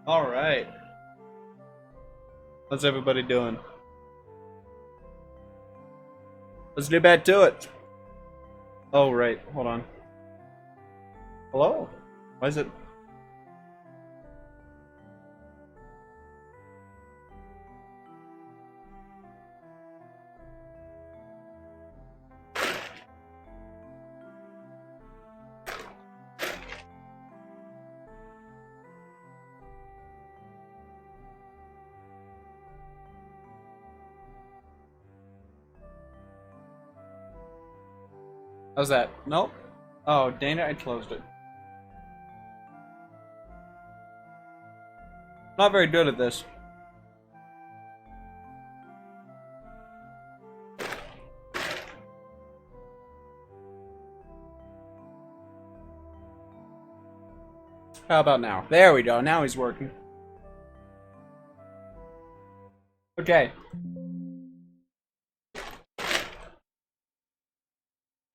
Alright. How's everybody doing? Let's get back to it. Oh, right. Hold on. Hello? Why is it... How's that? Nope. Oh, dang it, I closed it. Not very good at this. How about now? There we go, now he's working. Okay.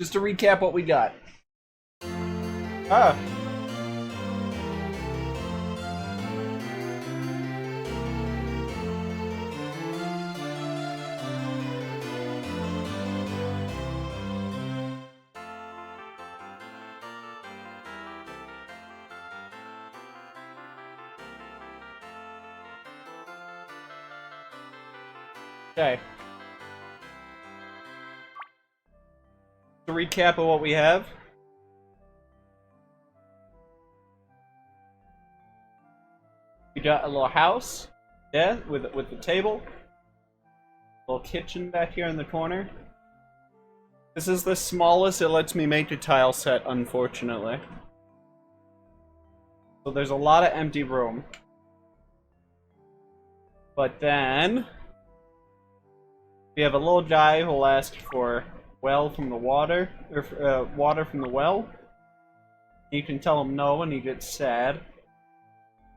Just to recap what we got. Ah. Okay. To recap of what we have. We got a little house, yeah, with the table. A little kitchen back here in the corner. This is the smallest it lets me make a tile set, unfortunately. So there's a lot of empty room. But then we have a little guy who'll ask for well from the water, or water from the well. You can tell him no and he gets sad.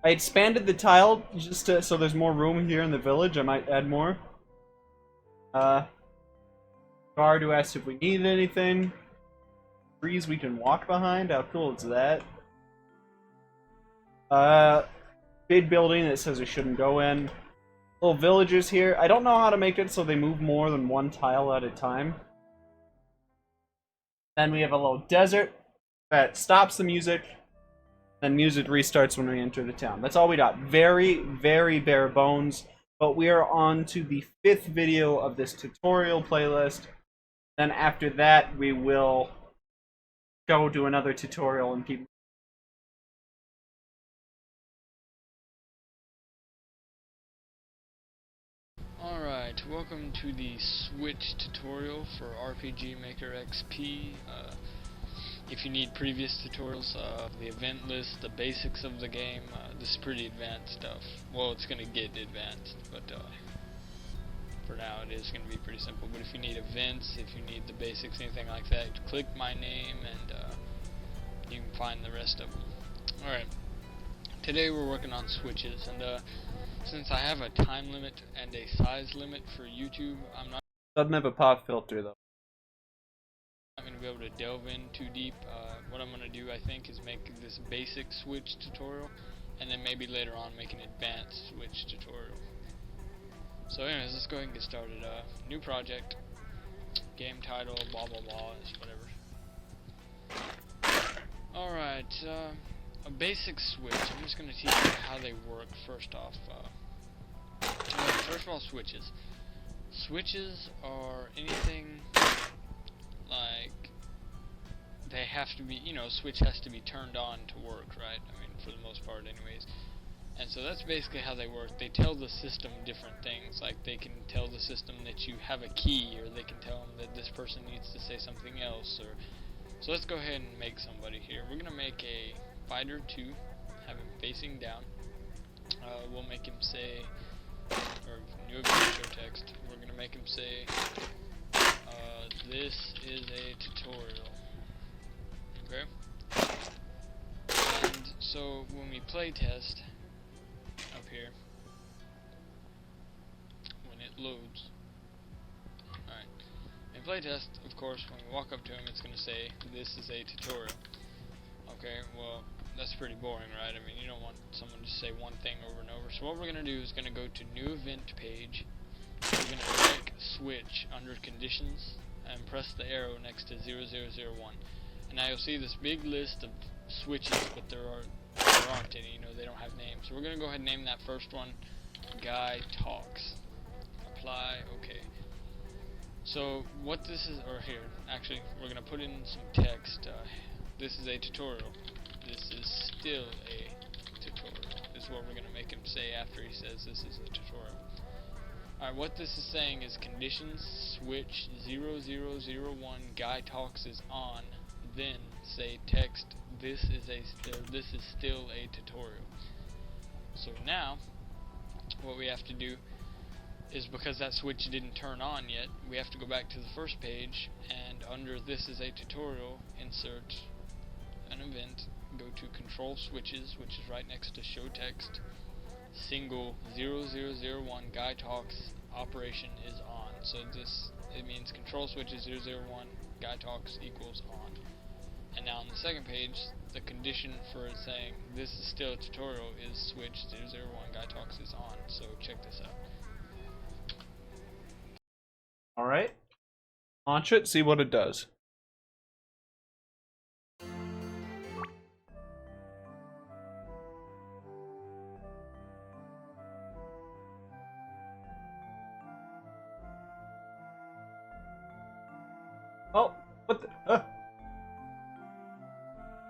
I expanded the tile just to, so there's more room here in the village. I might add more. Guard who asks if we need anything. Trees we can walk behind. How cool is that? Big building that says we shouldn't go in. Little villagers here. I don't know how to make it so they move more than one tile at a time. Then we have a little desert that stops the music. Then music restarts when we enter the town. That's all we got. Very, very bare bones. But we are on to the 5th video of this tutorial playlist. Then after that, we will go do another tutorial and keep... Alright, welcome to the Switch tutorial for RPG Maker XP. If you need previous tutorials, the event list, the basics of the game, this is pretty advanced stuff. Well, it's going to get advanced, but for now it is going to be pretty simple. But if you need events, if you need the basics, anything like that, click my name and you can find the rest of them. Alright, today we're working on switches, and since I have a time limit and a size limit for YouTube, I'm not... Doesn't have a pop filter though. I'm going to be able to delve in too deep. What I'm going to do, I think, is make this basic Switch tutorial, and then maybe later on make an advanced Switch tutorial. So anyways, let's go ahead and get started. New project, game title, blah blah blah, whatever. Alright, a basic Switch. I'm just going to teach you how they work first off. First of all, switches. Switches are anything... like, they have to be, you know, switch has to be turned on to work, right? I mean, for the most part anyways. And so that's basically how they work. They tell the system different things. Like, they can tell the system that you have a key, or they can tell them that this person needs to say something else, or... So let's go ahead and make somebody here. We're going to make a fighter 2, have him facing down. We'll make him say, or new adventure text, we're going to make him say, this is a tutorial. Okay? And so when we play test up here, when it loads, alright. In playtest, of course, when we walk up to him, it's going to say, this is a tutorial. Okay, well, that's pretty boring, right? I mean, you don't want someone to say one thing over and over. So what we're going to do is going to go to new event page. We're going to click switch under conditions and press the arrow next to 0001. And now you'll see this big list of switches, but there aren't any, you know, they don't have names. So we're going to go ahead and name that first one Guy Talks. Apply, okay. So what this is, or here, actually, we're going to put in some text. This is a tutorial. This is still a tutorial. This is what we're going to make him say after he says this is a tutorial. Alright, what this is saying is conditions switch 0001 Guy Talks is on. Then say text this is still a tutorial. So now what we have to do is, because that switch didn't turn on yet, we have to go back to the first page and under this is a tutorial insert an event, go to control switches, which is right next to show text, single 0001 Guy Talks operation is on. So it means control switches 001 Guy Talks equals on. And now on the second page, the condition for it saying this is still a tutorial is switch 001 Guy Talks is on. So check this out. Alright. Launch it, see what it does. Oh, what the?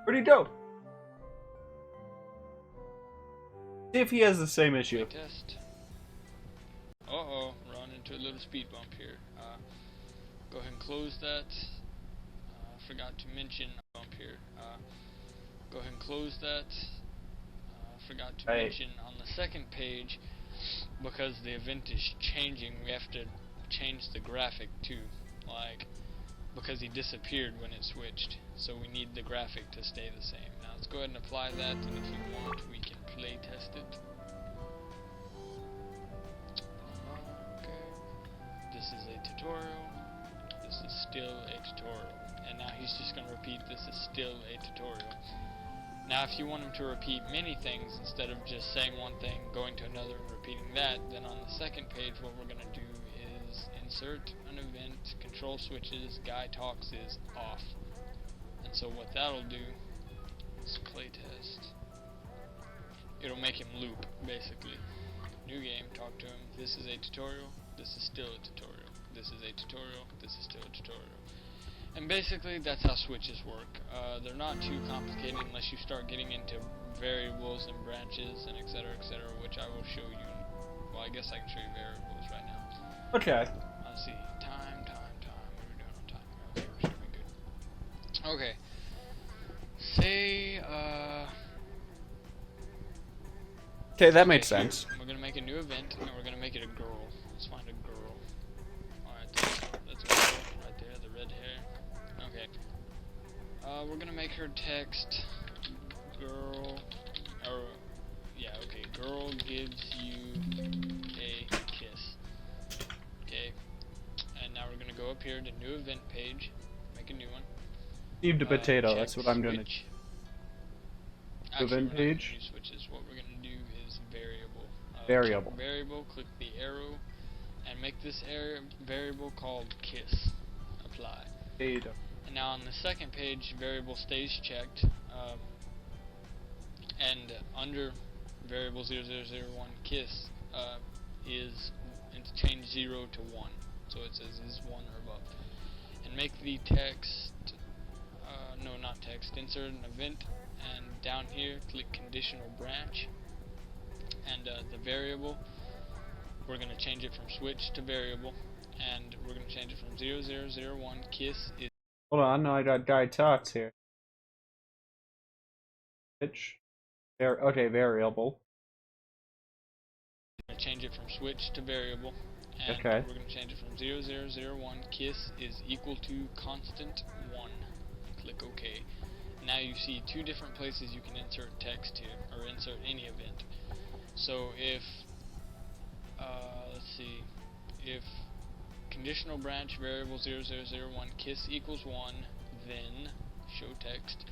Where'd he go? See if he has the same issue. Test. Uh-oh, run into a little speed bump here. Go ahead and close that. Forgot to mention bump here. Go ahead and close that. Forgot to mention on the second page, because the event is changing, we have to change the graphic too. Like, because he disappeared when it switched, so we need the graphic to stay the same. Now let's go ahead and apply that, and if you want, we can play test it. Okay, this is a tutorial. This is still a tutorial. And now he's just going to repeat this is still a tutorial. Now if you want him to repeat many things instead of just saying one thing, going to another and repeating that, then on the second page what we're going to do is insert an event, control switches, Guy Talks is off. And so what that'll do is play test. It'll make him loop, basically. New game, talk to him. This is a tutorial. This is still a tutorial. This is a tutorial. This is still a tutorial. And basically that's how switches work. They're not too complicated unless you start getting into variables and branches and etc, which I will show you. Well, I guess I can show you variables right now. Okay. Let's see. Time. What are we doing on time? Okay, we should be good. Okay. Say, Okay, that makes sense. We're gonna make a new event, and we're gonna make it a girl. Let's find a girl. Alright, that's a girl right there, the red hair. Okay. We're gonna make her text girl, or, yeah, okay, girl gives you a kiss. Okay. And now we're gonna go up here to new event page, make a new one. Steve the potato, Check that's what I'm gonna do. switch. Event page. Use switches. What we're gonna do is variable. Variable. Variable. Click the arrow, and make this variable called kiss. Apply. Potato. And now on the second page, variable stays checked, and under variable 0001 kiss is change 0 to 1. So it says is 1 or above. And make the text. No, not text. Insert an event, and down here click conditional branch, and the variable, we're going to change it from switch to variable, and we're going to change it from 0001 kiss is. Hold on, no, I got Guy Talks here. Which? Okay, variable. We're going to change it from switch to variable, and okay. We're going to change it from 0001 kiss is equal to constant 1. Click OK. Now you see two different places you can insert text here, or insert any event. So if, let's see, if conditional branch variable 0001 kiss equals 1, then show text,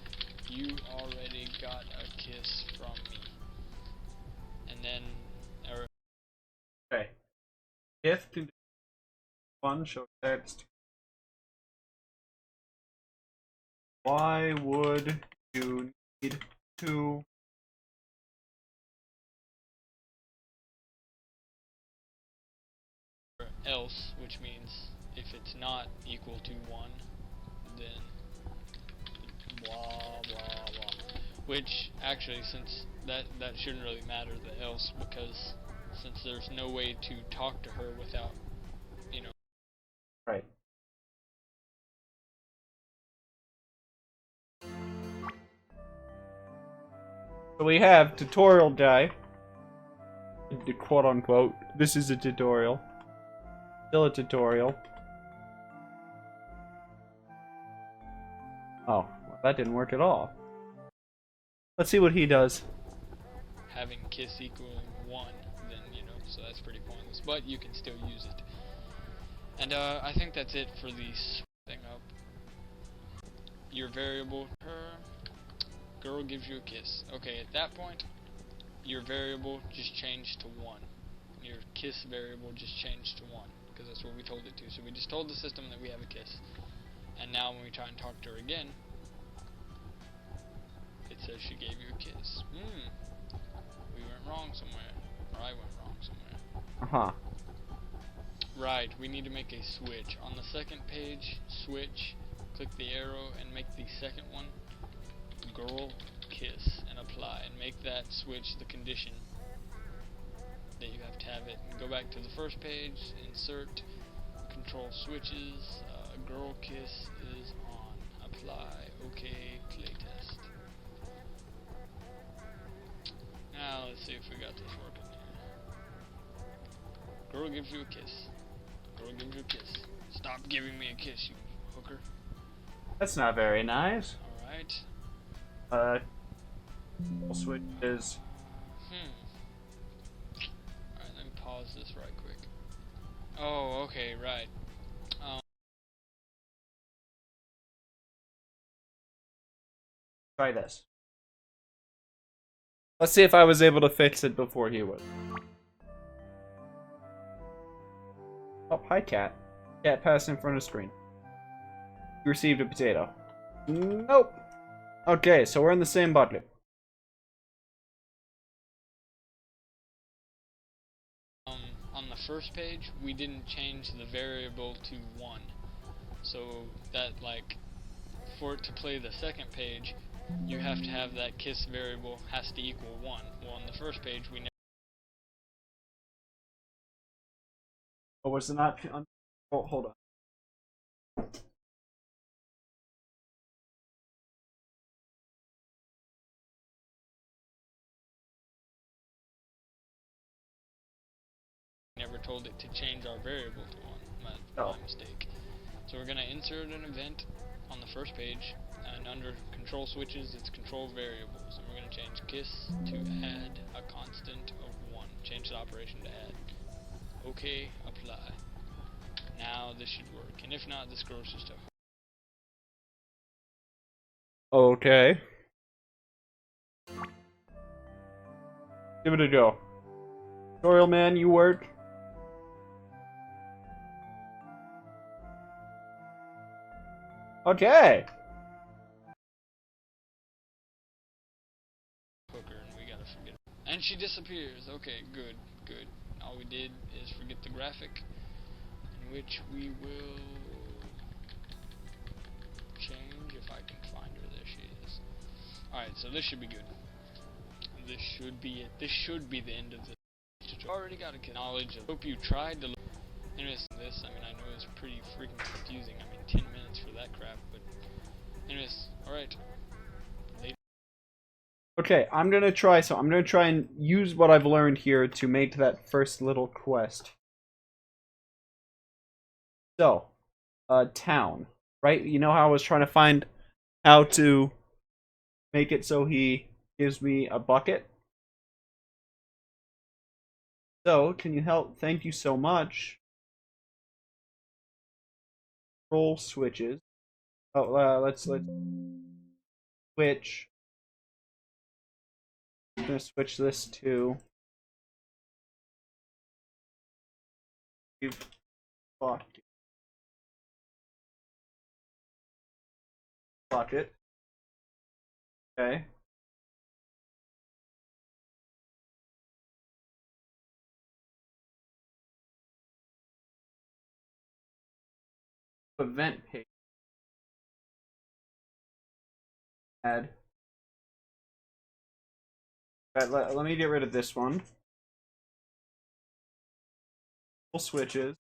You already got a kiss from me. And then, Okay. If condition 1 show text, why would you need to or else, which means if it's not equal to 1, then blah blah blah. Which actually, since that shouldn't really matter, the else, because since there's no way to talk to her without, you know. right? So we have tutorial guy, quote unquote. This is a tutorial. Still a tutorial. Oh, well, that didn't work at all. Let's see what he does. Having kiss equaling 1, then, so that's pretty pointless, but you can still use it. And I think that's it for the thing up. Your variable, her girl gives you a kiss. Okay, at that point, your variable just changed to 1. Your kiss variable just changed to 1, because that's what we told it to. So we just told the system that we have a kiss. And now when we try and talk to her again, it says she gave you a kiss. We went wrong somewhere. Or I went wrong somewhere. Uh-huh. Right, we need to make a switch. On the second page, switch, click the arrow, and make the second one girl kiss, and apply, and make that switch the condition that you have to have it. And go back to the first page, insert, control switches, girl kiss is on, apply, okay, playtest. Now let's see if we got this working here. Girl gives you a kiss. Girl gives you a kiss. Stop giving me a kiss, you hooker. That's not very nice. Alright. Switch is. Alright, let me pause this right quick. Oh, okay, right. Try this. Let's see if I was able to fix it before he would. Oh, hi, cat. Cat passed in front of the screen. You received a potato. Nope. Okay, so we're in the same bucket. On the first page, we didn't change the variable to 1. So that, like, for it to play the second page, you have to have that kiss variable has to equal 1. Well, on the first page, we never. Oh, was it not? Oh, hold on. Never told it to change our variable to 1. My mistake. So we're going to insert an event on the first page, and under control switches, it's control variables. And we're going to change kiss to add a constant of 1. Change the operation to add. Okay, apply. Now this should work. And if not, this grows just a. Okay. Give it a go. Tutorial man, you work. Okay. Hooker, and we gotta forget. And she disappears. Okay, good, good. All we did is forget the graphic, in which we will change if I can find her. There she is. Alright, so this should be good. This should be it. This should be the end of the tutorial. Already got a knowledge of. Hope you tried to. Anyways, this, I mean, I know it's pretty freaking confusing. I mean, 10 minutes for that crap, but. Anyways, alright. Okay, I'm gonna try and use what I've learned here to make that first little quest. So, town, right? You know how I was trying to find how to make it so he gives me a bucket? So, can you help? Thank you so much. Control switches. Oh, let's switch. I'm going to switch this to bucket. Okay. Event page. Add. Right, let me get rid of this one. Switches.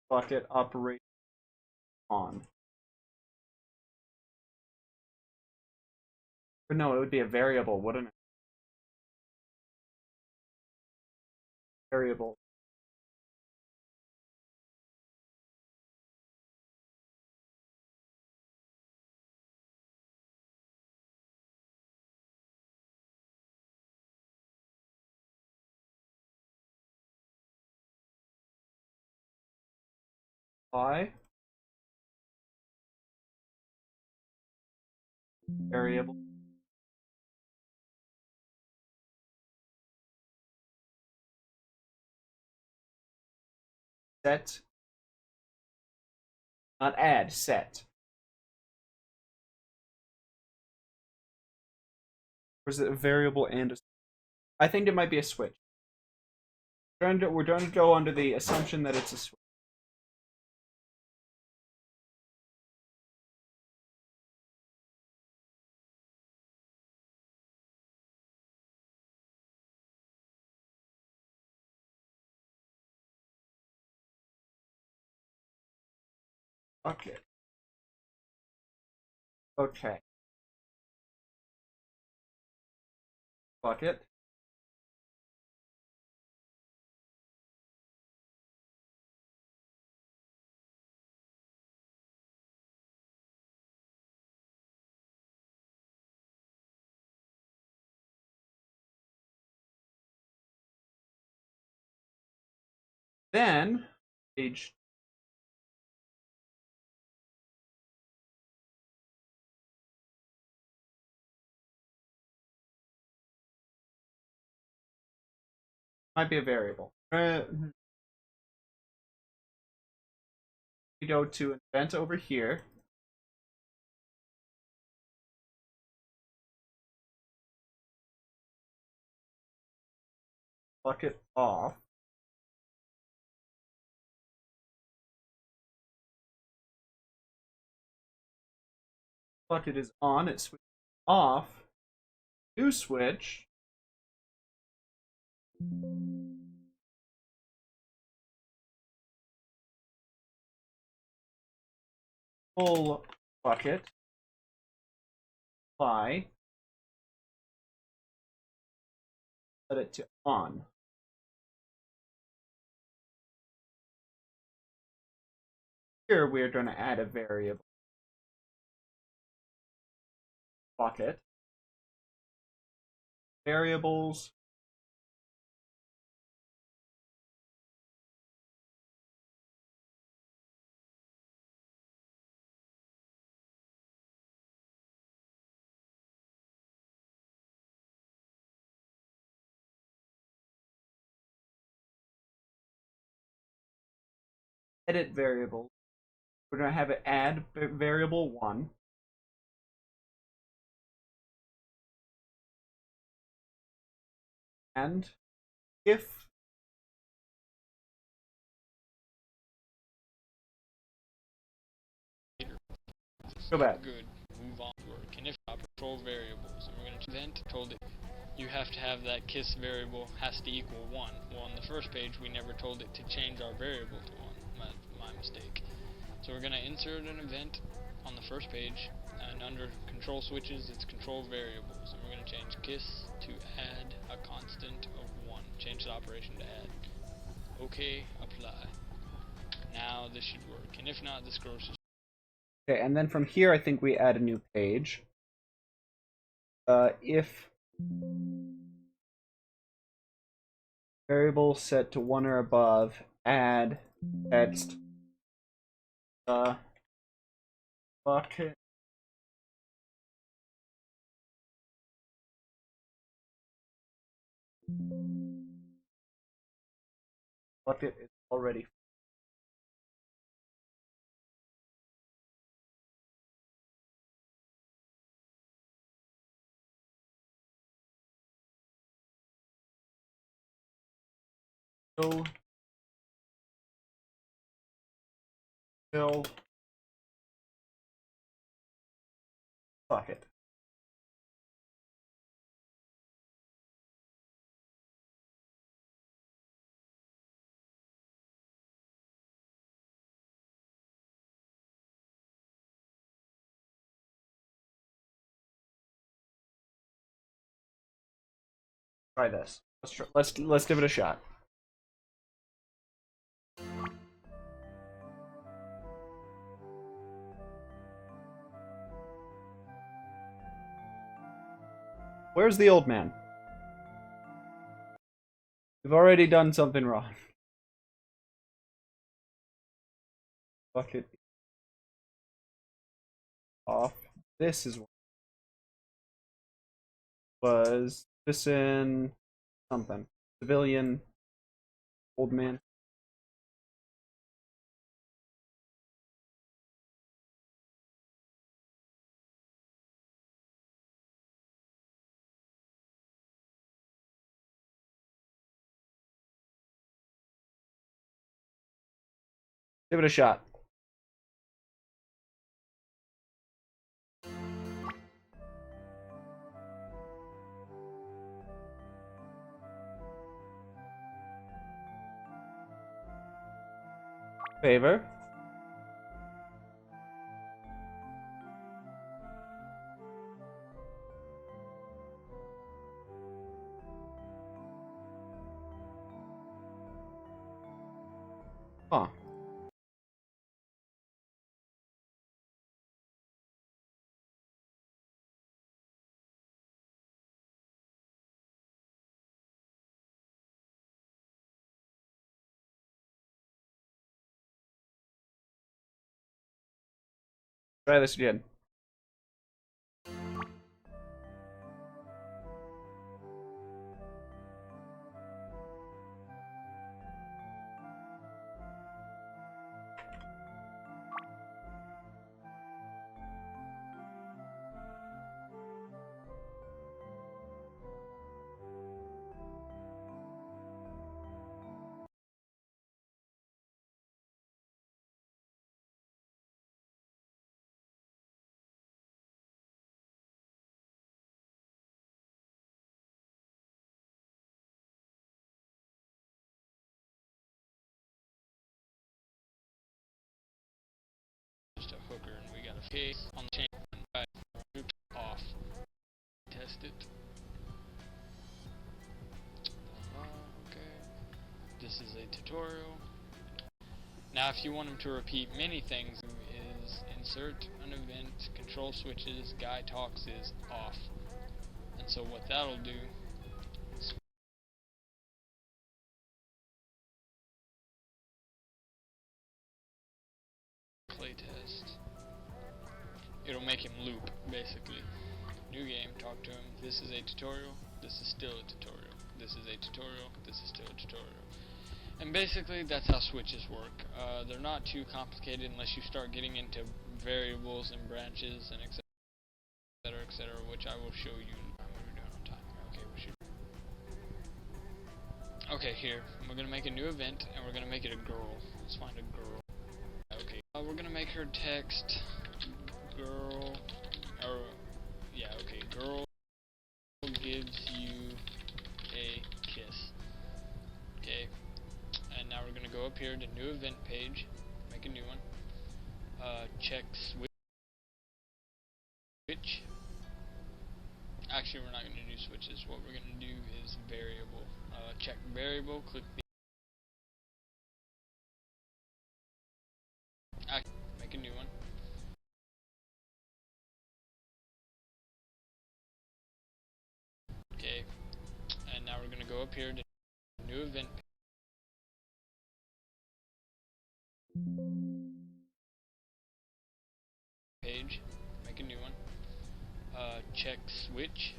Bucket operate on. Or no, it would be a variable, wouldn't it? Variable. I variable set, not add, set. Or is it a variable and a? I think it might be a switch. We're going to go under the assumption that it's a switch. Okay. Okay. Bucket. Then page might be a variable. We go to an event over here. Bucket off. Bucket is on. It switches off. New switch. Full bucket. Apply. Set it to on. Here we're going to add a variable. Bucket. Variables. Edit variable. We're going to have it add variable 1. And if go back. Good. Move on to work. And if not, control variables. And we're going to event told it you have to have that kiss variable has to equal 1. Well, on the first page, we never told it to change our variable to 1. My mistake. So we're going to insert an event on the first page, and under control switches, it's control variables. And we're going to change kiss to add a constant of 1. Change the operation to add. Okay, apply. Now this should work. And if not, this grows. Okay, and then from here, I think we add a new page. If variable set to 1 or above, add text bucket Bucket is already. So fill bucket. Try this. Let's give it a shot. Where's the old man? We've already done something wrong. Bucket off. This is was citizen something. Civilian old man. Give it a shot. Favor. Huh. Try this again. Just a hooker, and we got a case on the chain. Right, off. Test it. Okay. This is a tutorial. Now, if you want him to repeat many things, is insert an event, control switches, guy talks is off. And so what that'll do is playtest. It'll make him loop, basically. New game, talk to him. This is a tutorial. This is still a tutorial. This is a tutorial. This is still a tutorial. And basically, that's how switches work. They're not too complicated unless you start getting into variables and branches and etc., which I will show you. What are we doing on time? Okay, we should. Okay, here. We're gonna make a new event, and we're gonna make it a girl. Let's find a girl. Okay. We're gonna make her text girl. Or yeah, okay. Girl gives you a kiss. Okay. And now we're gonna go up here to new event page, make a new one. Check switch. Actually, we're not gonna do switches. What we're gonna do is variable. Check variable. Click the. Make a new one. Okay. And now we're gonna go up here to new event page, make a new one. Check switch.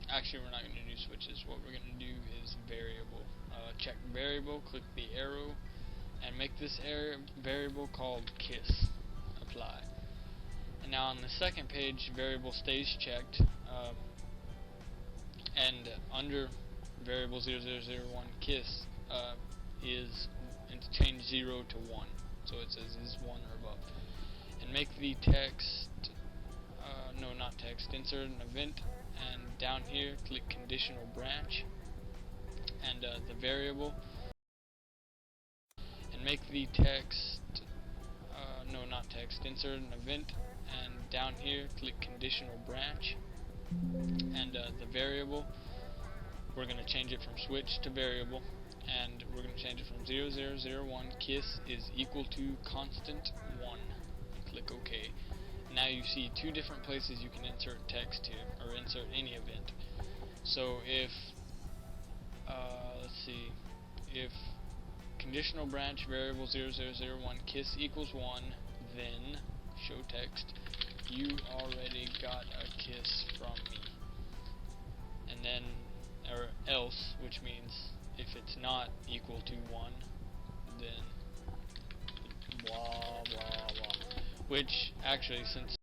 Actually, we're not going to do switches. What we're going to do is variable. Check variable, click the arrow, and make this variable called kiss. Apply. And now on the second page, variable stays checked, and under variable 0001 kiss is change 0 to 1. So it says is 1 or above. And make the text, no, not text, insert an event, and down here click conditional branch, and the variable, and make the text, no, not text, insert an event, and down here click conditional branch, and the variable, we're going to change it from switch to variable, and we're going to change it from 0001 kiss is equal to constant 1. Click OK. Now you see two different places you can insert text to, or insert any event. So if, let's see, if conditional branch variable 0001 kiss equals 1, then show text, you already got a kiss from me. And then, or else, which means if it's not equal to 1, then blah blah blah. Which actually, since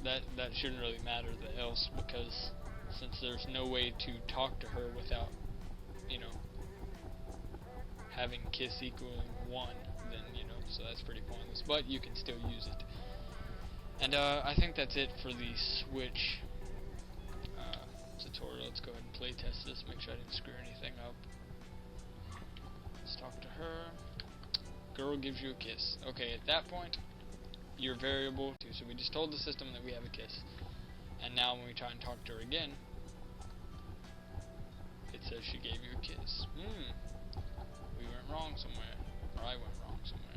that shouldn't really matter the else, because since there's no way to talk to her without, you know, having kiss equaling 1, then, you know, so that's pretty pointless, but you can still use it. And I think that's it for the Switch tutorial. Let's go ahead and play test this, make sure I didn't screw anything up. Let's talk to her. Girl gives you a kiss. Okay, at that point, your variable too. So we just told the system that we have a kiss. And now when we try and talk to her again, it says she gave you a kiss. We went wrong somewhere. Or I went wrong somewhere.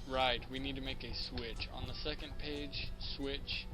Right, we need to make a switch. On the second page, switch,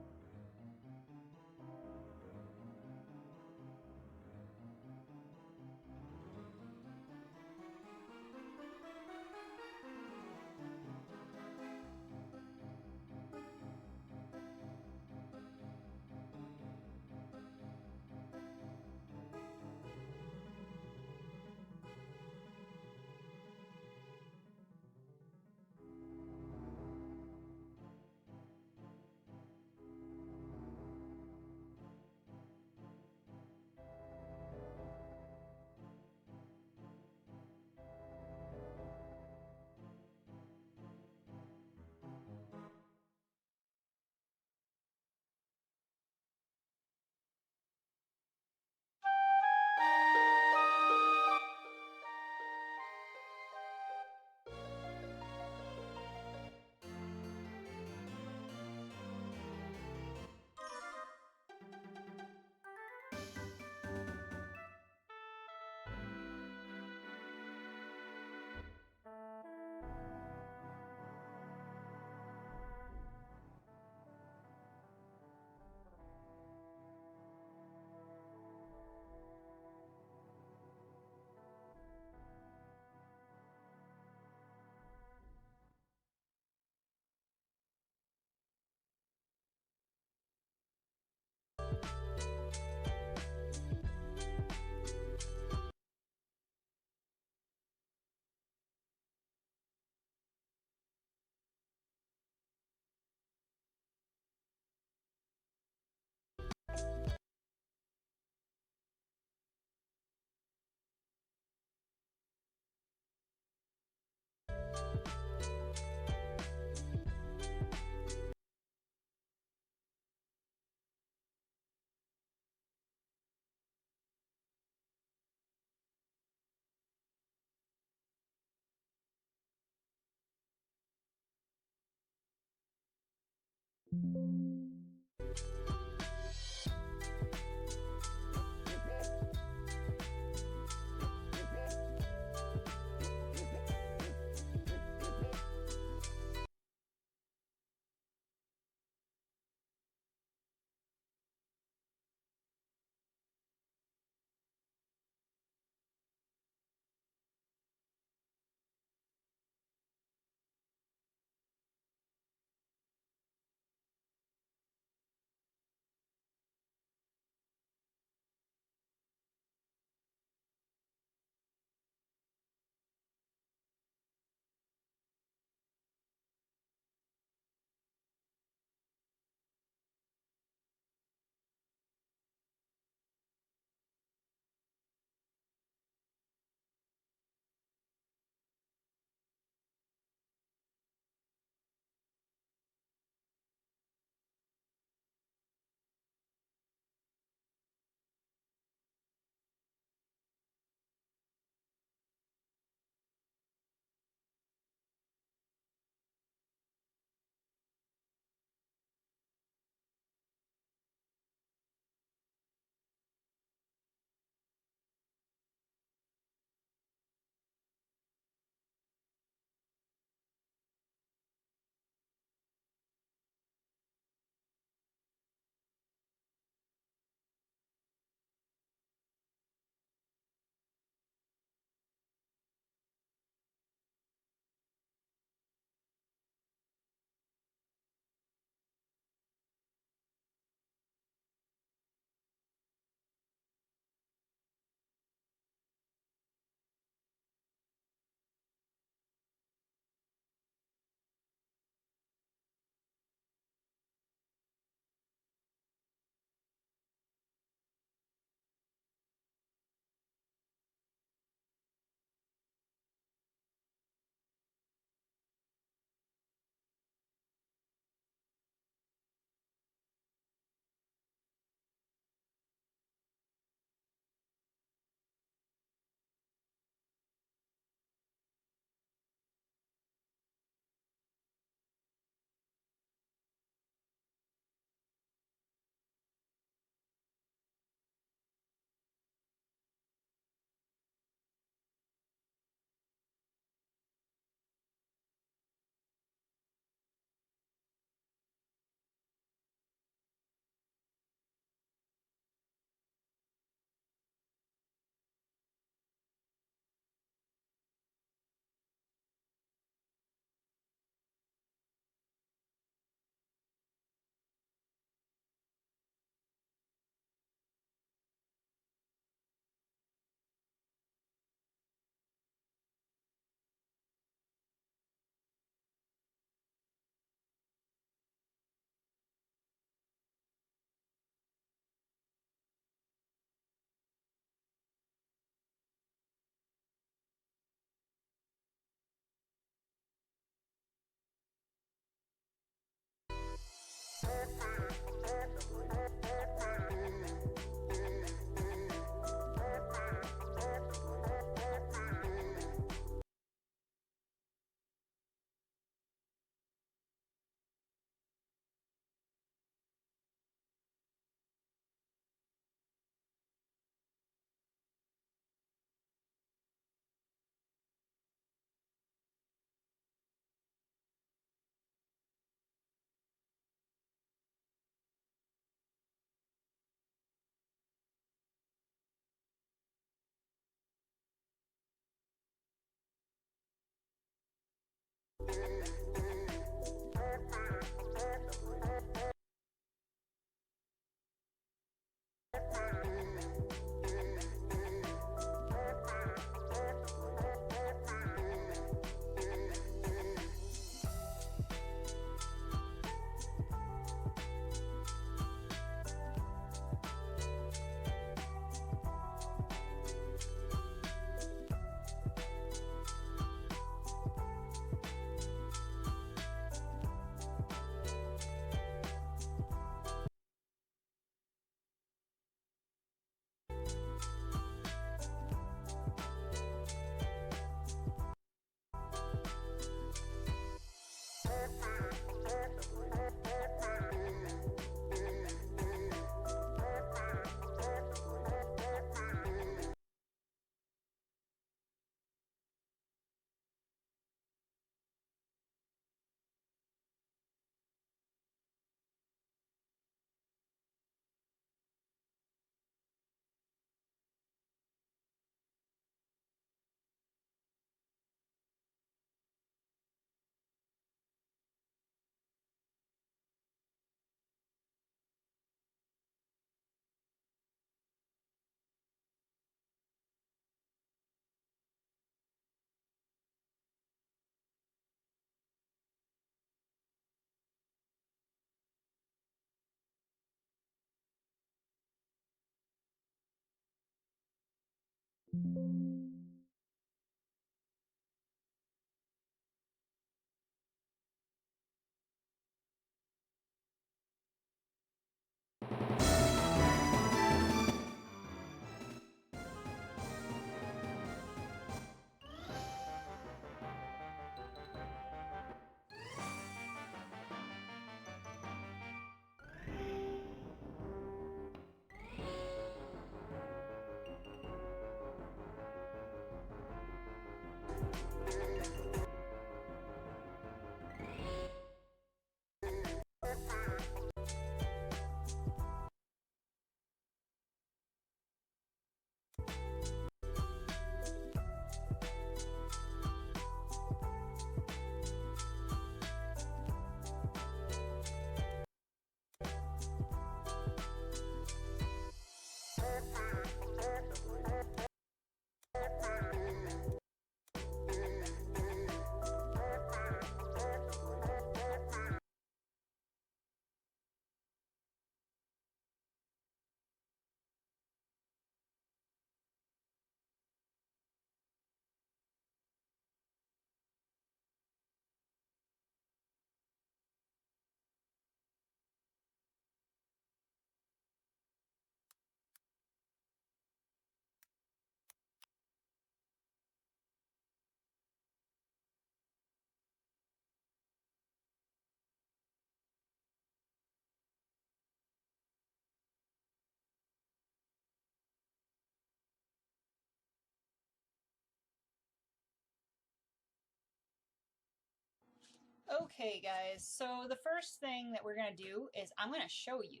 Okay guys, so the first thing that we're going to do is I'm going to show you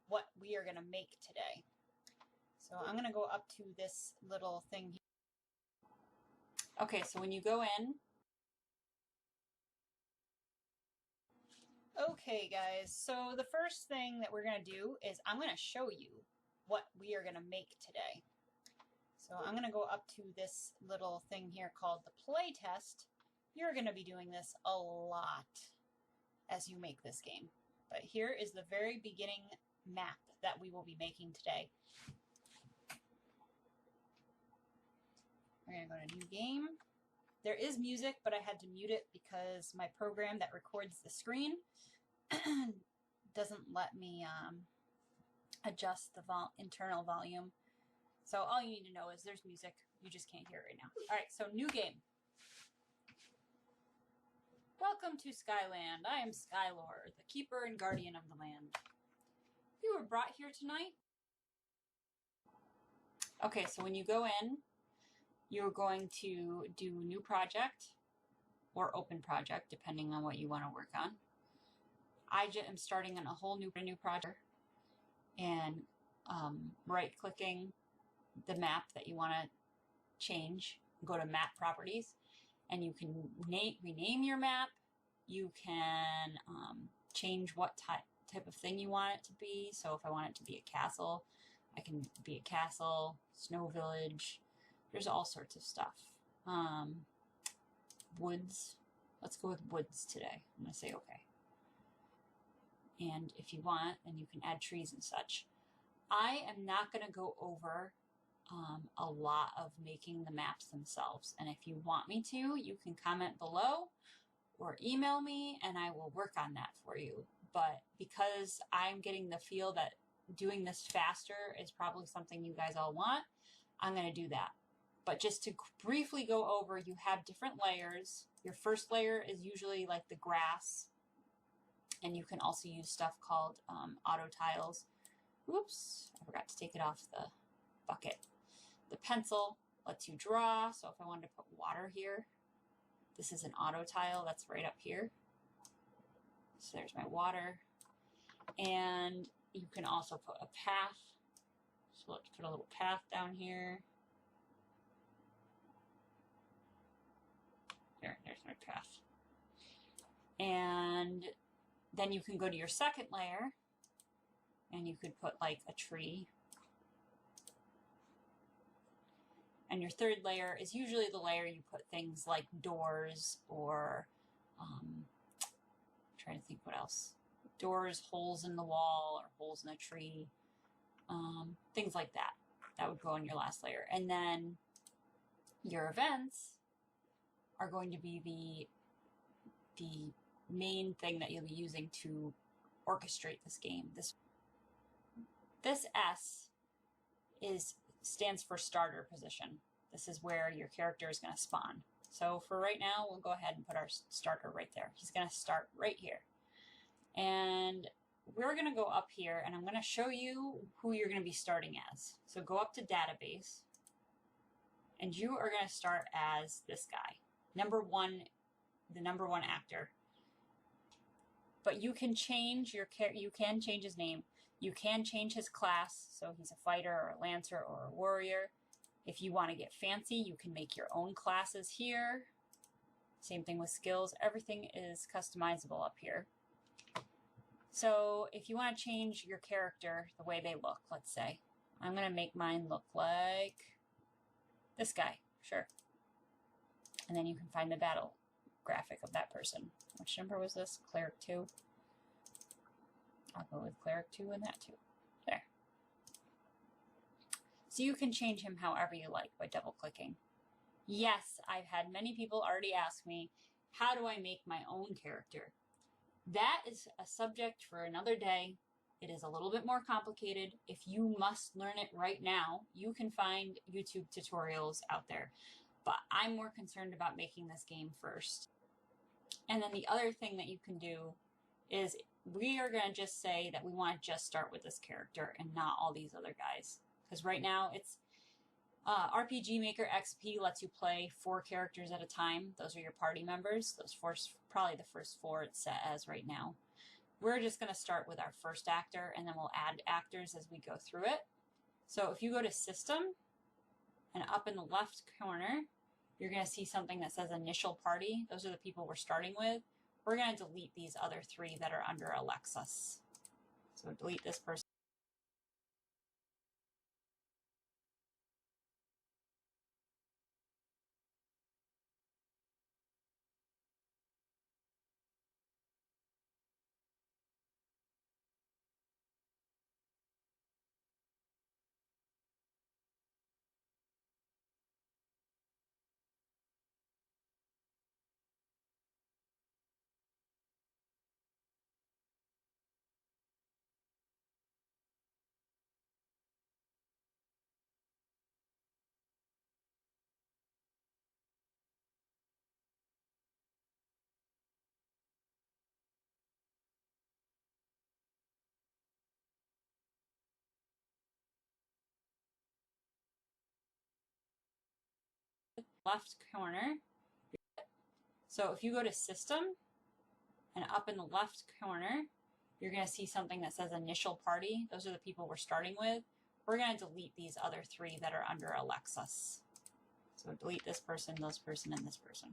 what we are going to make today. So I'm going to go up to this little thing here. Okay, so when you go in... Okay guys, so the first thing that we're going to do is I'm going to show you what we are going to make today. So I'm going to go up to this little thing here called the play test. You're going to be doing this a lot as you make this game. But here is the very beginning map that we will be making today. We're going to go to new game. There is music, but I had to mute it because my program that records the screen doesn't let me adjust the internal volume. So all you need to know is there's music. You just can't hear it right now. All right, so new game. Welcome to Skyland. I am Skylord, the keeper and guardian of the land. You were brought here tonight? Okay, so when you go in, you're going to do new project or open project, depending on what you want to work on. I am starting on a whole new project and right-clicking the map that you want to change. Go to map properties, and you can rename your map. You can change what type of thing you want it to be. So if I want it to be a castle, I can be a castle, snow village. There's all sorts of stuff. Woods. Let's go with woods today. I'm going to say okay. And if you want, then you can add trees and such. I am not going to go over a lot of making the maps themselves. And if you want me to, you can comment below or email me and I will work on that for you. But because I'm getting the feel that doing this faster is probably something you guys all want, I'm going to do that. But just to briefly go over, you have different layers. Your first layer is usually like the grass. And you can also use stuff called auto tiles. Whoops, I forgot to take it off the bucket. The pencil lets you draw. So if I wanted to put water here, this is an auto tile that's right up here. So there's my water. And you can also put a path. So let's put a little path down here. There's my path. And then you can go to your second layer and you could put like a tree. And your third layer is usually the layer you put things like doors or, I'm trying to think what else. Doors, holes in the wall or holes in a tree, things like that. That would go on your last layer. And then Your events are going to be the main thing that you'll be using to orchestrate this game. This S stands for starter position. This is where your character is going to spawn. So for right now, we'll go ahead and put our starter right there. He's going to start right here. And we're going to go up here, and I'm going to show you who you're going to be starting as. So go up to database, and you are going to start as this guy, the number one actor. But you can change you can change his name. You can change his class, so he's a fighter or a lancer or a warrior. If you want to get fancy, you can make your own classes here. Same thing with skills. Everything is customizable up here. So if you want to change your character, the way they look, let's say, I'm going to make mine look like this guy, sure. And then you can find the battle graphic of that person. Which number was this? Cleric 2. I'll go with Cleric 2 and that 2. There. So you can change him however you like by double-clicking. Yes, I've had many people already ask me, how do I make my own character? That is a subject for another day. It is a little bit more complicated. If you must learn it right now, you can find YouTube tutorials out there. But I'm more concerned about making this game first. And then the other thing that you can do is we are going to just say that we want to just start with this character and not all these other guys. Because right now it's RPG Maker XP lets you play 4 characters at a time. Those are your party members. Those probably the first 4 it's set as right now. We're just going to start with our first actor, and then we'll add actors as we go through it. So if you go to System, and up in the left corner, you're going to see something that says Initial Party. Those are the people we're starting with. We're going to delete these other 3 that are under Alexis. So delete this person. Left corner. So if you go to System, and up in the left corner, you're going to see something that says Initial Party. Those are the people we're starting with. We're going to delete these other 3 that are under Alexis. So delete this person, and this person.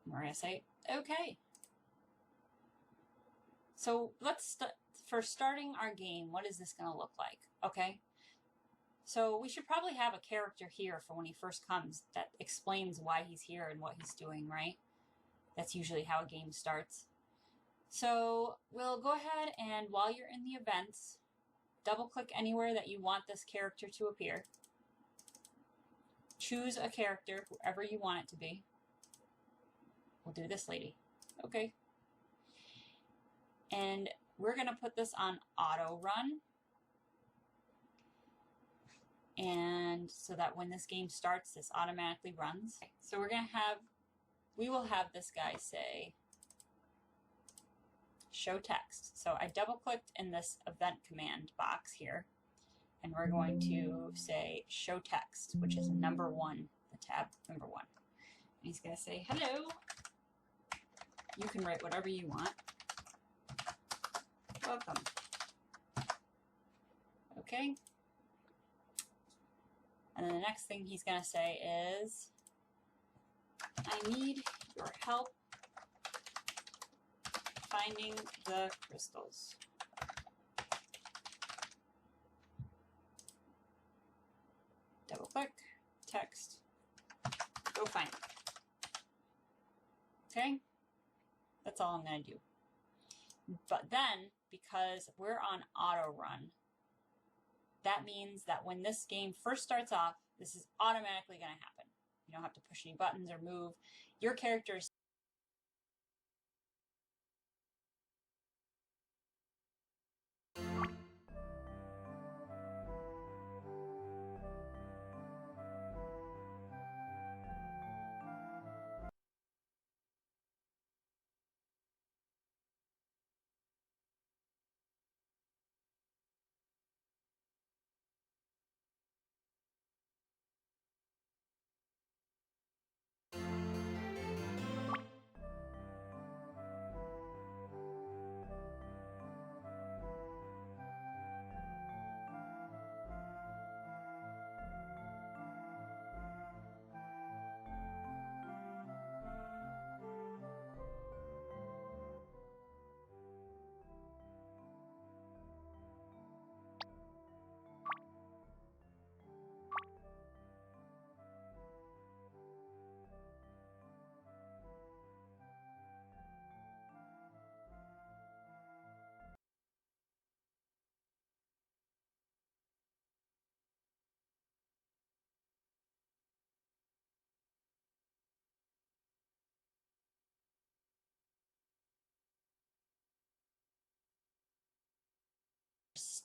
And we're going to say, okay. So for starting our game, what is this going to look like? Okay. So we should probably have a character here for when he first comes that explains why he's here and what he's doing, right? That's usually how a game starts. So we'll go ahead and while you're in the events, double click anywhere that you want this character to appear. Choose a character, whoever you want it to be. We'll do this lady. Okay. And we're going to put this on auto run. And so that when this game starts, this automatically runs. So we will have this guy say, show text. So I double clicked in this event command box here, and we're going to say show text, which is number 1, the tab number 1. And he's going to say, hello. You can write whatever you want. Welcome. Okay. And then the next thing he's going to say is, I need your help finding the crystals. Double click, text, go find them. Okay? That's all I'm going to do. But then, because we're on auto run, that means that when this game first starts off, this is automatically going to happen. You don't have to push any buttons or move. Your character is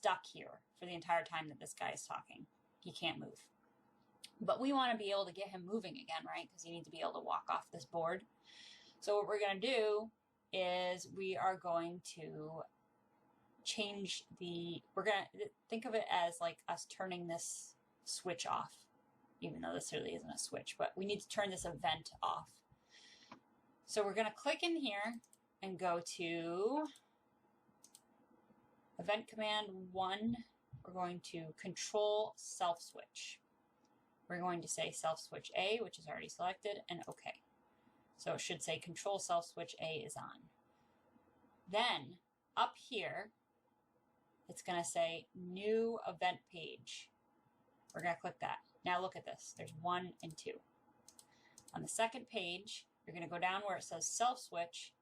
stuck here for the entire time that this guy is talking. He can't move. But we want to be able to get him moving again, right? Because you need to be able to walk off this board. So what we're going to do is we are going to change we're going to think of it as like us turning this switch off, even though this really isn't a switch, but we need to turn this event off. So we're going to click in here and go to event command 1. We're going to control self switch. We're going to say self switch A, which is already selected, and OK. So it should say control self switch A is on. Then up here, it's going to say new event page. We're going to click that. Now look at this. There's 1 and 2. On the second page, you're going to go down where it says self switch,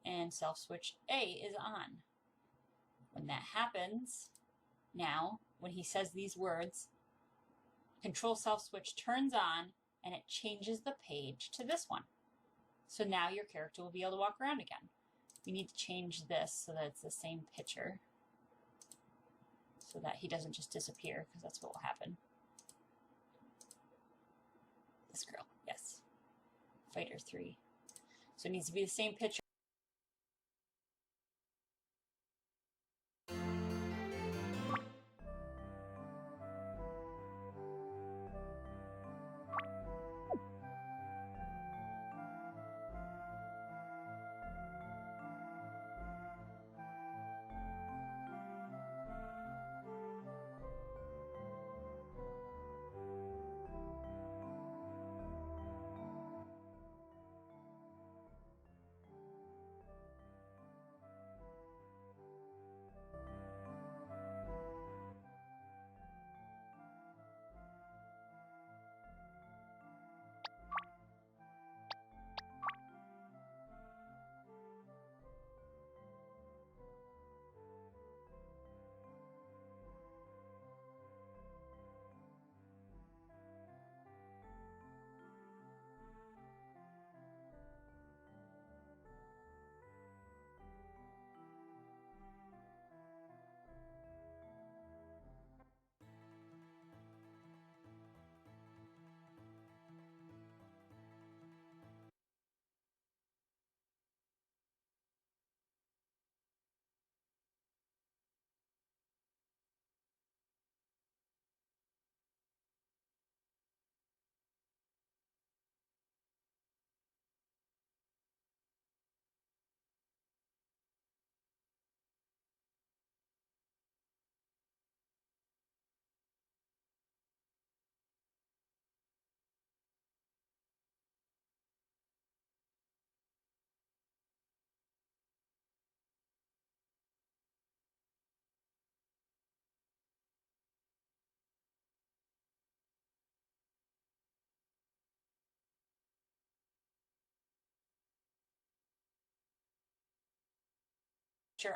and self switch A is on. When that happens, now when he says these words, control self switch turns on and it changes the page to this one. So now your character will be able to walk around again. We need to change this so that it's the same picture, so that he doesn't just disappear, because that's what will happen. This girl, yes. Fighter 3. So it needs to be the same picture.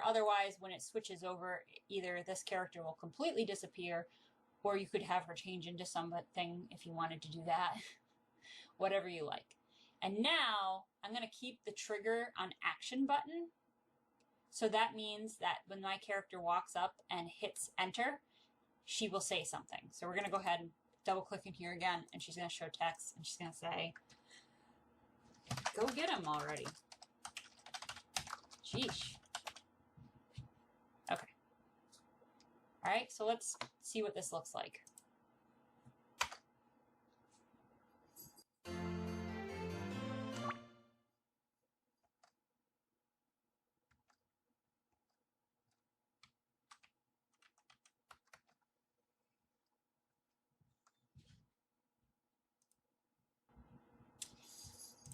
Otherwise, when it switches over, either this character will completely disappear, or you could have her change into something if you wanted to do that. whatever you like. And now I'm going to keep the trigger on action button. So that means that when my character walks up and hits enter, she will say something. So we're going to go ahead and double click in here again, and she's going to show text, and she's going to say, go get him already. Sheesh. Okay. All right, so let's see what this looks like.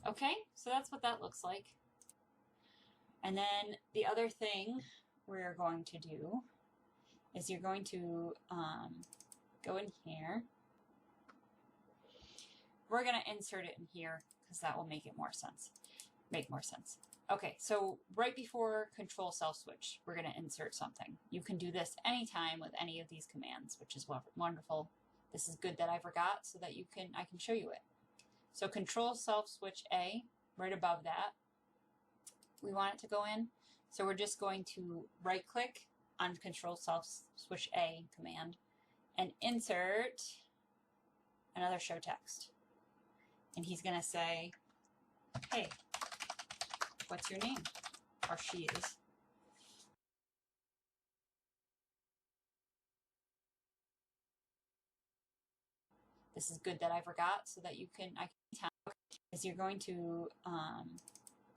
Okay, so that's what that looks like. And then the other thing we're going to do is you're going to go in here. We're going to insert it in here because that will make more sense. Okay, so right before control self switch, we're going to insert something. You can do this anytime with any of these commands, which is wonderful. This is good that I forgot so that I can show you it. So control self switch A, right above that, we want it to go in. So we're just going to right click on control self switch A command and insert another show text. And he's going to say, hey, what's your name? Or she is. This is good that I forgot so that I can tell. Is you're going to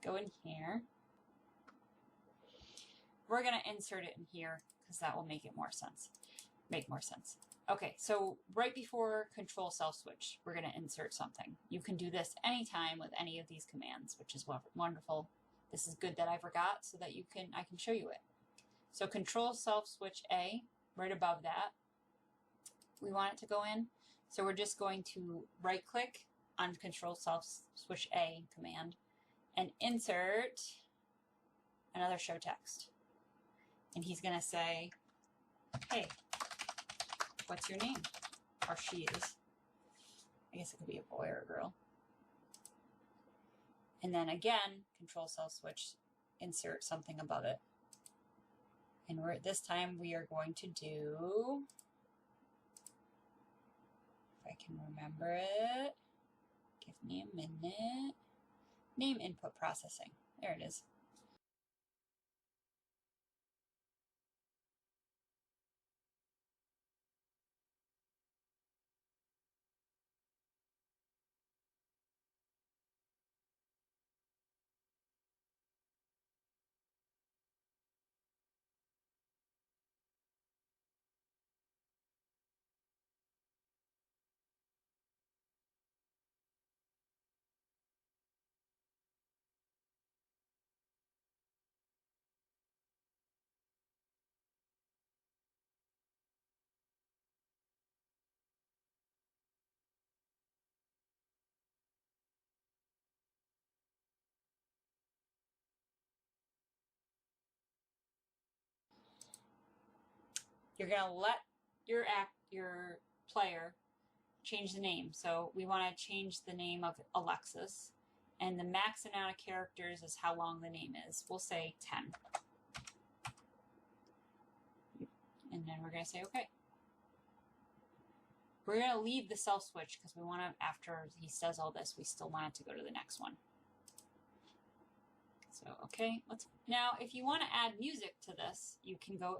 go in here. We're going to insert it in here because that will make more sense. Okay, so right before control self switch, we're going to insert something. You can do this anytime with any of these commands, which is wonderful. This is good that I forgot so that I can show you it. So control self switch A, right above that, we want it to go in. So we're just going to right click on control self switch A command and insert another show text. And he's going to say, hey, what's your name? Or she is. I guess it could be a boy or a girl. And then again, control self switch, insert something above it. And this time we are going to do, if I can remember it, give me a minute, name input processing. There it is. You're going to let your player change the name. So we want to change the name of Alexis. And the max amount of characters is how long the name is. We'll say 10. And then we're going to say OK. We're going to leave the self switch because we want to, after he says all this, we still want it to go to the next one. So, OK. Now, if you want to add music to this, you can go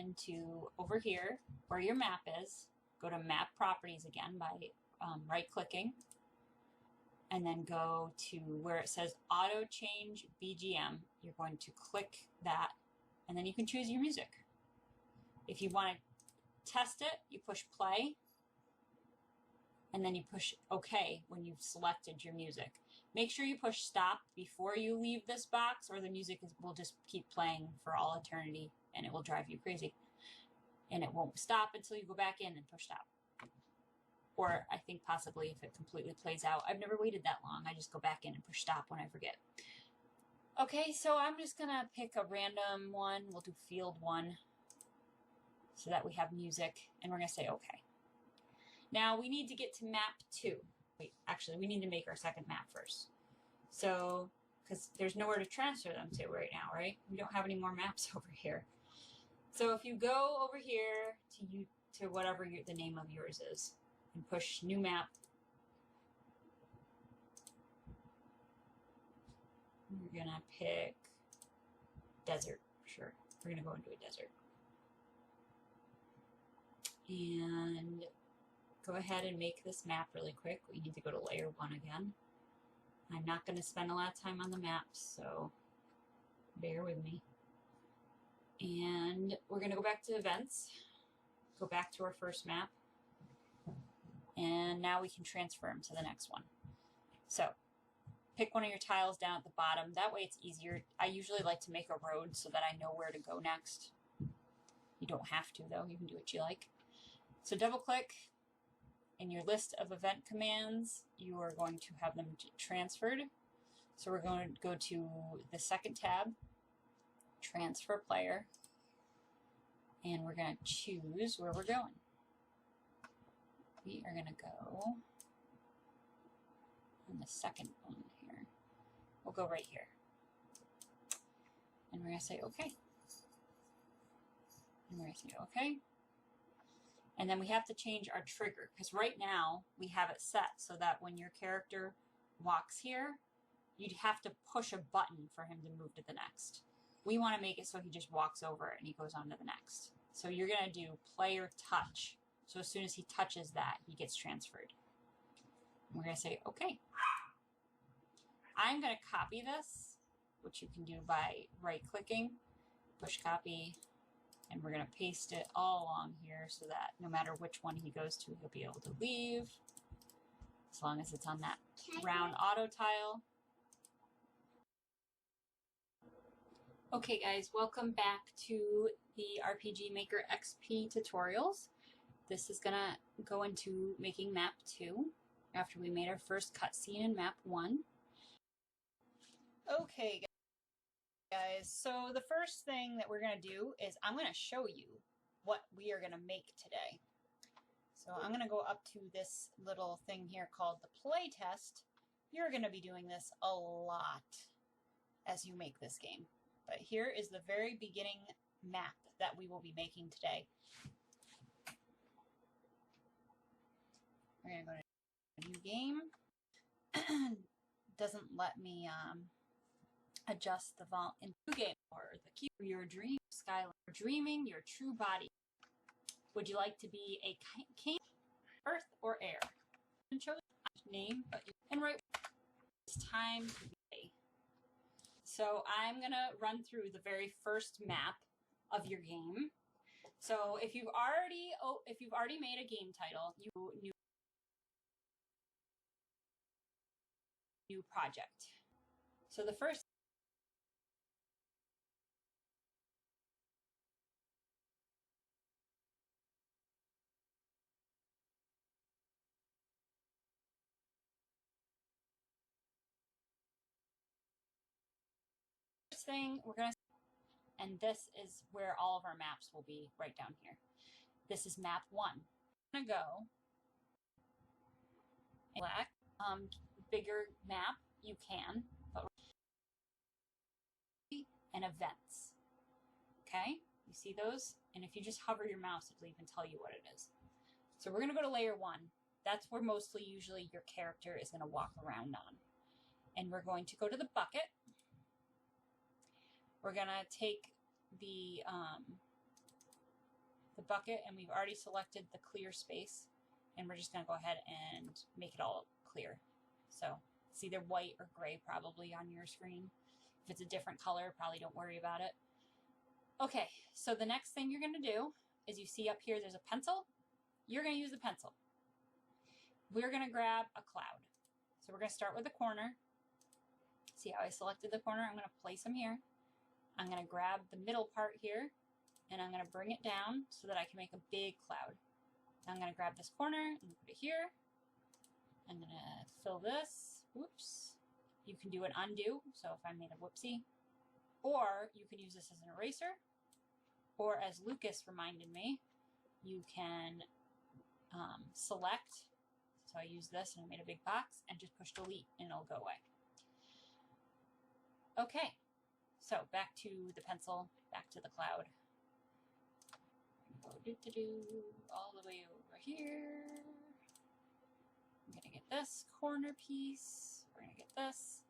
into over here where your map is, go to map properties again by right clicking, and then go to where it says auto change BGM. You're going to click that, and then you can choose your music. If you want to test it, you push play, and then you push OK when you've selected your music. Make sure you push stop before you leave this box, or the music will just keep playing for all eternity, and it will drive you crazy. And it won't stop until you go back in and push stop. Or I think possibly if it completely plays out. I've never waited that long. I just go back in and push stop when I forget. Okay, so I'm just going to pick a random one. We'll do field 1 so that we have music, and we're going to say OK. Now we need to get to map 2. Wait, actually, we need to make our second map first. So, because there's nowhere to transfer them to right now, right? We don't have any more maps over here. So if you go over here to whatever the name of yours is, and push new map, we're gonna pick desert. Sure, we're gonna go into a desert, and go ahead and make this map really quick. We need to go to layer 1 again. I'm not going to spend a lot of time on the maps, so bear with me. And we're going to go back to events, go back to our first map, and now we can transfer them to the next one. So pick one of your tiles down at the bottom. That way it's easier. I usually like to make a road so that I know where to go next. You don't have to, though. You can do what you like. So double click. In your list of event commands, you are going to have them transferred. So we're going to go to the second tab, transfer player, and we're going to choose where we're going. We are going to go on the second one here. We'll go right here. And we're going to say OK. And we're going to say OK. And then we have to change our trigger, because right now we have it set so that when your character walks here, you'd have to push a button for him to move to the next. We want to make it so he just walks over it and he goes on to the next. So you're going to do player touch. So as soon as he touches that, he gets transferred. We're going to say, OK. I'm going to copy this, which you can do by right-clicking, push copy, and we're going to paste it all along here so that no matter which one he goes to, he'll be able to leave, as long as it's on that round auto tile. Okay guys, welcome back to the RPG Maker XP tutorials. This is going to go into making map 2 after we made our first cutscene in map 1. Okay guys, so the first thing that we're going to do is I'm going to show you what we are going to make today. So I'm going to go up to this little thing here called the play test. You're going to be doing this a lot as you make this game. But here is the very beginning map that we will be making today. We're going to go to new game. Doesn't let me adjust the volume in new game or the key for your dream skyline. Dreaming your true body. Would you like to be a king, earth, or air? And choose name, and right. It's time to be. So I'm gonna run through the very first map of your game. So if you've already made a game title, new project. So the first thing we're gonna, and this is where all of our maps will be right down here. This is map 1. I'm gonna go black, bigger map you can, but and events. Okay, you see those? And if you just hover your mouse, it'll even tell you what it is. So we're gonna go to layer 1. That's where mostly usually your character is gonna walk around on. And we're going to go to the bucket. We're gonna take the the bucket, and we've already selected the clear space, and we're just going to go ahead and make it all clear. So it's either white or gray probably on your screen. If it's a different color, probably don't worry about it. Okay, so the next thing you're going to do is you see up here there's a pencil. You're going to use the pencil. We're going to grab a cloud. So we're going to start with the corner. See how I selected the corner? I'm going to place them here. I'm going to grab the middle part here, and I'm going to bring it down so that I can make a big cloud. I'm going to grab this corner and put it here. I'm going to fill this. Whoops. You can do an undo, so if I made a whoopsie. Or you can use this as an eraser. Or as Lucas reminded me, you can select. So I use this and I made a big box and just push delete and it'll go away. Okay, so back to the pencil, back to the cloud. Go all the way over here. I'm gonna get this corner piece. We're gonna get this.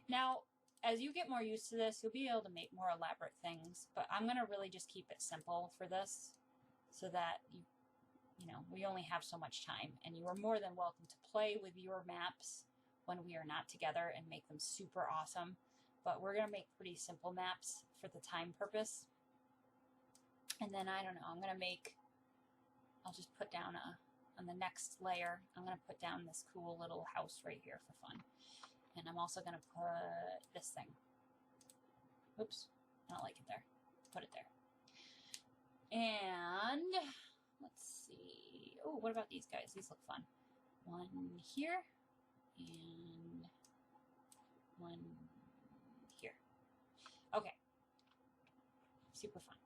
Now, as you get more used to this, you'll be able to make more elaborate things, but I'm gonna really just keep it simple for this so that you know, we only have so much time, and you are more than welcome to play with your maps when we are not together and make them super awesome. But we're gonna make pretty simple maps for the time purpose. And then I don't know, I'll just put down on the next layer, I'm gonna put down this cool little house right here for fun. And I'm also gonna put this thing. Oops, I don't like it there. Put it there. And let's see. Oh, what about these guys? These look fun. One here and one here. Okay. Super fun.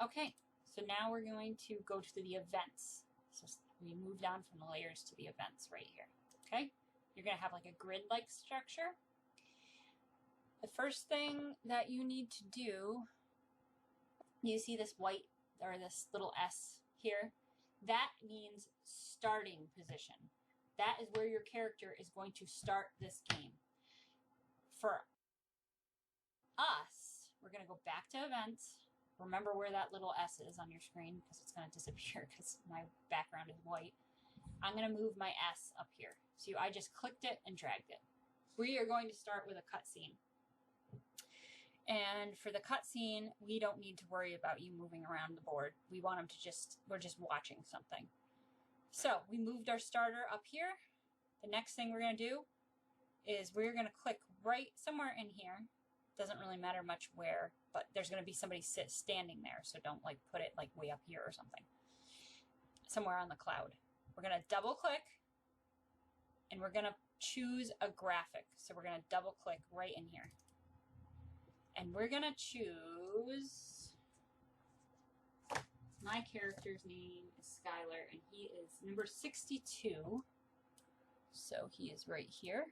Okay. So now we're going to go to the events. So we moved on from the layers to the events right here. Okay. You're going to have like a grid-like structure. The first thing that you need to do, you see this white or this little S here? That means starting position. That is where your character is going to start this game. For us, we're going to go back to events. Remember where that little S is on your screen because it's going to disappear because my background is white. I'm going to move my S up here. So I just clicked it and dragged it. We are going to start with a cutscene. And for the cutscene, we don't need to worry about you moving around the board. We want them to we're just watching something. So we moved our starter up here. The next thing we're going to do is we're going to click right somewhere in here. Doesn't really matter much where, but there's going to be somebody standing there. So don't like put it like way up here or something. Somewhere on the cloud. We're going to double click and we're going to choose a graphic. So we're going to double click right in here. And we're going to choose, my character's name is Skylar, and he is number 62. So he is right here.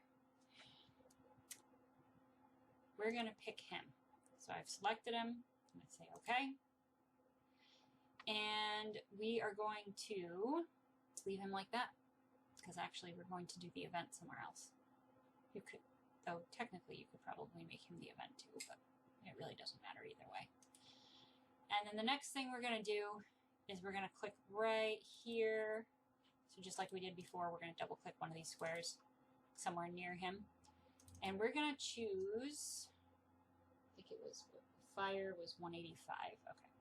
We're going to pick him. So I've selected him. I'm going to say OK. And we are going to leave him like that. Because actually we're going to do the event somewhere else. You could, though technically you could probably make him the event too, but it really doesn't matter either way. And then the next thing we're going to do is we're going to click right here. So just like we did before, we're going to double click one of these squares somewhere near him. And we're going to choose, I think it was, fire was 185. Okay.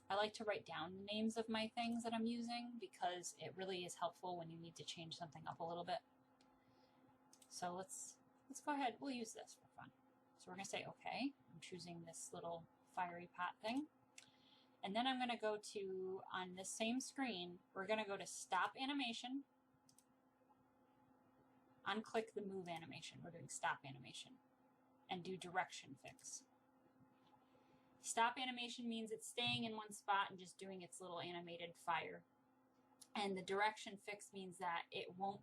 I like to write down the names of my things that I'm using because it really is helpful when you need to change something up a little bit. So let's go ahead. We'll use this for fun. So we're going to say OK. I'm choosing this little fiery pot thing. And then I'm going to go to, on this same screen, we're going to go to stop animation. Unclick the move animation. We're doing stop animation. And do direction fix. Stop animation means it's staying in one spot and just doing its little animated fire. And the direction fix means that it won't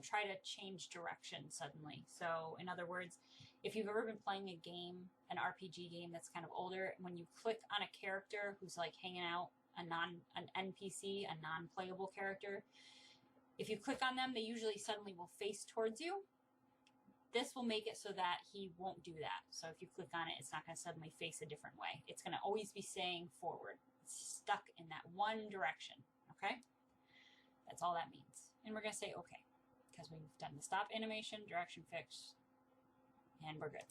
try to change direction suddenly. So in other words, if you've ever been playing a game, an RPG game that's kind of older, when you click on a character who's like hanging out, an NPC, a non-playable character, if you click on them, they usually suddenly will face towards you. This will make it so that he won't do that. So if you click on it, it's not going to suddenly face a different way. It's going to always be saying forward. It's stuck in that one direction, okay? That's all that means. And we're going to say okay, because we've done the stop animation, direction fix, and we're good.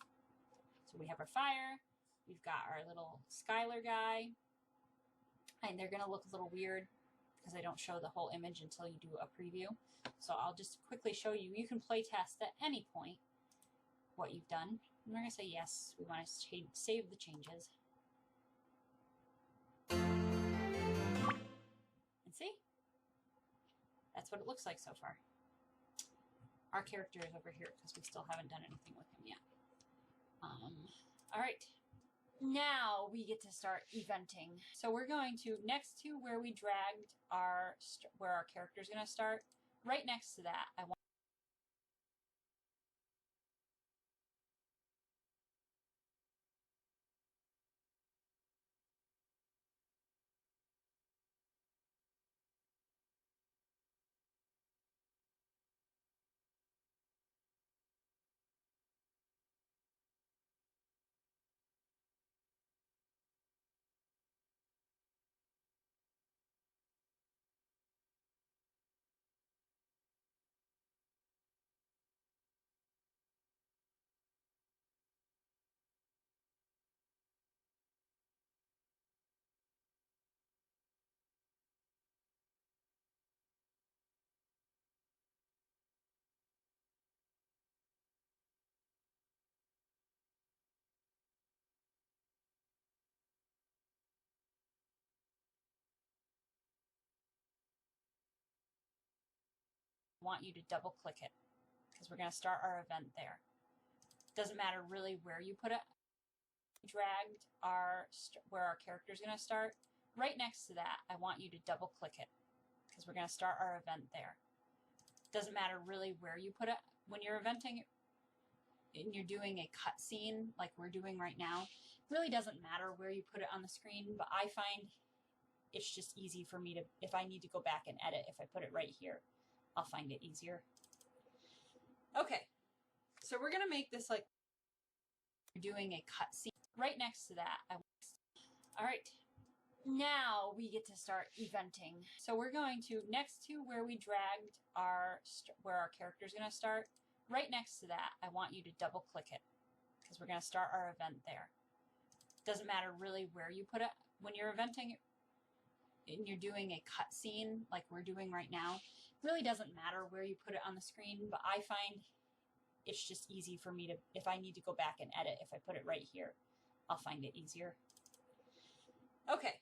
So we have our fire, we've got our little Skylar guy, and they're going to look a little weird because they don't show the whole image until you do a preview. So I'll just quickly show you. You can play test at any point what you've done. And we're going to say yes. We want to save the changes. And see? That's what it looks like so far. Our character is over here because we still haven't done anything with him yet. All right. Now we get to start eventing. So we're going to, next to where we dragged our, where our character is going to start, right next to that, I want you to double click it because we're going to start our event there. Doesn't matter really where you put it. Dragged our, where our character is going to start, right next to that, I want you to double click it because we're going to start our event there. Doesn't matter really where you put it. When you're eventing and you're doing a cut scene like we're doing right now, it really doesn't matter where you put it on the screen, but I find it's just easy for me to, if I need to go back and edit, if I put it right here, I'll find it easier. Okay, so we're going to make this like you're doing a cut scene. Right next to that, all right, now we get to start eventing. So we're going to, next to where we dragged our, where our character is going to start, right next to that, I want you to double click it because we're going to start our event there. Doesn't matter really where you put it. When you're eventing and you're doing a cut scene like we're doing right now, it really doesn't matter where you put it on the screen, but I find it's just easy for me to, if I need to go back and edit, if I put it right here, I'll find it easier. Okay,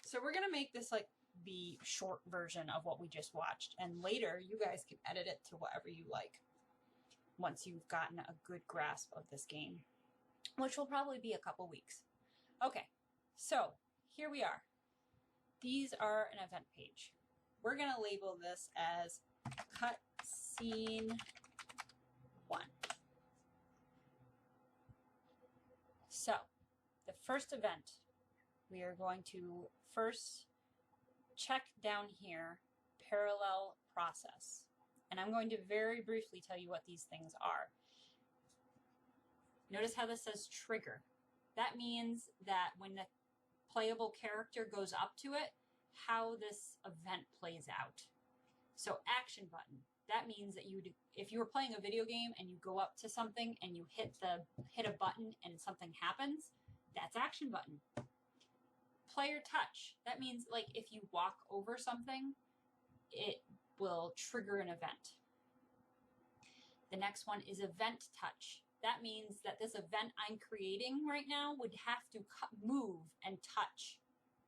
so we're going to make this like the short version of what we just watched, and later you guys can edit it to whatever you like once you've gotten a good grasp of this game, which will probably be a couple weeks. Okay, so here we are. These are an event page. We're going to label this as cut scene 1. So the first event, we are going to first check down here, parallel process. And I'm going to very briefly tell you what these things are. Notice how this says trigger. That means that when the playable character goes up to it, how this event plays out. So action button, that means that if you were playing a video game and you go up to something and you hit a button and something happens, that's action button. Player touch, that means like if you walk over something, it will trigger an event. The next one is event touch. That means that this event I'm creating right now would have to move and touch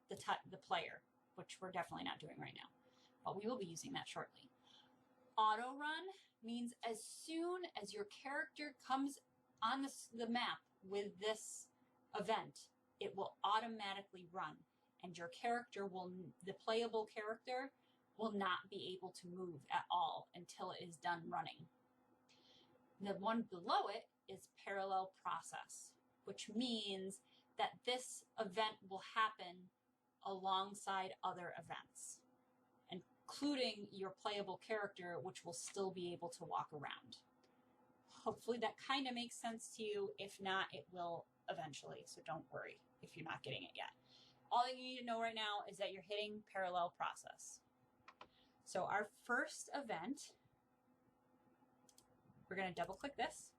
the player, which we're definitely not doing right now, but we will be using that shortly. Auto run means as soon as your character comes on the map with this event, it will automatically run, and your character the playable character will not be able to move at all until it is done running. The one below it is parallel process, which means that this event will happen alongside other events, including your playable character, which will still be able to walk around. Hopefully that kind of makes sense to you. If not, it will eventually, so don't worry if you're not getting it yet. All you need to know right now is that you're hitting parallel process. So our first event, we're going to double click this.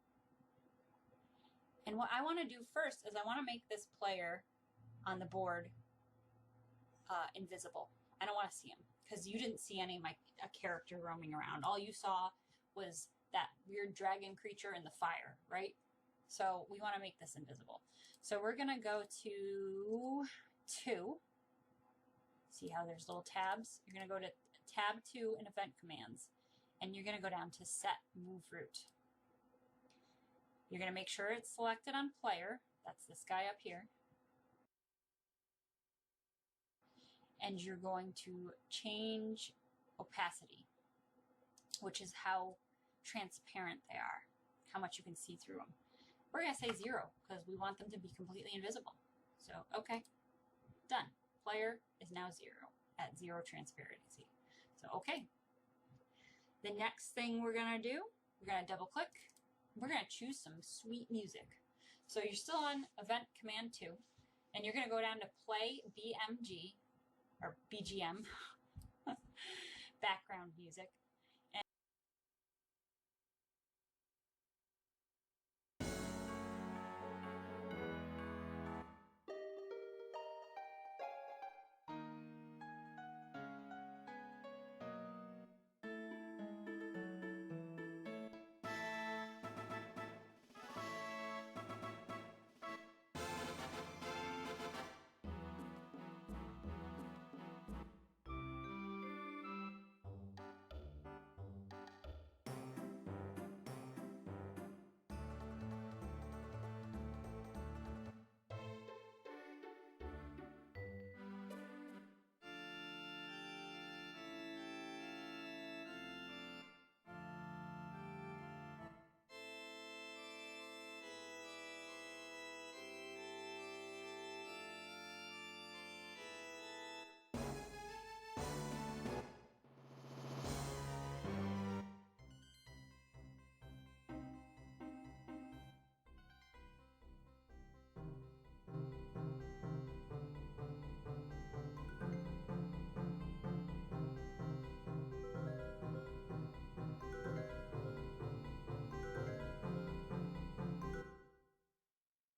And what I want to do first is I want to make this player on the board invisible. I don't want to see him because you didn't see any of my character roaming around. All you saw was that weird dragon creature in the fire, right? So we want to make this invisible. So we're going to go to 2. See how there's little tabs? You're going to go to tab 2 in event commands, and you're going to go down to set move route. You're going to make sure it's selected on player. That's this guy up here. And you're going to change opacity, which is how transparent they are, how much you can see through them. We're going to say 0 because we want them to be completely invisible. So, okay, done. Player is now 0 at 0 transparency. So, okay. The next thing we're going to do, we're going to double click. We're going to choose some sweet music. So you're still on event command 2, and you're going to go down to play BMG or BGM, background music.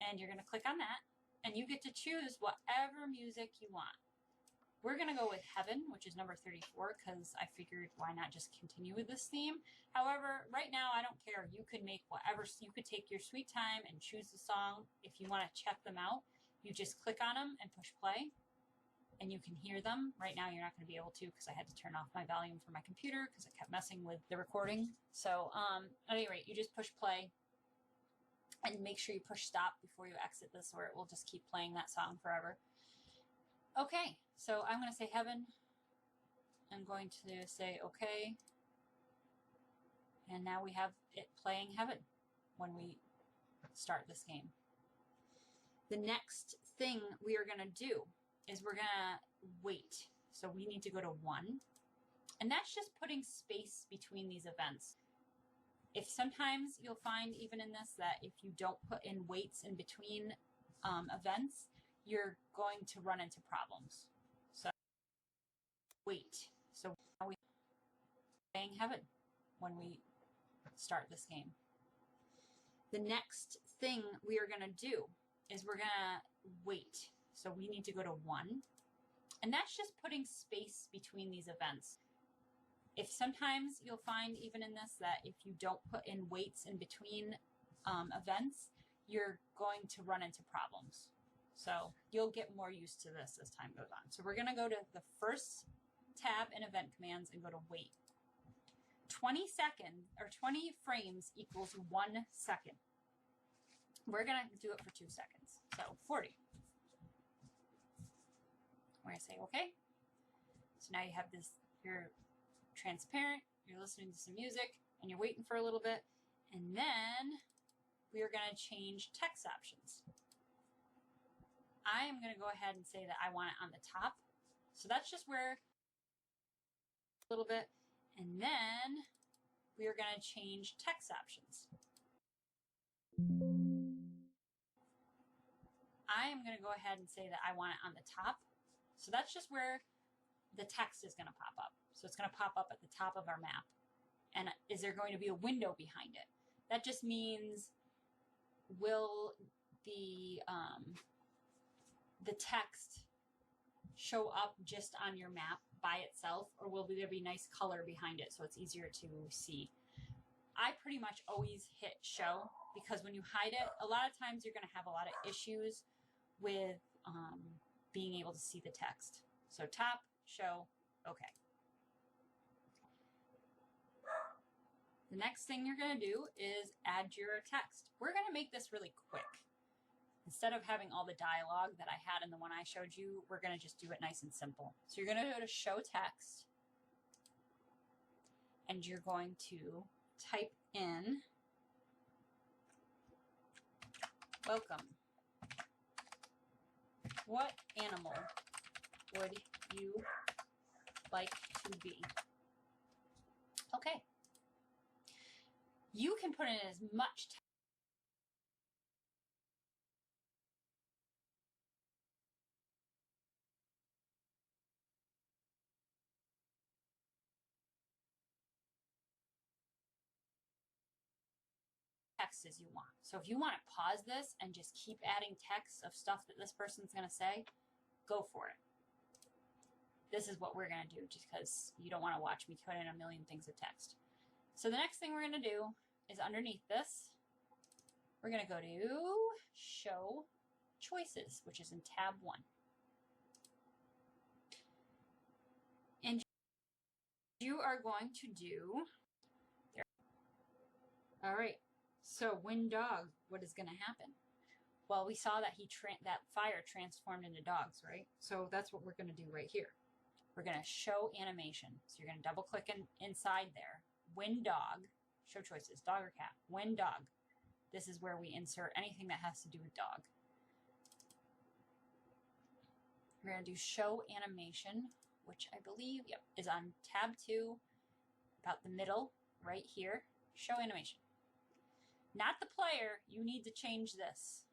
And you're going to click on that, and you get to choose whatever music you want. We're going to go with Heaven, which is number 34, because I figured why not just continue with this theme. However, right now I don't care. You could make whatever, you could take your sweet time and choose the song. If you want to check them out, you just click on them and push play, and you can hear them. Right now you're not going to be able to because I had to turn off my volume for my computer because it kept messing with the recording. So at any rate, you just push play. And make sure you push stop before you exit this, or it will just keep playing that song forever. Okay, so I'm going to say Heaven. I'm going to say okay. And now we have it playing Heaven when we start this game. The next thing we are going to do is we're going to wait. So we need to go to 1. And that's just putting space between these events. If sometimes you'll find even in this that if you don't put in waits in between events, you're going to run into problems. So wait. So now we're playing Heaven when we start this game. The next thing we are going to do is we're going to wait. So we need to go to 1. And that's just putting space between these events. If sometimes you'll find even in this that if you don't put in waits in between events, you're going to run into problems. So you'll get more used to this as time goes on. So we're going to go to the first tab in event commands and go to wait. 20 seconds or 20 frames equals 1 second. We're going to do it for 2 seconds. So 40. We're going to say okay. So now you have this, you're transparent, you're listening to some music, and you're waiting for a little bit, and then we are going to change text options. I am going to go ahead and say that I want it on the top, so that's just where a little bit, and then we are going to change text options. I am going to go ahead and say that I want it on the top. So that's just where the text is going to pop up. So it's going to pop up at the top of our map. And is there going to be a window behind it? That just means, will the text show up just on your map by itself, or will there be nice color behind it so it's easier to see? I pretty much always hit show, because when you hide it, a lot of times you're going to have a lot of issues with being able to see the text. So top, show, okay. The next thing you're going to do is add your text. We're going to make this really quick. Instead of having all the dialogue that I had in the one I showed you, we're going to just do it nice and simple. So you're going to go to show text, and you're going to type in welcome. What animal would you like to be? Okay. You can put in as much text as you want. So if you want to pause this and just keep adding text of stuff that this person's going to say, go for it. This is what we're going to do, just because you don't want to watch me put in a million things of text. So the next thing we're going to do is underneath this, we're going to go to show choices, which is in tab 1. And you are going to do there. All right. So when dog, what is going to happen? Well, we saw that that fire transformed into dogs, right? So that's what we're going to do right here. We're going to show animation. So you're going to double click inside there. When dog, show choices, dog or cat. When dog. This is where we insert anything that has to do with dog. We're going to do show animation, which I believe, yep, is on tab 2, about the middle, right here. Show animation. Not the player, you need to change this.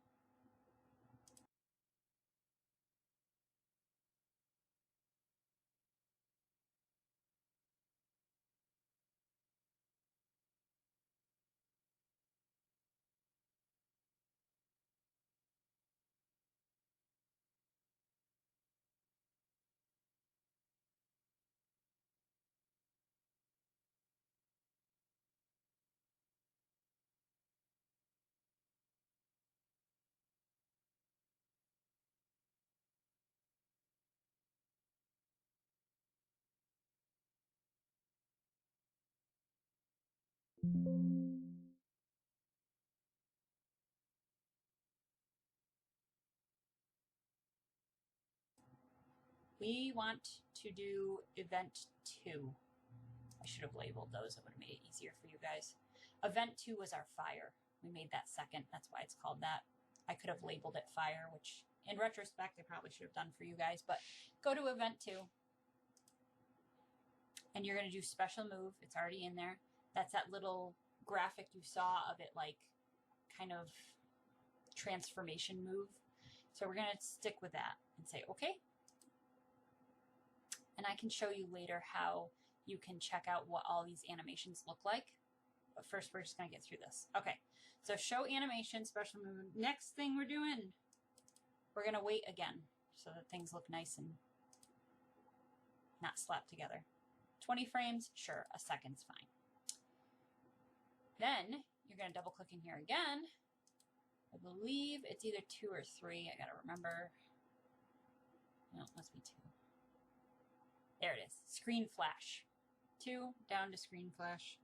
We want to do event 2. I should have labeled those. It would have made it easier for you guys. Event 2 was our fire. We made that second. That's why it's called that. I could have labeled it fire, which in retrospect I probably should have done for you guys. But go to event 2. And you're going to do special move. It's already in there. That's that little graphic you saw of it, like kind of transformation move. So we're going to stick with that and say, okay. And I can show you later how you can check out what all these animations look like. But first, we're just going to get through this. Okay, so show animation, special move. Next thing we're doing, we're going to wait again so that things look nice and not slapped together. 20 frames, sure, a second's fine. Then you're going to double click in here again. I believe it's either 2 or 3. I got to remember. No, it must be 2. There it is. Screen flash. 2 down to screen flash.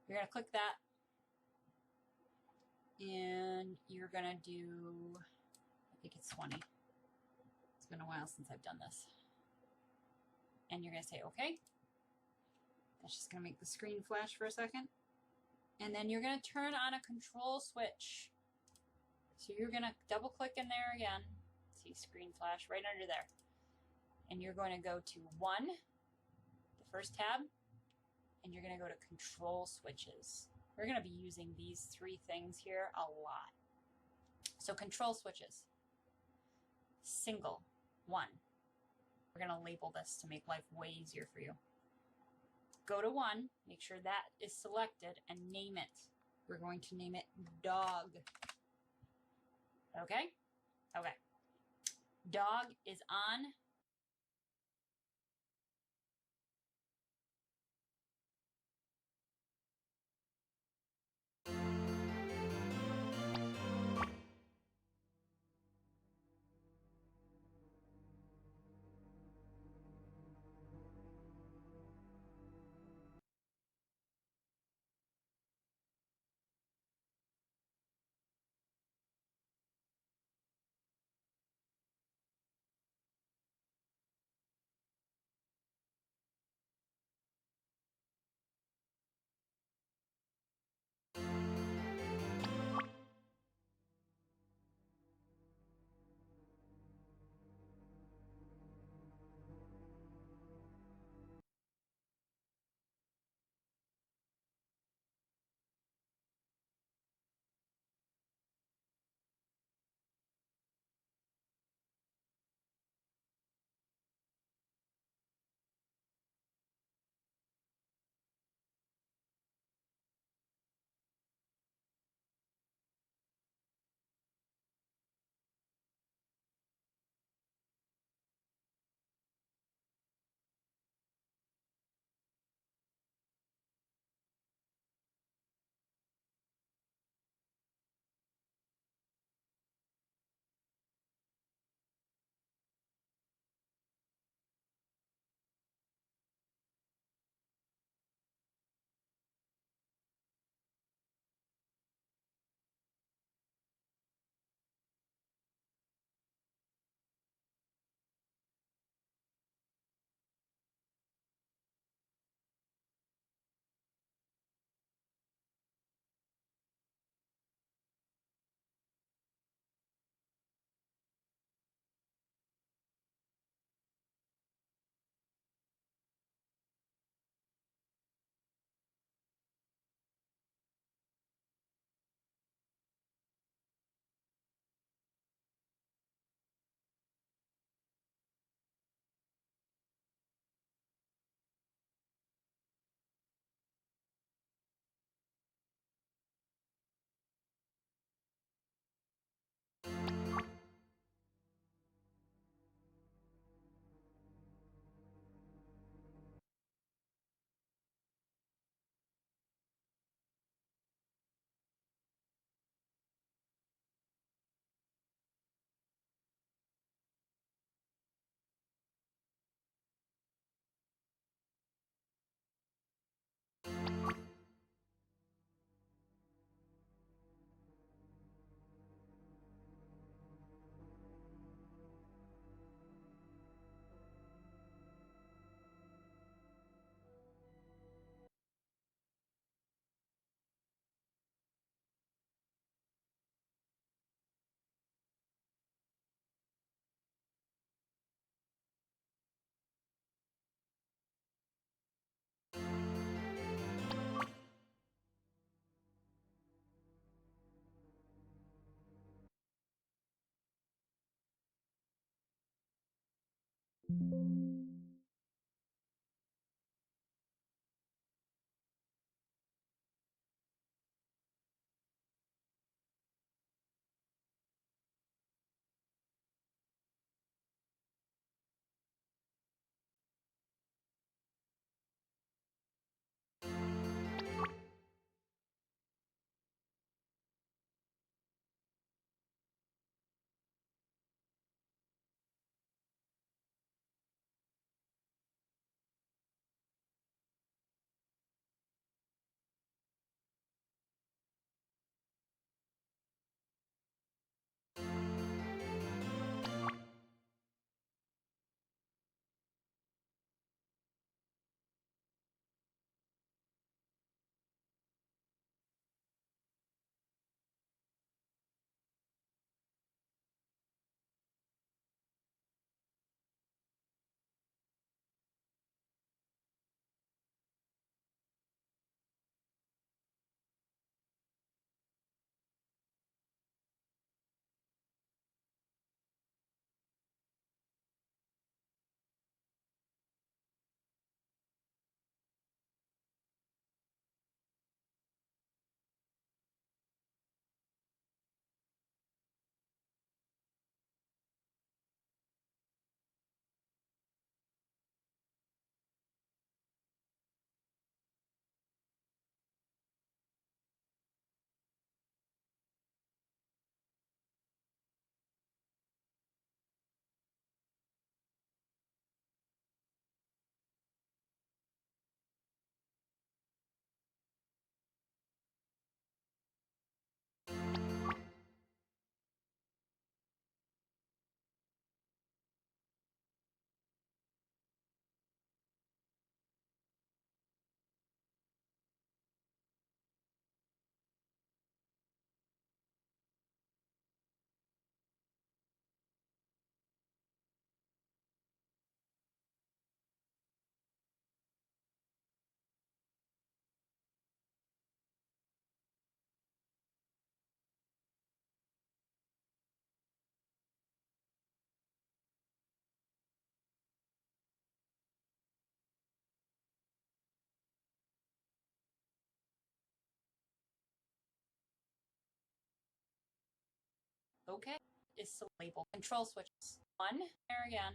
You're going to click that. And you're going to do, I think it's 20. It's been a while since I've done this. And you're going to say, okay. That's just going to make the screen flash for a second. And then you're going to turn on a control switch. So you're going to double click in there again. See screen flash right under there. And you're going to go to 1, the first tab, and you're going to go to control switches. We're going to be using these 3 things here a lot. So control switches. single, 1. We're going to label this to make life way easier for you. Go to 1, make sure that is selected, and name it. We're going to name it dog. Okay? Okay. Dog is on. Okay, is the label. Control switches. One, there again.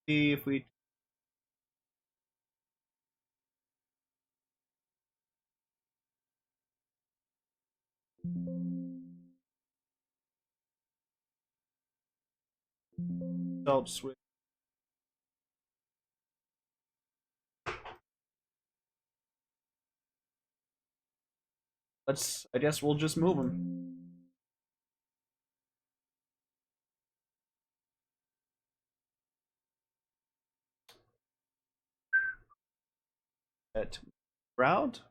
See if we. Salt switch. I guess we'll just move them. Set route.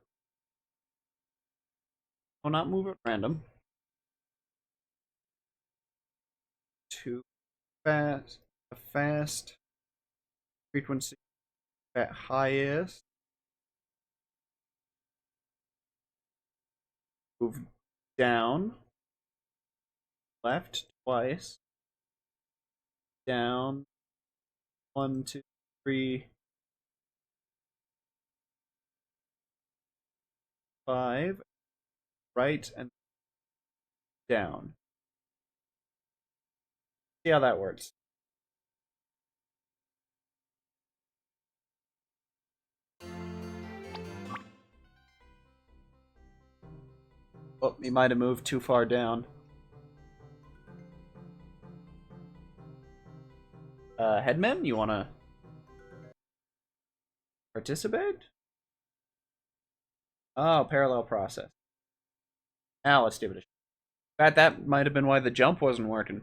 Will not move at random. Too fast. Fast. Frequency at highest. Move down. Left twice. Down. 1, 2, 3, 5. Right and down. See how that works. Oh, he might have moved too far down. Headman, you want to participate? Oh, parallel process. Now let's give it a shot. In fact, that might have been why the jump wasn't working.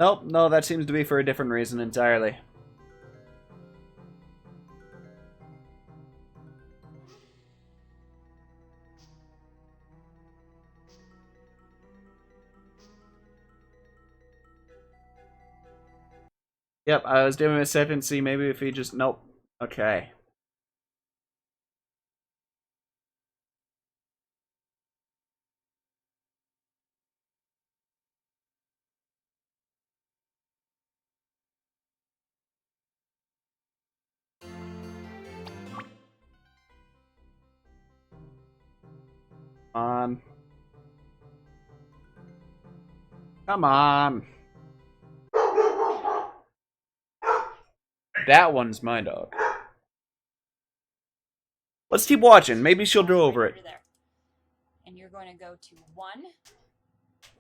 Nope, no, that seems to be for a different reason entirely. Yep, I was doing a second, see maybe if he just... Nope. Okay. On. Come on. That one's my dog. Let's keep watching. Maybe she'll go over it. There. And you're going to go to 1,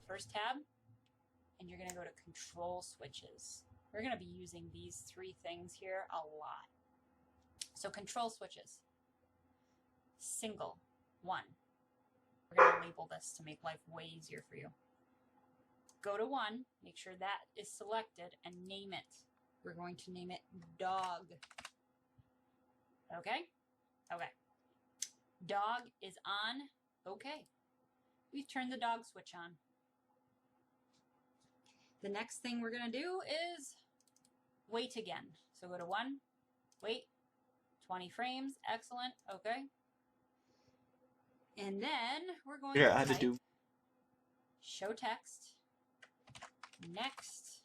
first tab, and you're going to go to control switches. We're going to be using these 3 things here a lot. So control switches. Single, 1. We're going to label this to make life way easier for you. Go to 1, make sure that is selected, and name it. We're going to name it dog. Okay? Okay. Dog is on. Okay. We've turned the dog switch on. The next thing we're going to do is wait again. So go to 1, wait, 20 frames. Excellent. Okay. And then we're going to I had to do show text. Next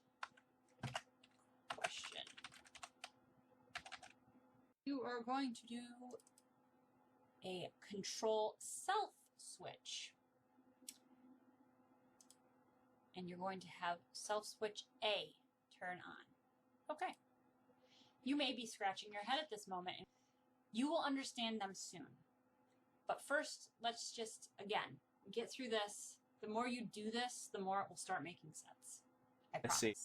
question. You are going to do a control self switch. And you're going to have self switch A turn on. Okay. You may be scratching your head at this moment. You will understand them soon. But first, let's just, again, get through this. The more you do this, the more it will start making sense. I promise. see.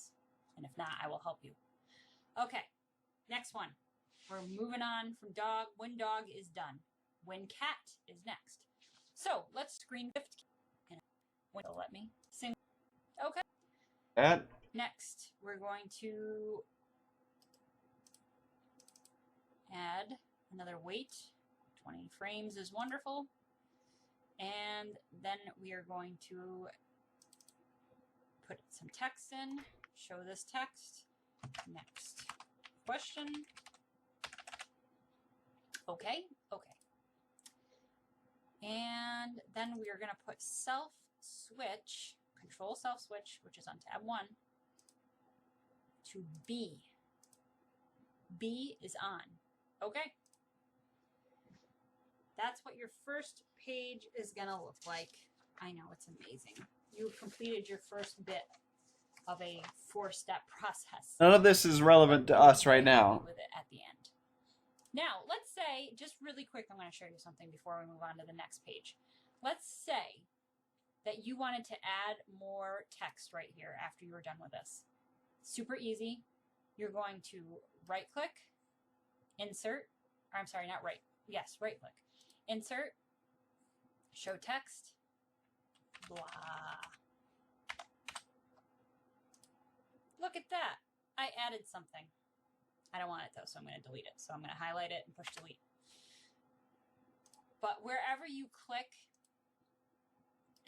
And if not, I will help you. Okay, next one. We're moving on from dog. When dog is done. When cat is next. So let's screen 50. And when it'll let me sing. Okay. that. Next, we're going to add another wait. 20 frames is wonderful. And then we are going to put some text in, show this text. Next question. Okay, okay. And then we are going to put self switch, control self switch, which is on tab 1, to B. B is on. Okay. That's what your first page is going to look like. I know, it's amazing. You've completed your first bit of a 4-step process. None of this is relevant to us right now. With it at the end. Now, let's say, just really quick, I'm going to show you something before we move on to the next page. Let's say that you wanted to add more text right here after you were done with this. Super easy. You're going to right-click, insert, or I'm sorry, not right. Yes, right-click. Insert, Show text. Blah. Look at that. I added something. I don't want it though, so I'm going to delete it. So I'm going to highlight it and push delete. But wherever you click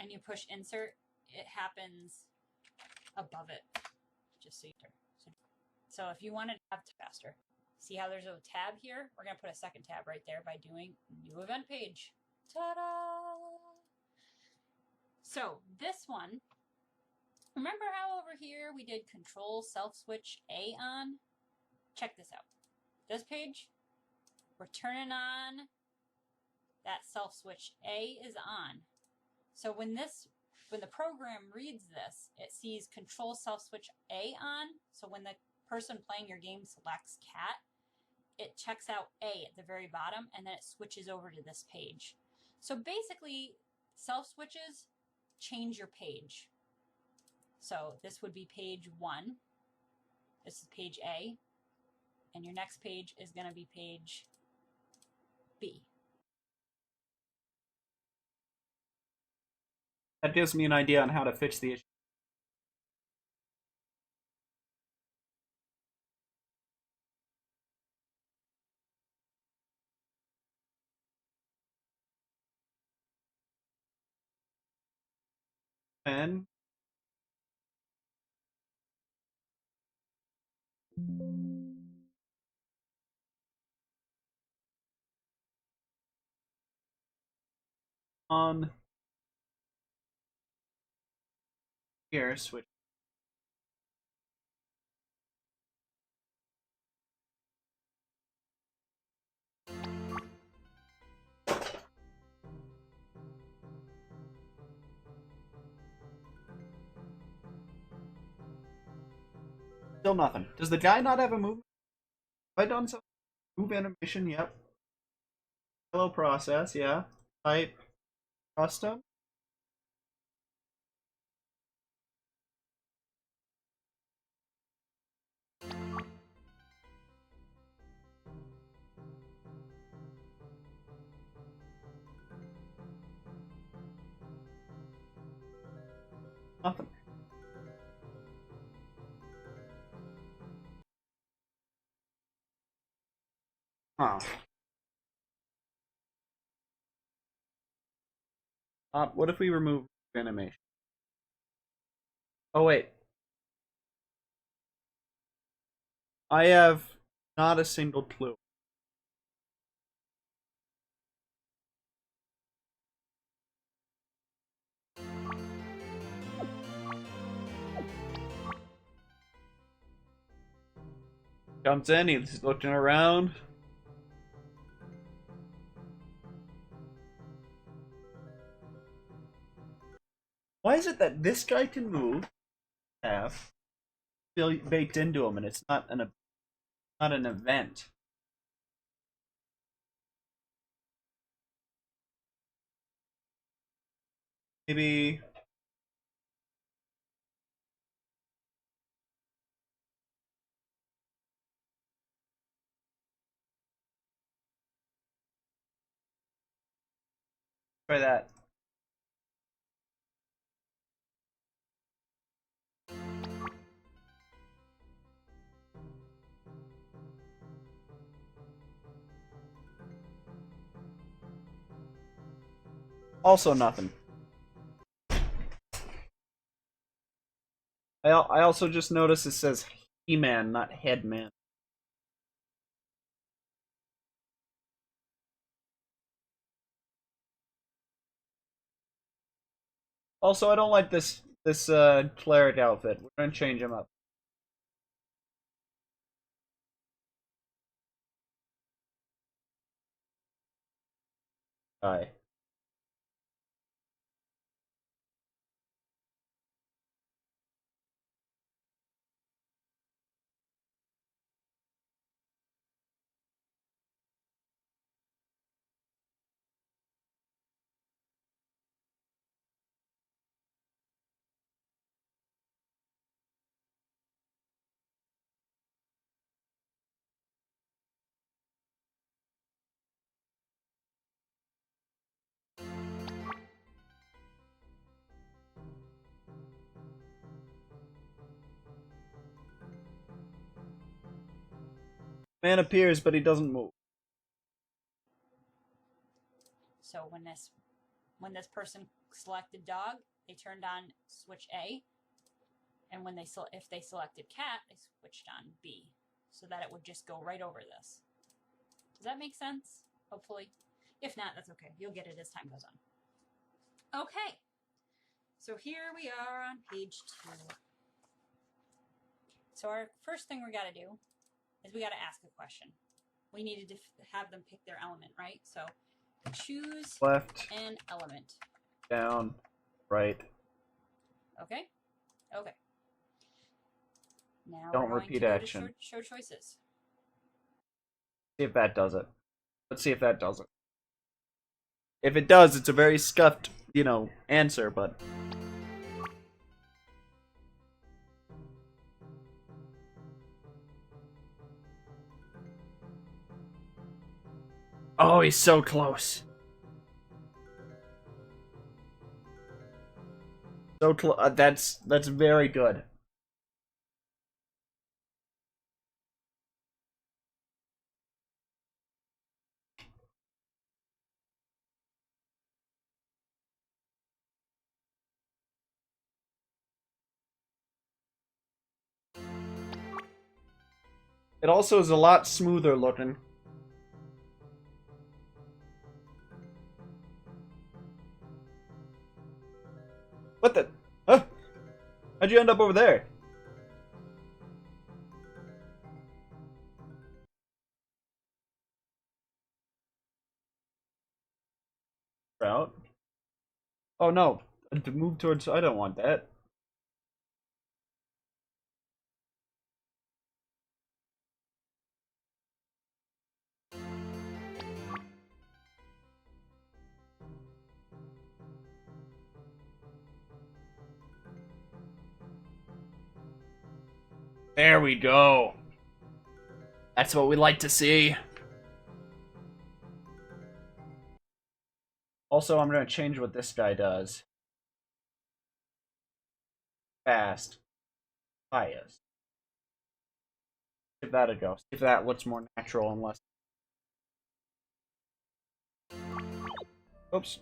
and you push insert, it happens above it. Just so you So if you want to have faster, see how there's a tab here? We're going to put a second tab right there by doing new event page. Ta-da! So this one, remember how over here we did control self switch A on? Check this out. This page, we're turning on that self switch. A is on. So when the program reads this, it sees control self switch A on. So when the person playing your game selects cat, it checks out A at the very bottom and then it switches over to this page. So basically, self switches change your page. So this would be page 1. This is page A. And your next page is going to be page B. That gives me an idea on how to fix the issue. And on here, switch. Still nothing. Does the guy not have a move? Have I done something? Move animation, yep. Hello process, yeah. Type custom. Nothing. Huh. What if we remove animation? Oh wait. I have not a single clue. Comes in, he's looking around. Why is it that this guy can move, have, still baked into him, and it's not an event? Maybe try that. Also nothing. I also just noticed it says He-Man, not Headman. Also, I don't like this cleric outfit. We're gonna change him up. Bye. Man appears, but he doesn't move. So when this person selected dog, they turned on switch A, and when if they selected cat, they switched on B, so that it would just go right over this. Does that make sense? Hopefully. If not, that's okay. You'll get it as time goes on. Okay. So here we are on page 2. So our first thing we got to do is we got to ask a question. We needed to have them pick their element, right? So choose Left, an element. down, right. Okay? Okay. Now Don't we're going repeat to go action. to show choices. See if that does it. Let's see if that does it. If it does, it's a very scuffed, answer, but... Oh, he's so close. So close. That's very good. It also is a lot smoother looking. What the? Huh? How'd you end up over there? Route? Oh no. To move towards... I don't want that. There we go. That's what we like to see. Also, I'm going to change what this guy does. Fast. Highest. Give that a go. See if that looks more natural and less... Oops.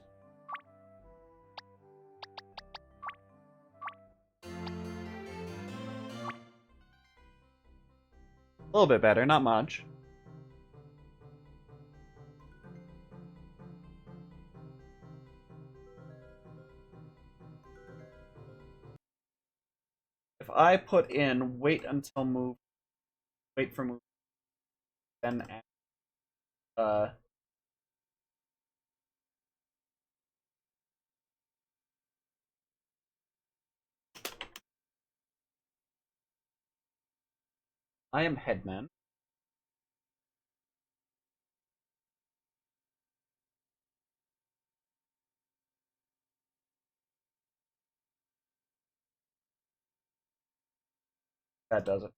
A little bit better, not much. If I put in wait until move, wait for move, then I am headman. That does it.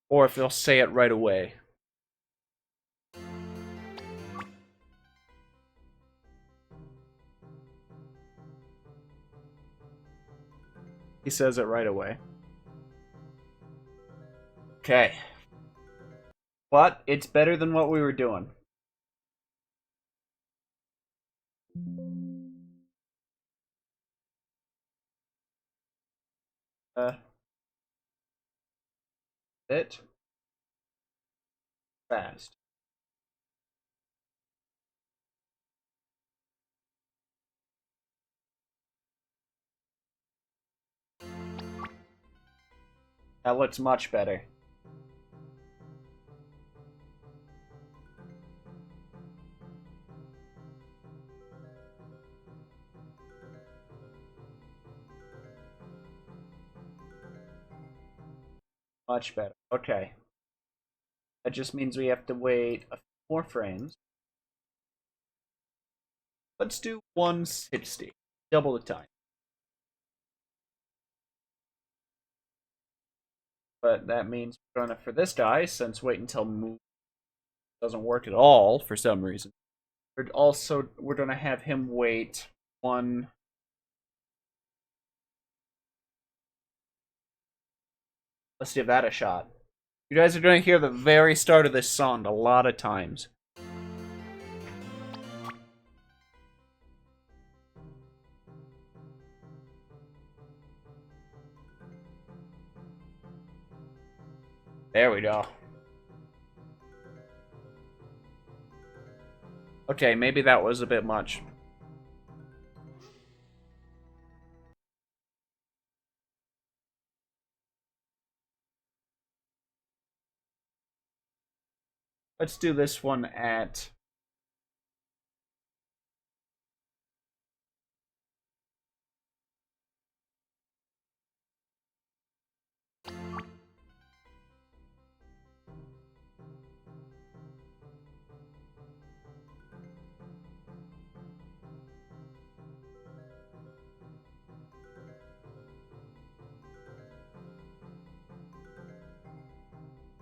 Or if they'll say it right away. He says it right away. Okay. But it's better than what we were doing. It fast. That looks much better. Much better. Okay. That just means we have to wait a few more frames. Let's do 160. Double the time. But that means we're gonna, for this guy, since wait until move doesn't work at all for some reason, we're gonna have him wait one. Let's give that a shot. You guys are going to hear the very start of this song a lot of times. There we go. Okay, maybe that was a bit much. Let's do this one at...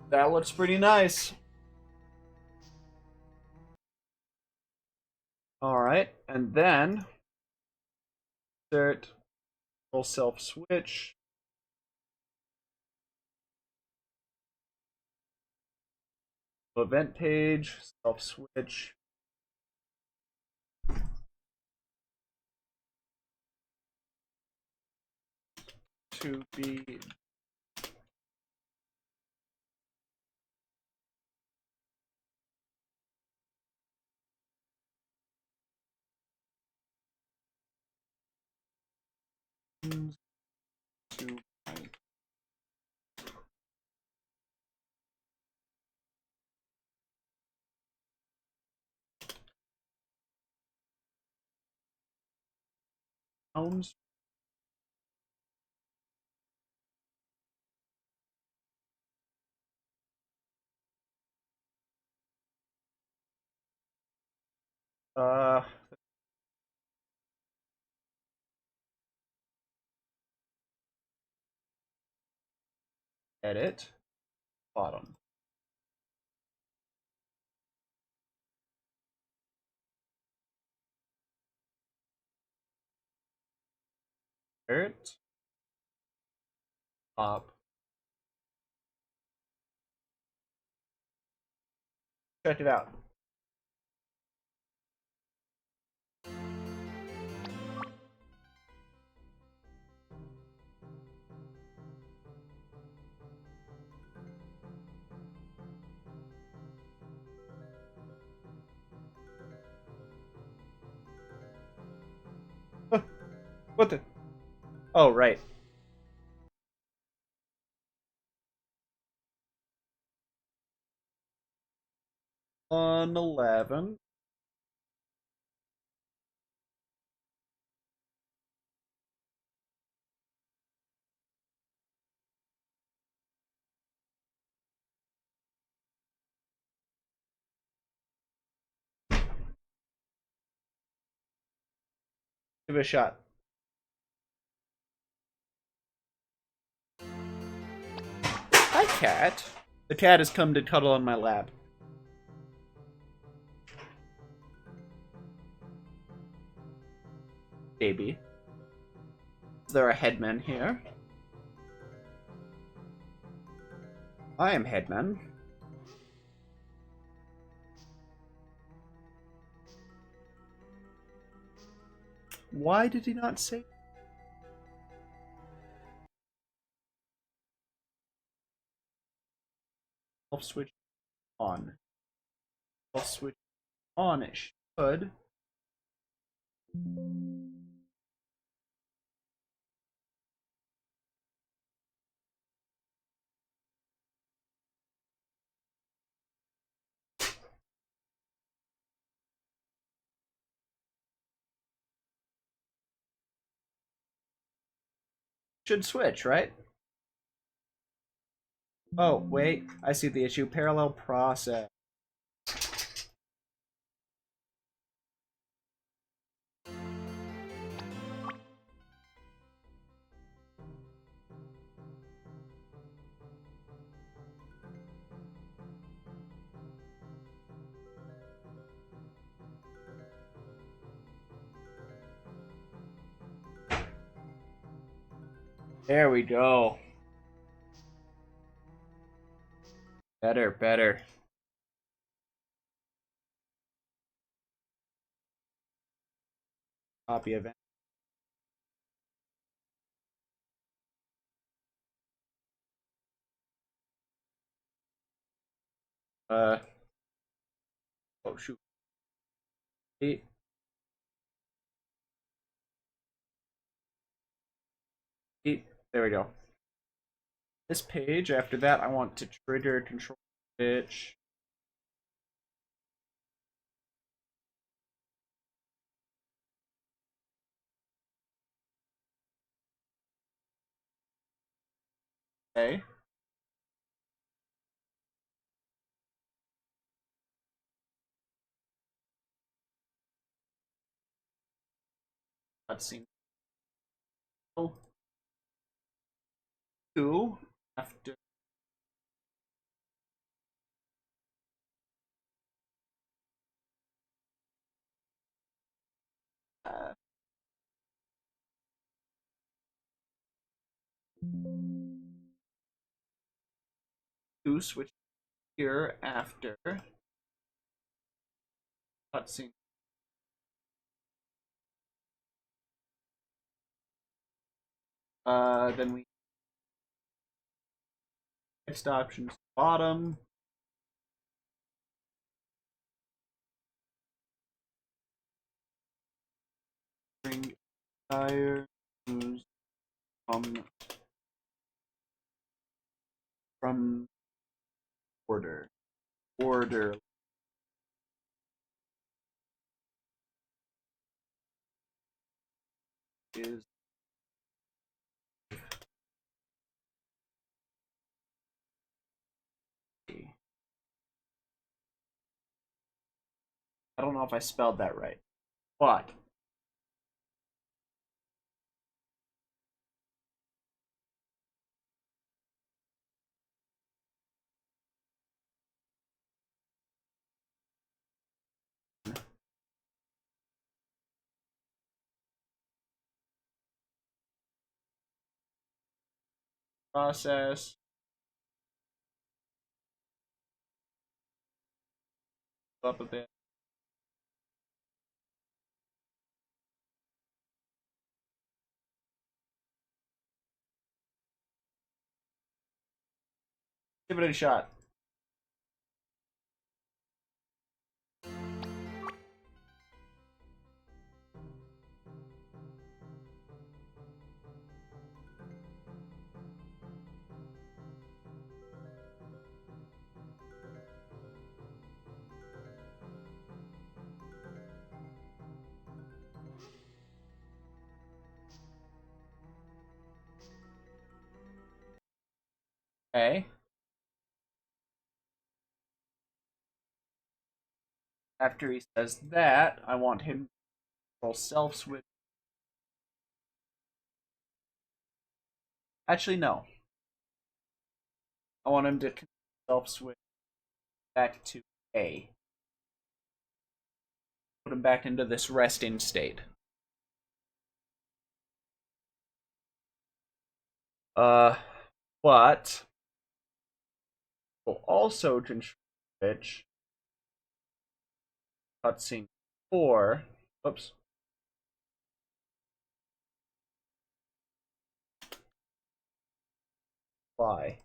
That looks pretty nice. Alright, and then insert full self switch. Event page, self switch. To be to pounds. Uh, Edit bottom. Insert top. Check it out. What the? Oh, right. On 11. Give it a shot. Hi, cat. The cat has come to cuddle on my lap. Baby. Is there a headman here? I am headman. Why did he not say? Self switch on. Self switch on. It should. Should switch, right? Oh, wait. I see the issue. Parallel process. There we go. Better. Copy event. Oh shoot. Eight. There we go. This page, after that, I want to trigger control switch. Okay. Cutscene 2 after uh, two switch here after cutscene. Then we next options bottom. Bring tire use from order is I don't know if I spelled that right, but process up a bit. Give it a shot. Okay. After he says that, I want him to control self switch. Actually, no. I want him to self switch back to A. Put him back into this resting state. Uh, but we'll also control switch cutscene 4. Oops. Fly.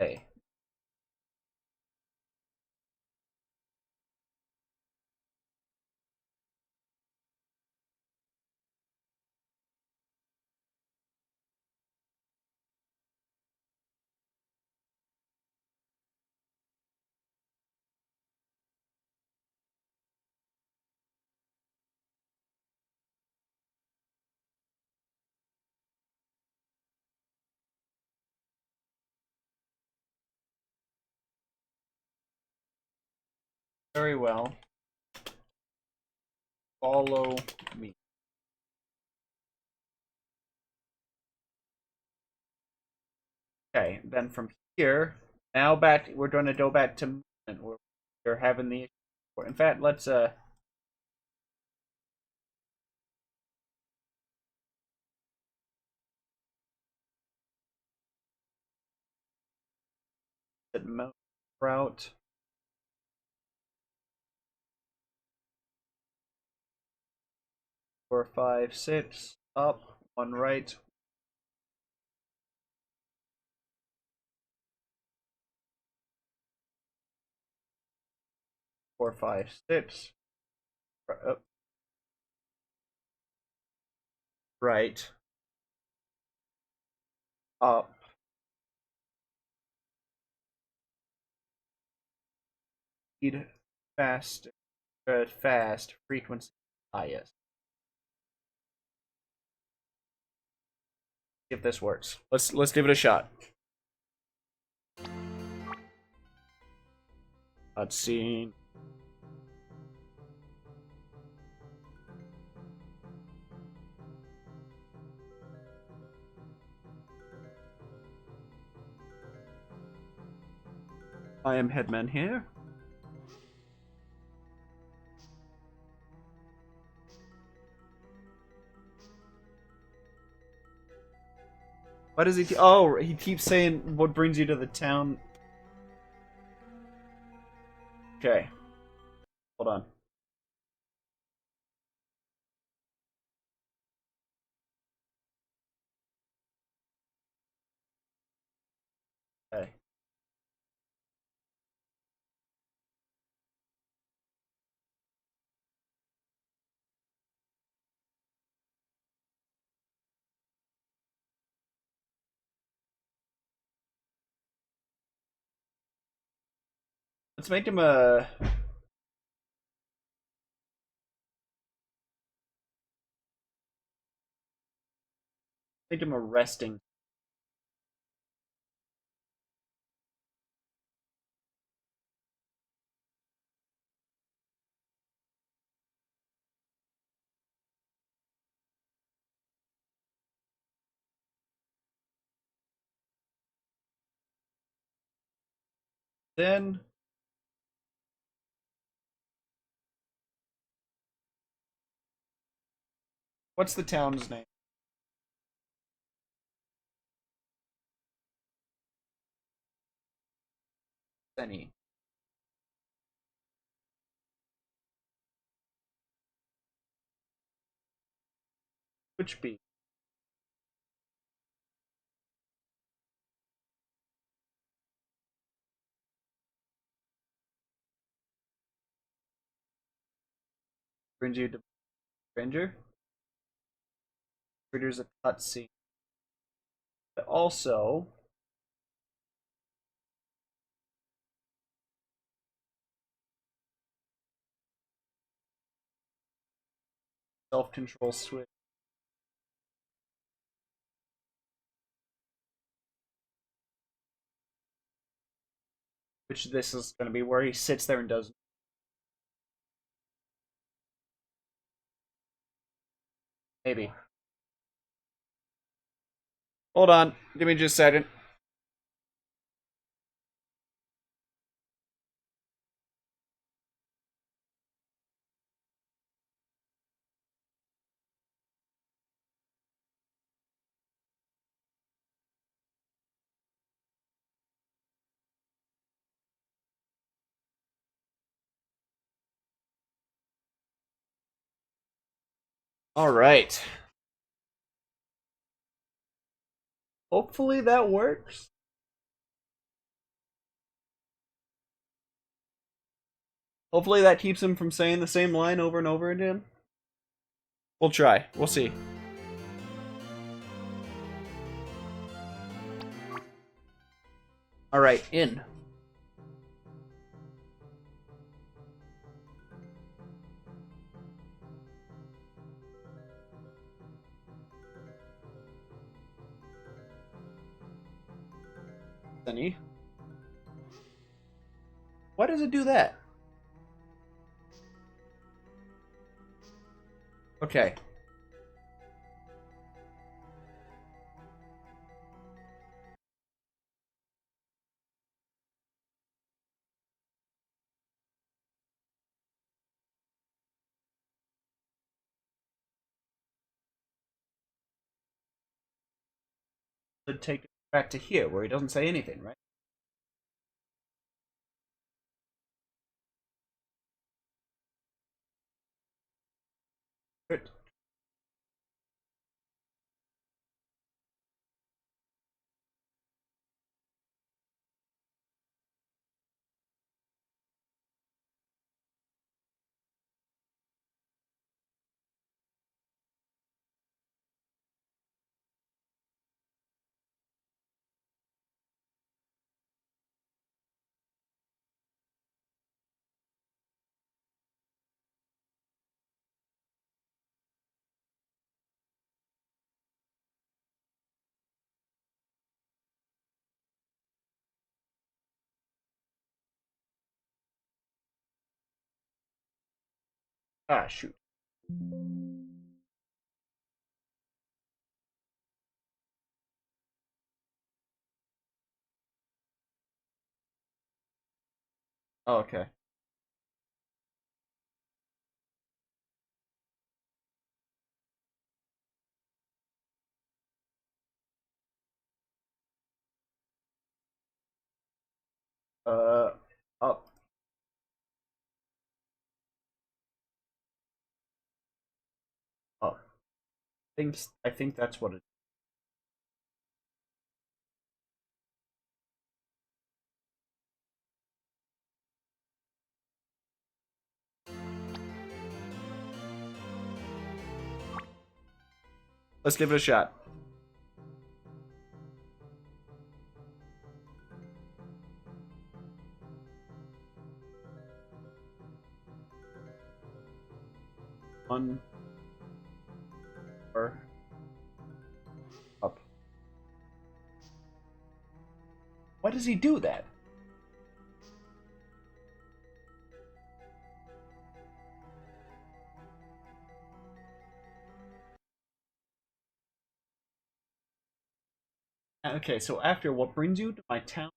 A. Very well. Follow me. Okay, then from here, now back, we're going to go back to movement where we're having the issue. In fact, let's Mountain route. Four, five, six, up, one right. Four, five, six. Up, right. Up. Speed fast. Fast. Frequency highest. See if this works. Let's give it a shot. Cutscene. I am Headman here. Why does he? Oh, he keeps saying what brings you to the town. Okay, hold on. Okay. Let's make him a resting. Then what's the town's name? Senny. Which be? Brings you to Stranger. Triggers a cutscene. But also self-control switch. Which this is going to be where he sits there and does. Maybe. Hold on. Give me just a second. All right. Hopefully that works. Hopefully that keeps him from saying the same line over and over again. We'll try. We'll see. All right, in. Sunny. Why does it do that? Okay. Should take it back to here where he doesn't say anything, right? Good. Ah, shoot. Oh, okay. Uh, Up. Up. I think that's what it. Let's give it a shot. One. Or up. Why does he do that? Okay, so after what brings you to my town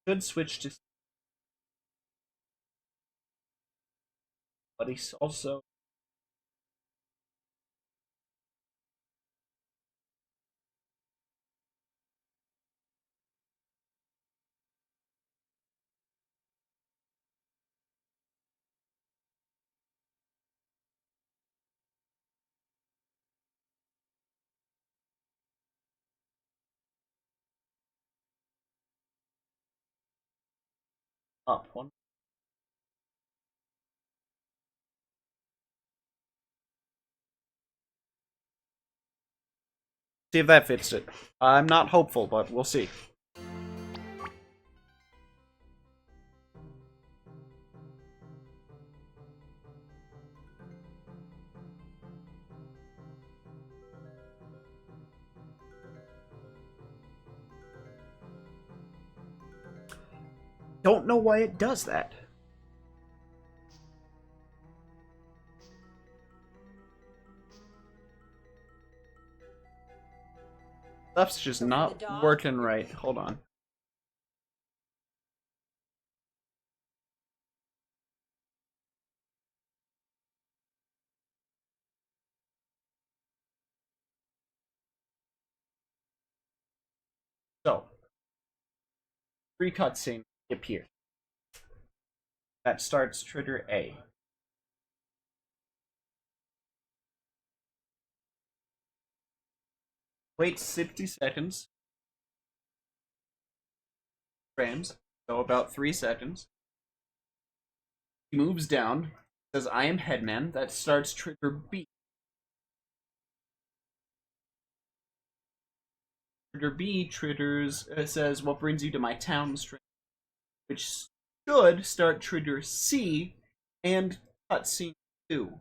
should switch to, but he's also up one. See if that fits it. I'm not hopeful, but we'll see. Don't know why it does that. Stuff's just not working right. Hold on. So, free cutscene appear. That starts trigger A. Wait 60 seconds. Frames. So about 3 seconds. He moves down. Says, I am headman. That starts trigger B. Trigger B triggers, says, what brings you to my town string, which should start trigger C and cutscene 2.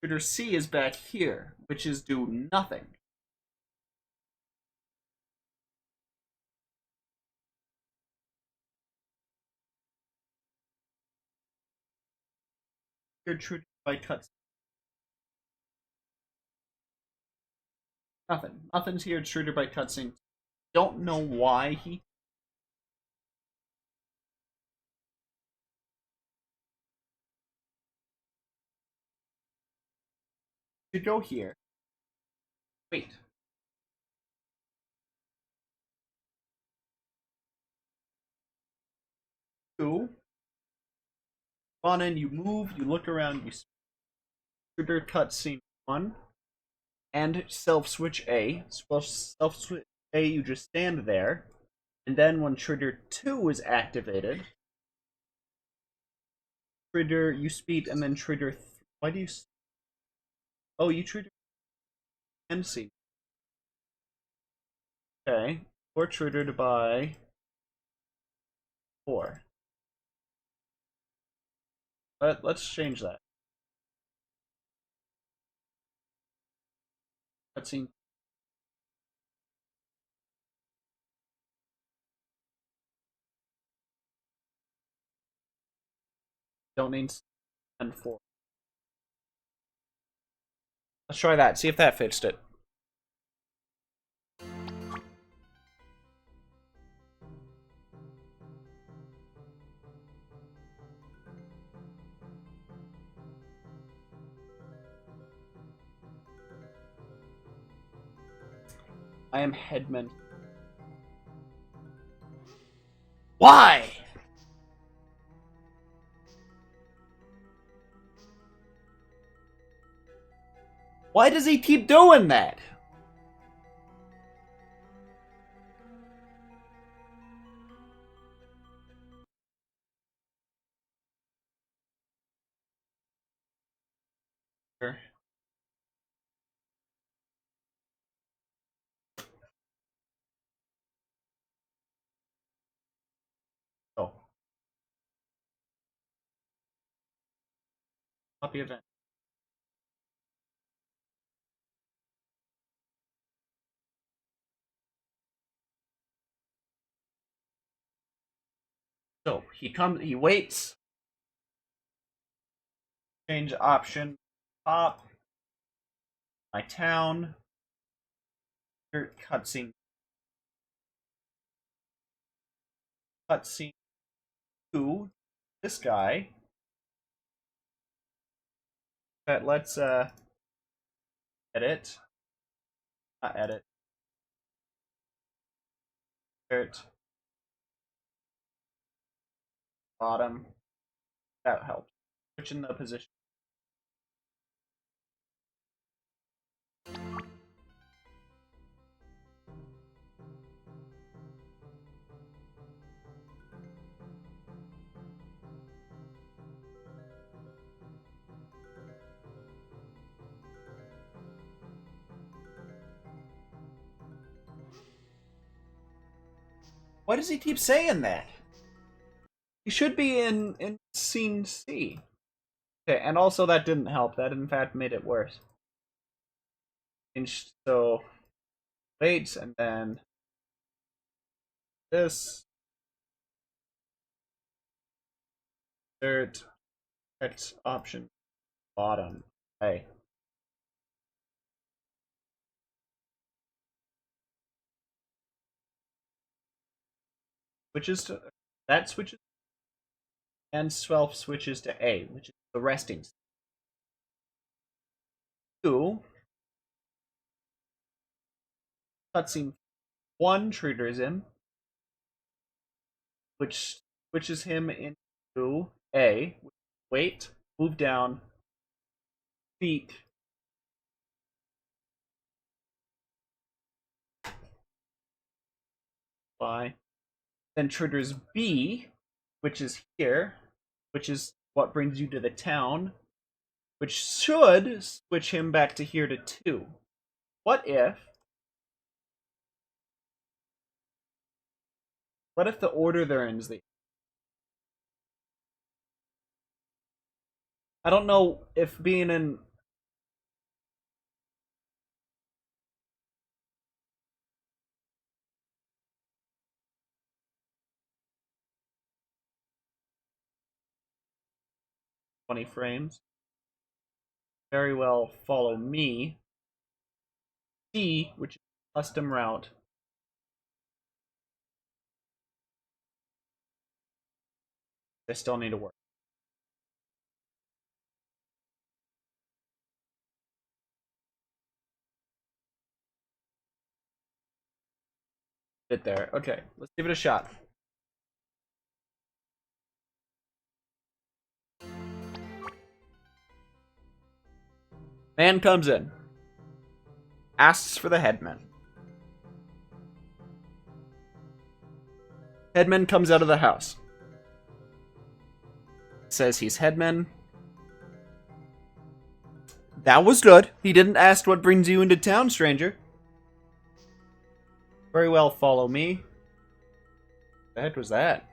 Trigger C is back here, which is do nothing. Here triggered by cutscene. Nothing. Nothing's here triggered by cutscene. Don't know why he should go here. Wait. Two. spawn in, you move, you look around, you trigger cutscene 1, and self switch A. Self switch A, you just stand there, and then when trigger 2 is activated, trigger you speed, and then trigger. Why do you? Oh, you trigger end scene. Okay, or triggered by 4. Let's change that. Cutscene. Don't need and 4. Let's try that. See if that fixed it. I am Headman. Why? Why does he keep doing that? Sure. Oh. Copy event. So he waits. Change option. Top. My town. Cutscene. Cutscene 2. This guy. But let's edit. Not edit. Insert. Bottom. That helps. Switching the position. Why does he keep saying that? He should be in scene C. Okay, and also that didn't help. That in fact made it worse. So wait, and then this insert text option bottom. Hey. Switches to that switches and self switches to A, which is the resting. 2 cutscene 1 triggers him, which switches him into A. Wait, move down, speak. By then triggers B, which is here, which is what brings you to the town, which should switch him back to here to 2. What if the order they're in is the... I don't know if being in... ...20 frames. Very well follow me. C, which is custom route. They still need to work. Bit there. Okay, let's give it a shot. Man comes in. Asks for the headman. Headman comes out of the house. Says he's headman. That was good. He didn't ask what brings you into town, stranger. Very well, follow me. The heck was that?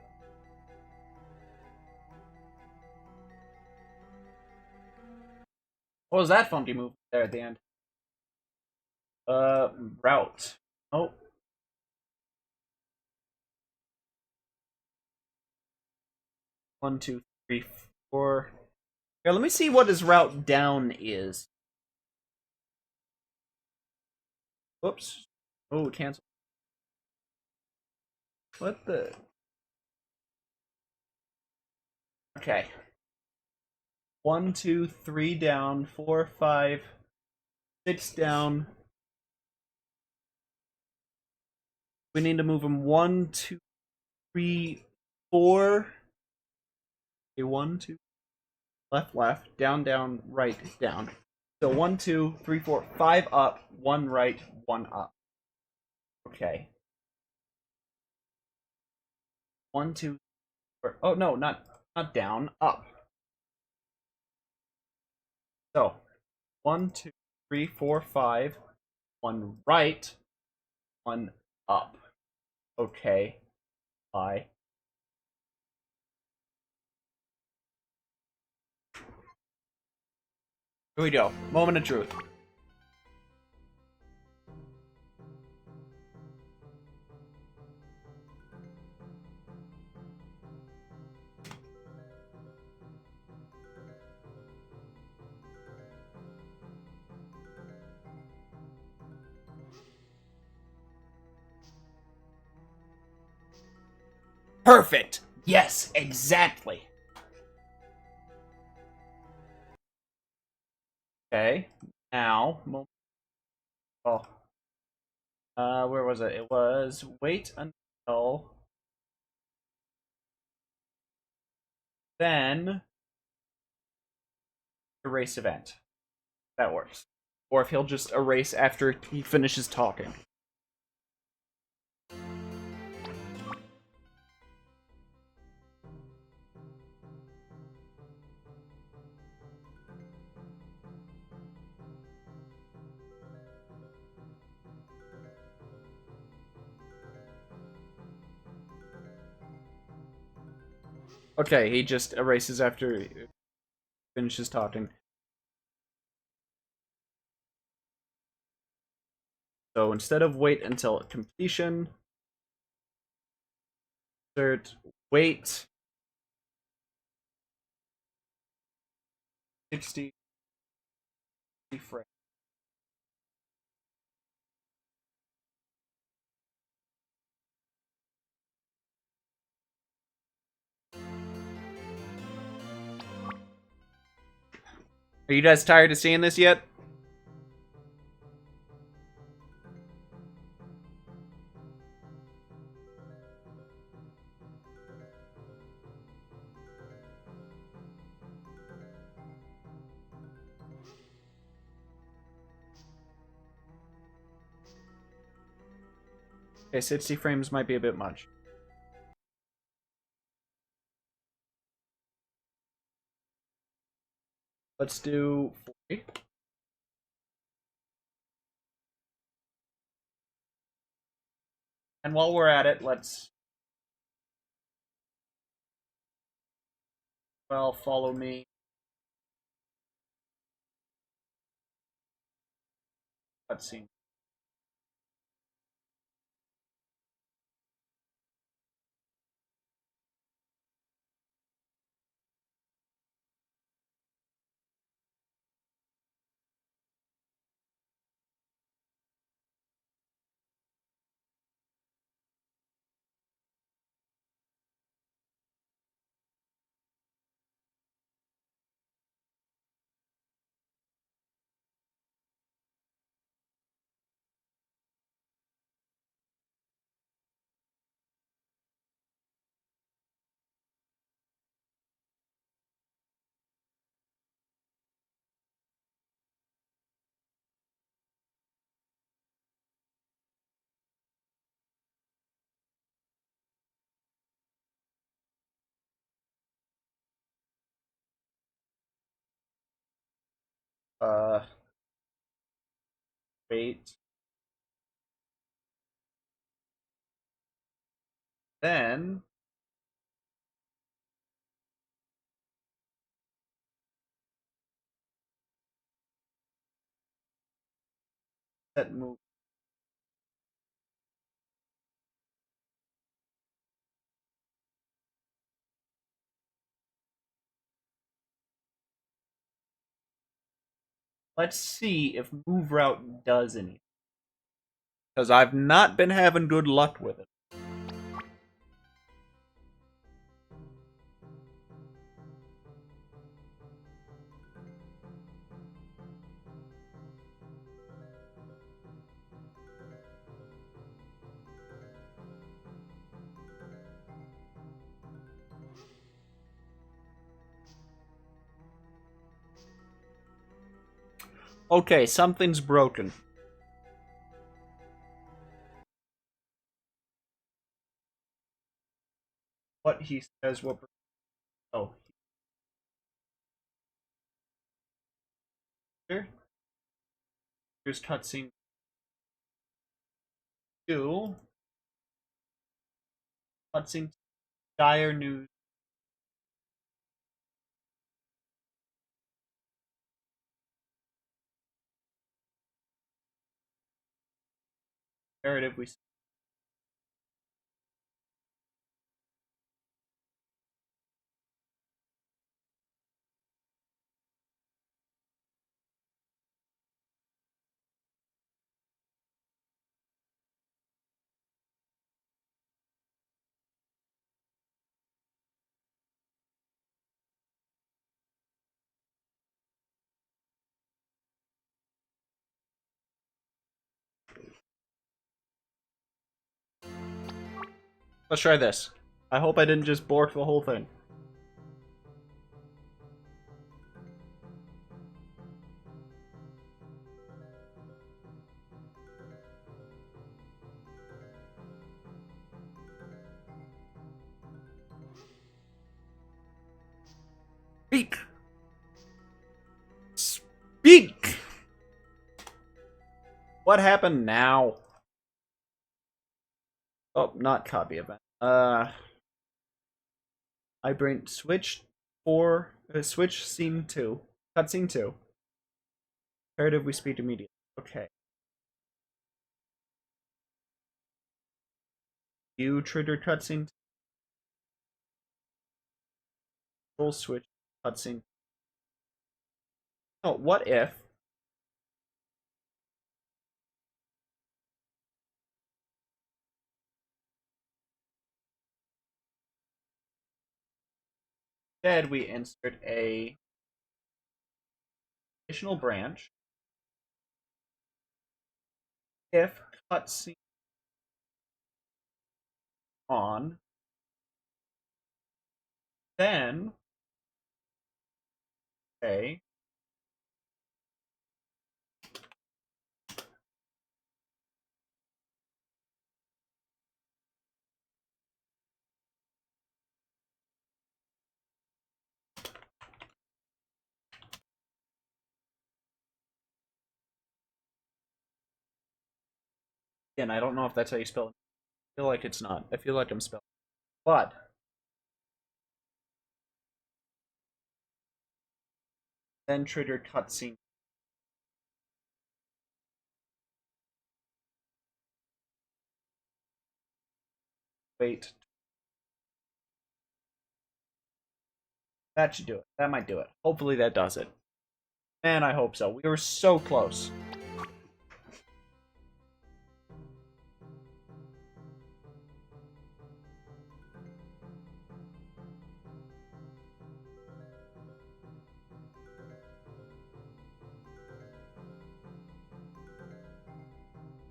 What was that funky move there at the end? Route. Oh. One, two, three, four. Here, let me see what his route down is. Whoops. Oh, cancel. What the? Okay. 1, 2, 3 down, 4, 5, 6 down. We need to move him 1, 2, 3, 4. Okay, 1, 2, left, left, down, down, right, down. So 1, 2, 3, 4, 5 up, 1 right, 1 up. Okay. 1, 2, 4. Oh no, not down, up. So 1, 2, 3, 4, 5. 1 right, 1 up. Okay. Bye. Here we go. Moment of truth. Perfect. Yes, exactly. Okay. Now, oh, where was it? It was wait until then erase event. That works. Or if he'll just erase after he finishes talking. Okay, he just erases after he finishes talking. So instead of wait until completion, insert wait 60 frames. Are you guys tired of seeing this yet? Okay, 60 frames might be a bit much. Let's do 40. And while we're at it, let's, well, follow me. Let's see. Uh, wait. Then set move. Let's see if move route does anything. Because I've not been having good luck with it. Okay, something's broken. What he says, what... Oh. Here. Here's cutscene 2. Cutscene dire news. Narrative we... Let's try this. I hope I didn't just bork the whole thing. Speak! Speak! What happened now? Oh, not copy event. I bring switch switch scene 2. Cutscene 2. Imperative we speak immediately. Okay. You triggered cutscene. Full switch cutscene. Oh, what if instead we insert a additional branch if cutscene on, then say again. I don't know if that's how you spell it. I feel like it's not. I feel like I'm spelling, but then trigger cutscene. Wait, that should do it. That might do it. Hopefully that does it. Man, I hope so. We were so close.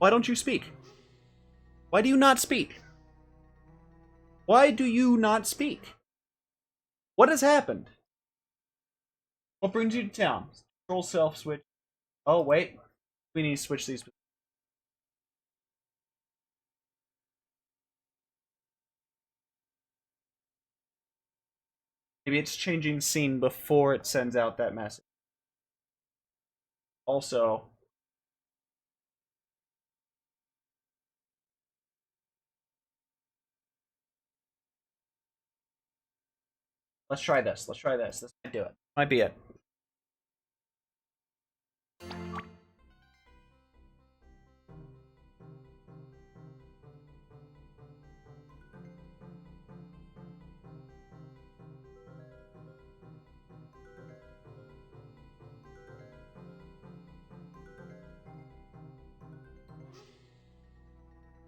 Why don't you speak? Why do you not speak? Why do you not speak? What has happened? What brings you to town? Control self switch. Oh, wait. We need to switch these. Maybe it's changing scene before it sends out that message. Also, let's try this. Let's try this. This might do it. Might be it.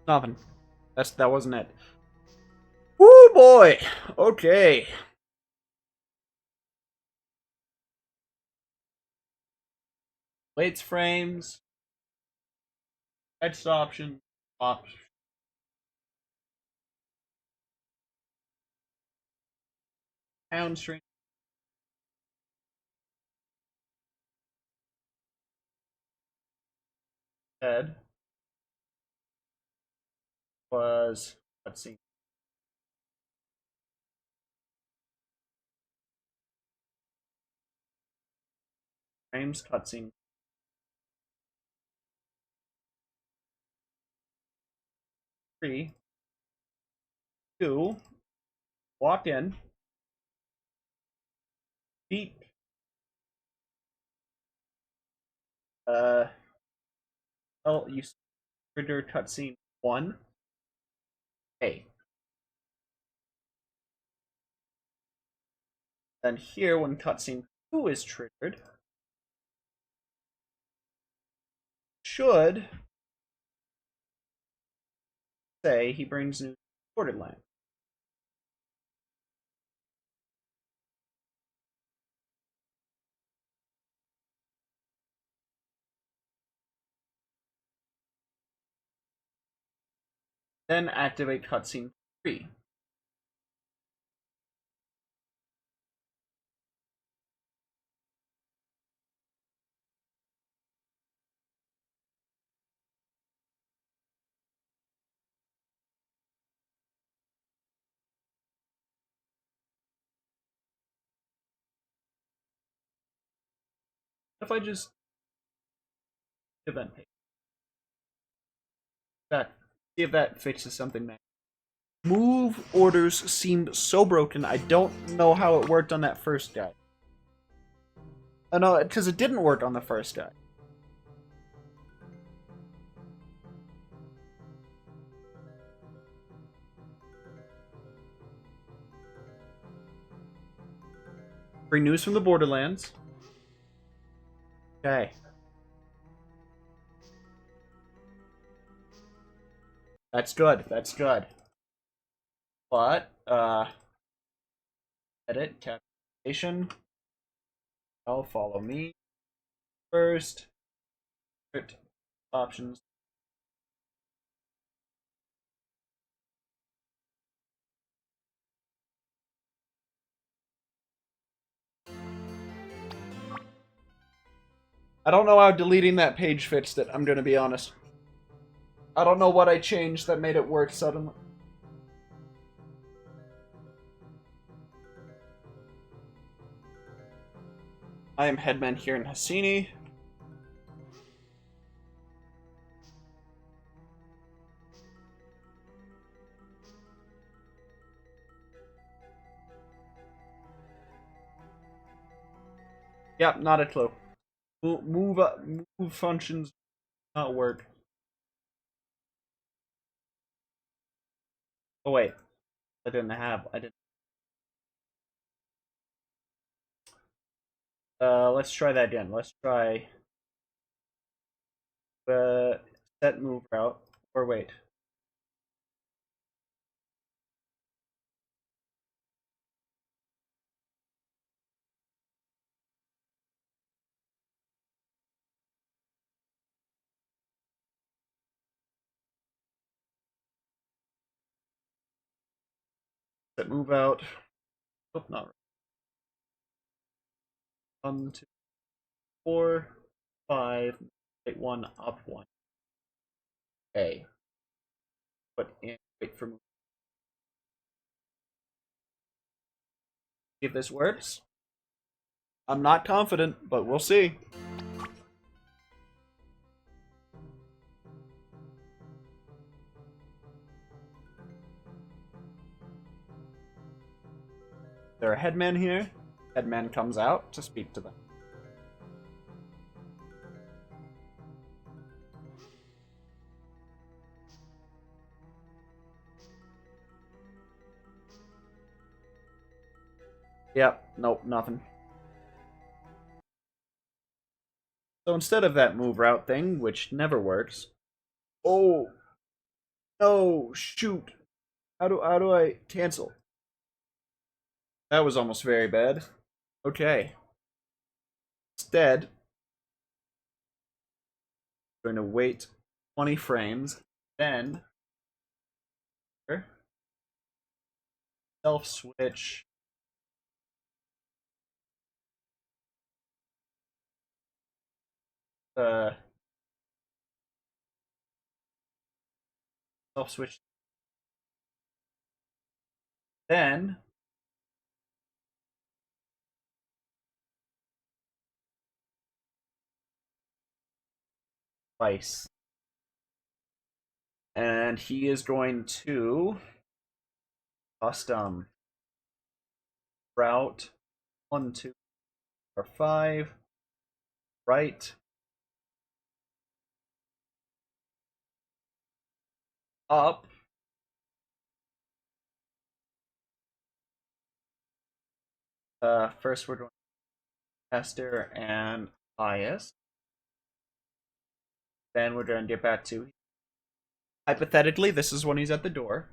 Nothing. That wasn't it. Woo boy. Okay. Weights, frames, text option, pound string, head was, let's see, frames, cutscene, 3, 2, walk in, beep, well, you trigger cutscene 1, A. Then here, when cutscene 2 is triggered, should say he brings news to Borderland. Then activate cutscene 3. If I just event page, that see if that fixes something. Move orders seem so broken. I don't know how it worked on that first guy. Oh no, because it didn't work on the first guy. Bring news from the Borderlands. Okay. That's good. That's good. But, edit, capitalization. I'll follow me. First, options. I don't know how deleting that page fixed it, I'm gonna be honest. I don't know what I changed that made it work suddenly. I am Headman here in Hassini. Yep, not a clue. Move functions not work. Oh wait, I didn't. Let's try that again. Let's try set move route. Or wait. Set move out. Oh, not right. 1, 2, 4, 5, wait, 1, up 1. A. Put in, wait for move. See if this works. I'm not confident, but we'll see. there a headman here? Headman comes out to speak to them. Yep, nope, nothing. So instead of that move route thing, which never works. Oh no, shoot. How do I cancel? That was almost very bad. Okay. Instead, I'm going to wait 20 frames, then self switch. Self switch. Then twice. And he is going to custom route 1, 2, or 5, right, up, first we're doing tester and highest. Then we're going to get back to, hypothetically, this is when he's at the door.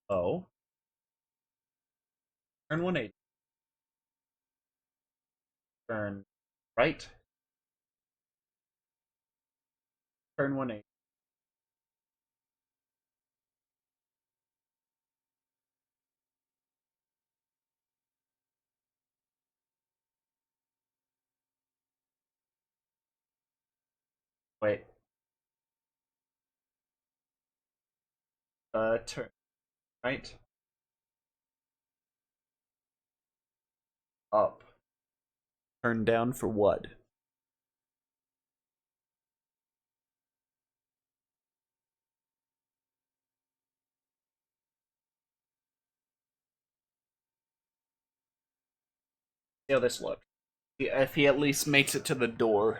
Oh. Turn 180. Turn right. Turn 180. Wait. Turn right. Up. Turn down for what? See how this looks. If he at least makes it to the door.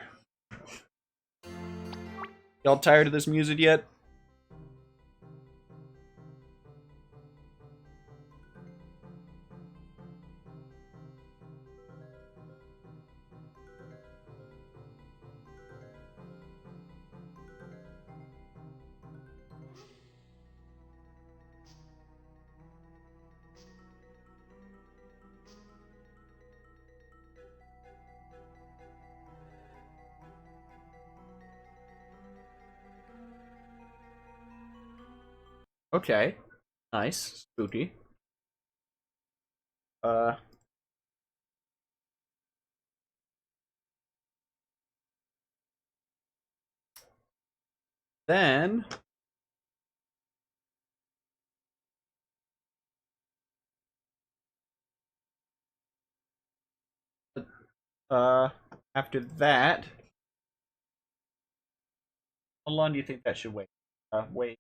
Y'all tired of this music yet? Okay. Nice. Spooky. Uh. Then. Uh. After that. How long do you think that should wait? Wait.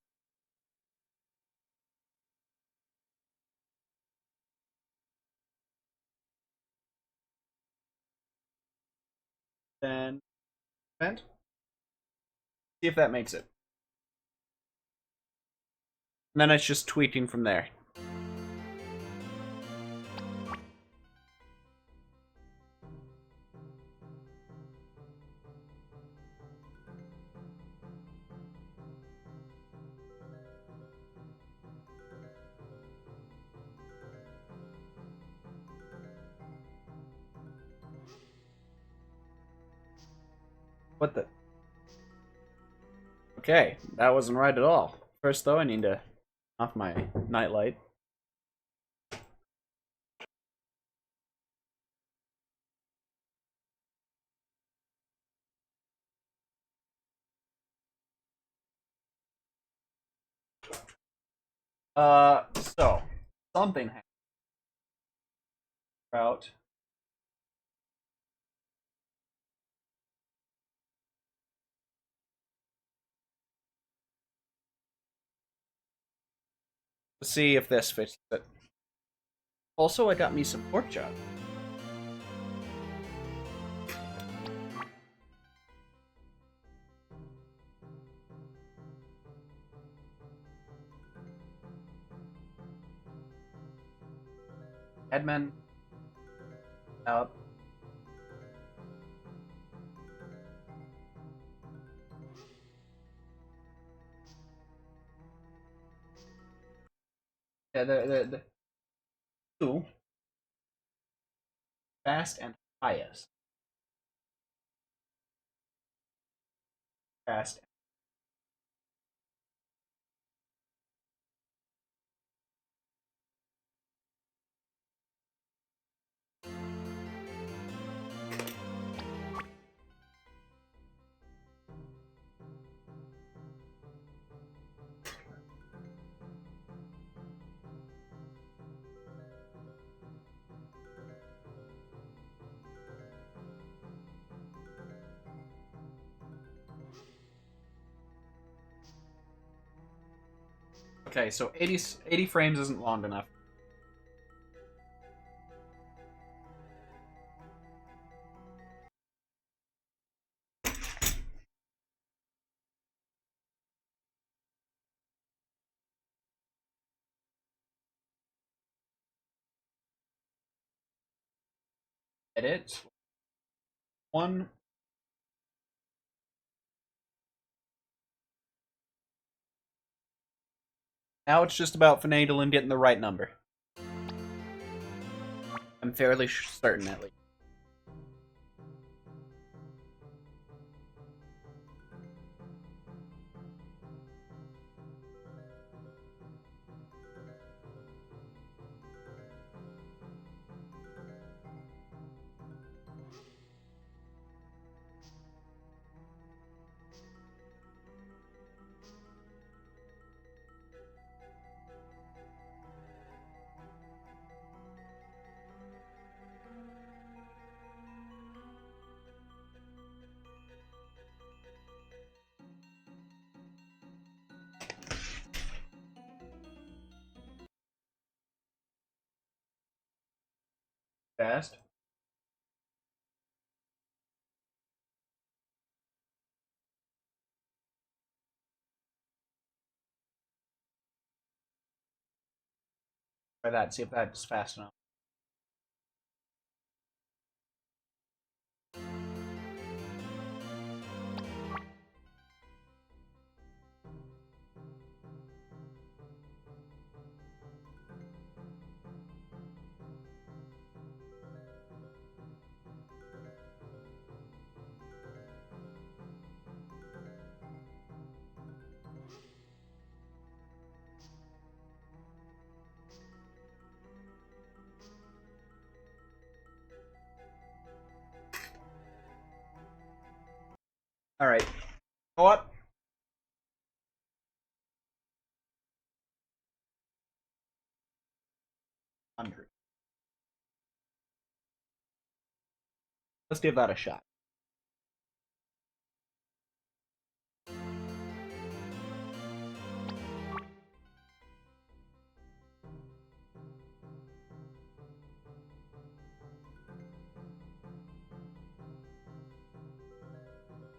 Then. Vent. See if that makes it. And then it's just tweaking from there. What the? Okay, that wasn't right at all. First, though, I need to off my nightlight. So something happened. Out. Let's see if this fits it. Also, I got me some pork chop. Headman. Out. Yeah, the two fast and highest. Fast. Okay, so 80 frames isn't long enough. Edit. One. Now it's just about finagling getting the right number. I'm fairly certain, at least. Fast. Try that, see if that's fast enough. Alright. Go up. 100. Let's give that a shot.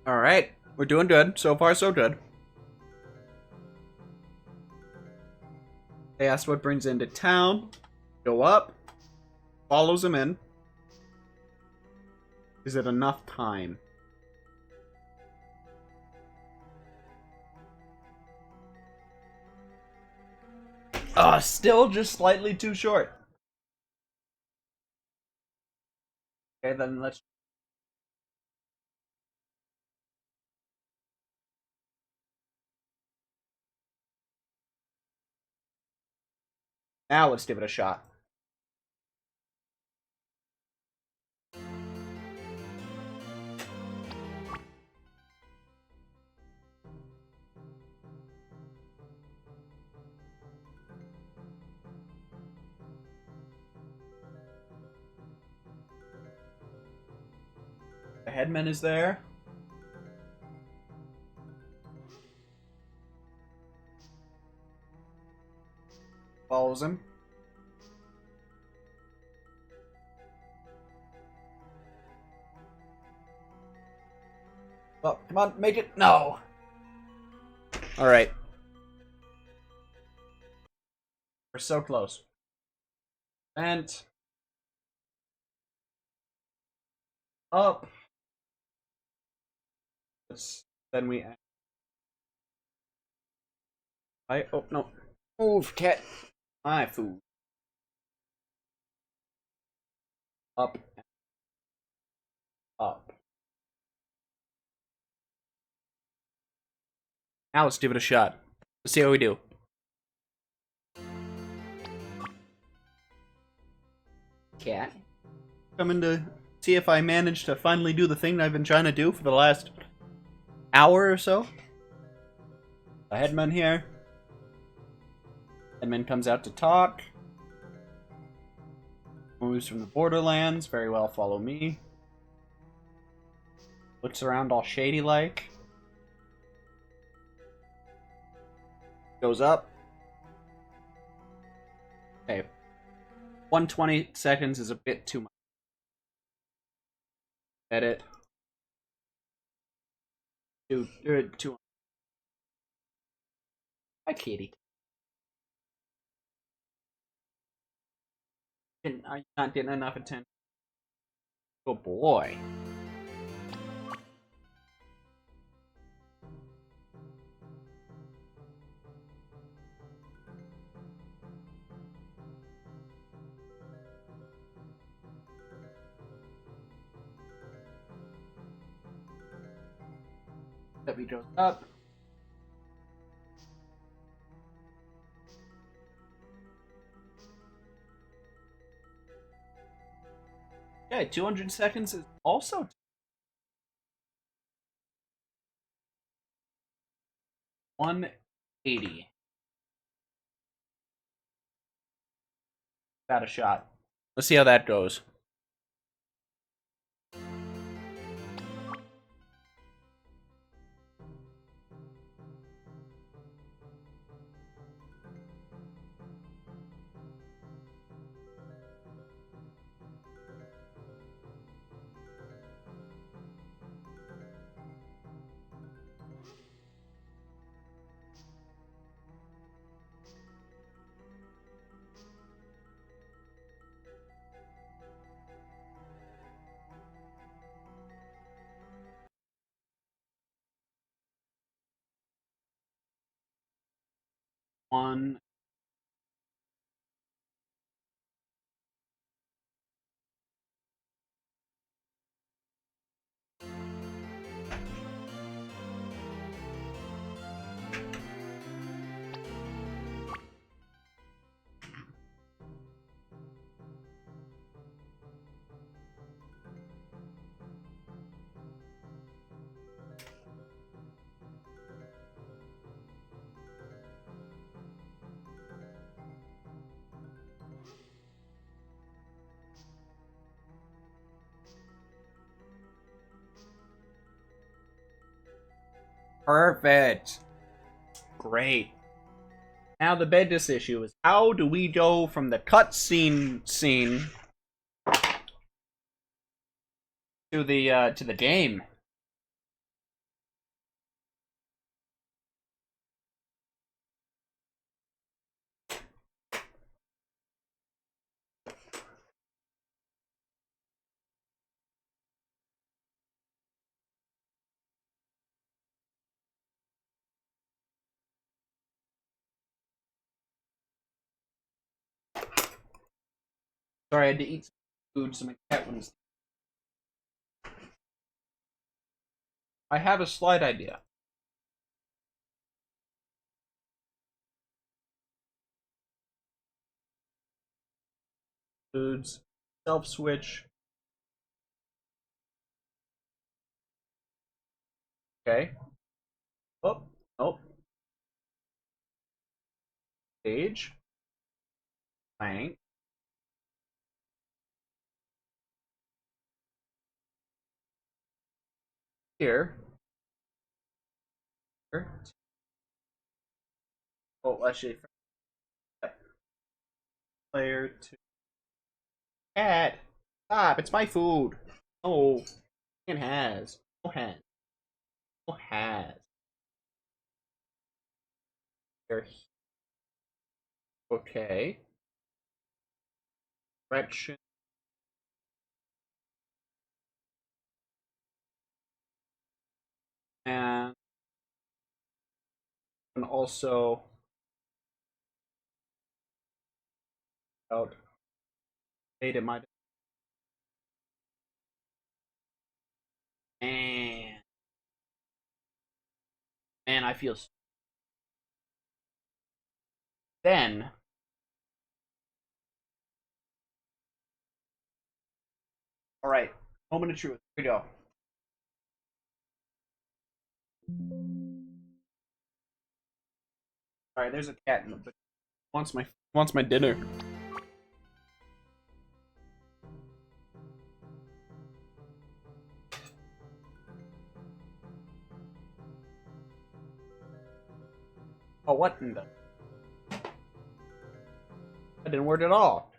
Alright. We're doing good. So far, so good. They asked what brings into town. Go up. Follows him in. Is it enough time? Still just slightly too short. Okay, then let's... Now let's give it a shot. The headman is there. Follows him. Oh, come on, make it. No. All right. We're so close. And up. Then we. Oh no! Move, cat. My food. Up. Up. Now let's give it a shot. Let's see how we do. Cat. Coming to see if I manage to finally do the thing I've been trying to do for the last hour or so. The headman here. Headman comes out to talk. Moves from the borderlands. Very well, follow me. Looks around all shady-like. Goes up. Okay. 120 seconds is a bit too much. Edit. Two. Hi, kitty. Are you not getting enough attention? Good boy. That we goes up. Yeah, 200 seconds is also 180. Got a shot. Let's see how that goes. One. Perfect. Great. Now the biggest issue is how do we go from the cutscene scene to the game? Sorry, I had to eat some food so my cat wouldn't. I have a slight idea. Foods. Self switch. Okay. Oh, oh. Stage. Blank. Here. Here. Oh, actually. player to cat. Stop! It's my food. Oh, it has. No has. No has. There. Okay. Direction. And also out data my man. Man, I feel then. All right, moment of truth. Here we go. All right, there's a cat in the wants my dinner. Oh, what in the? That didn't work at all.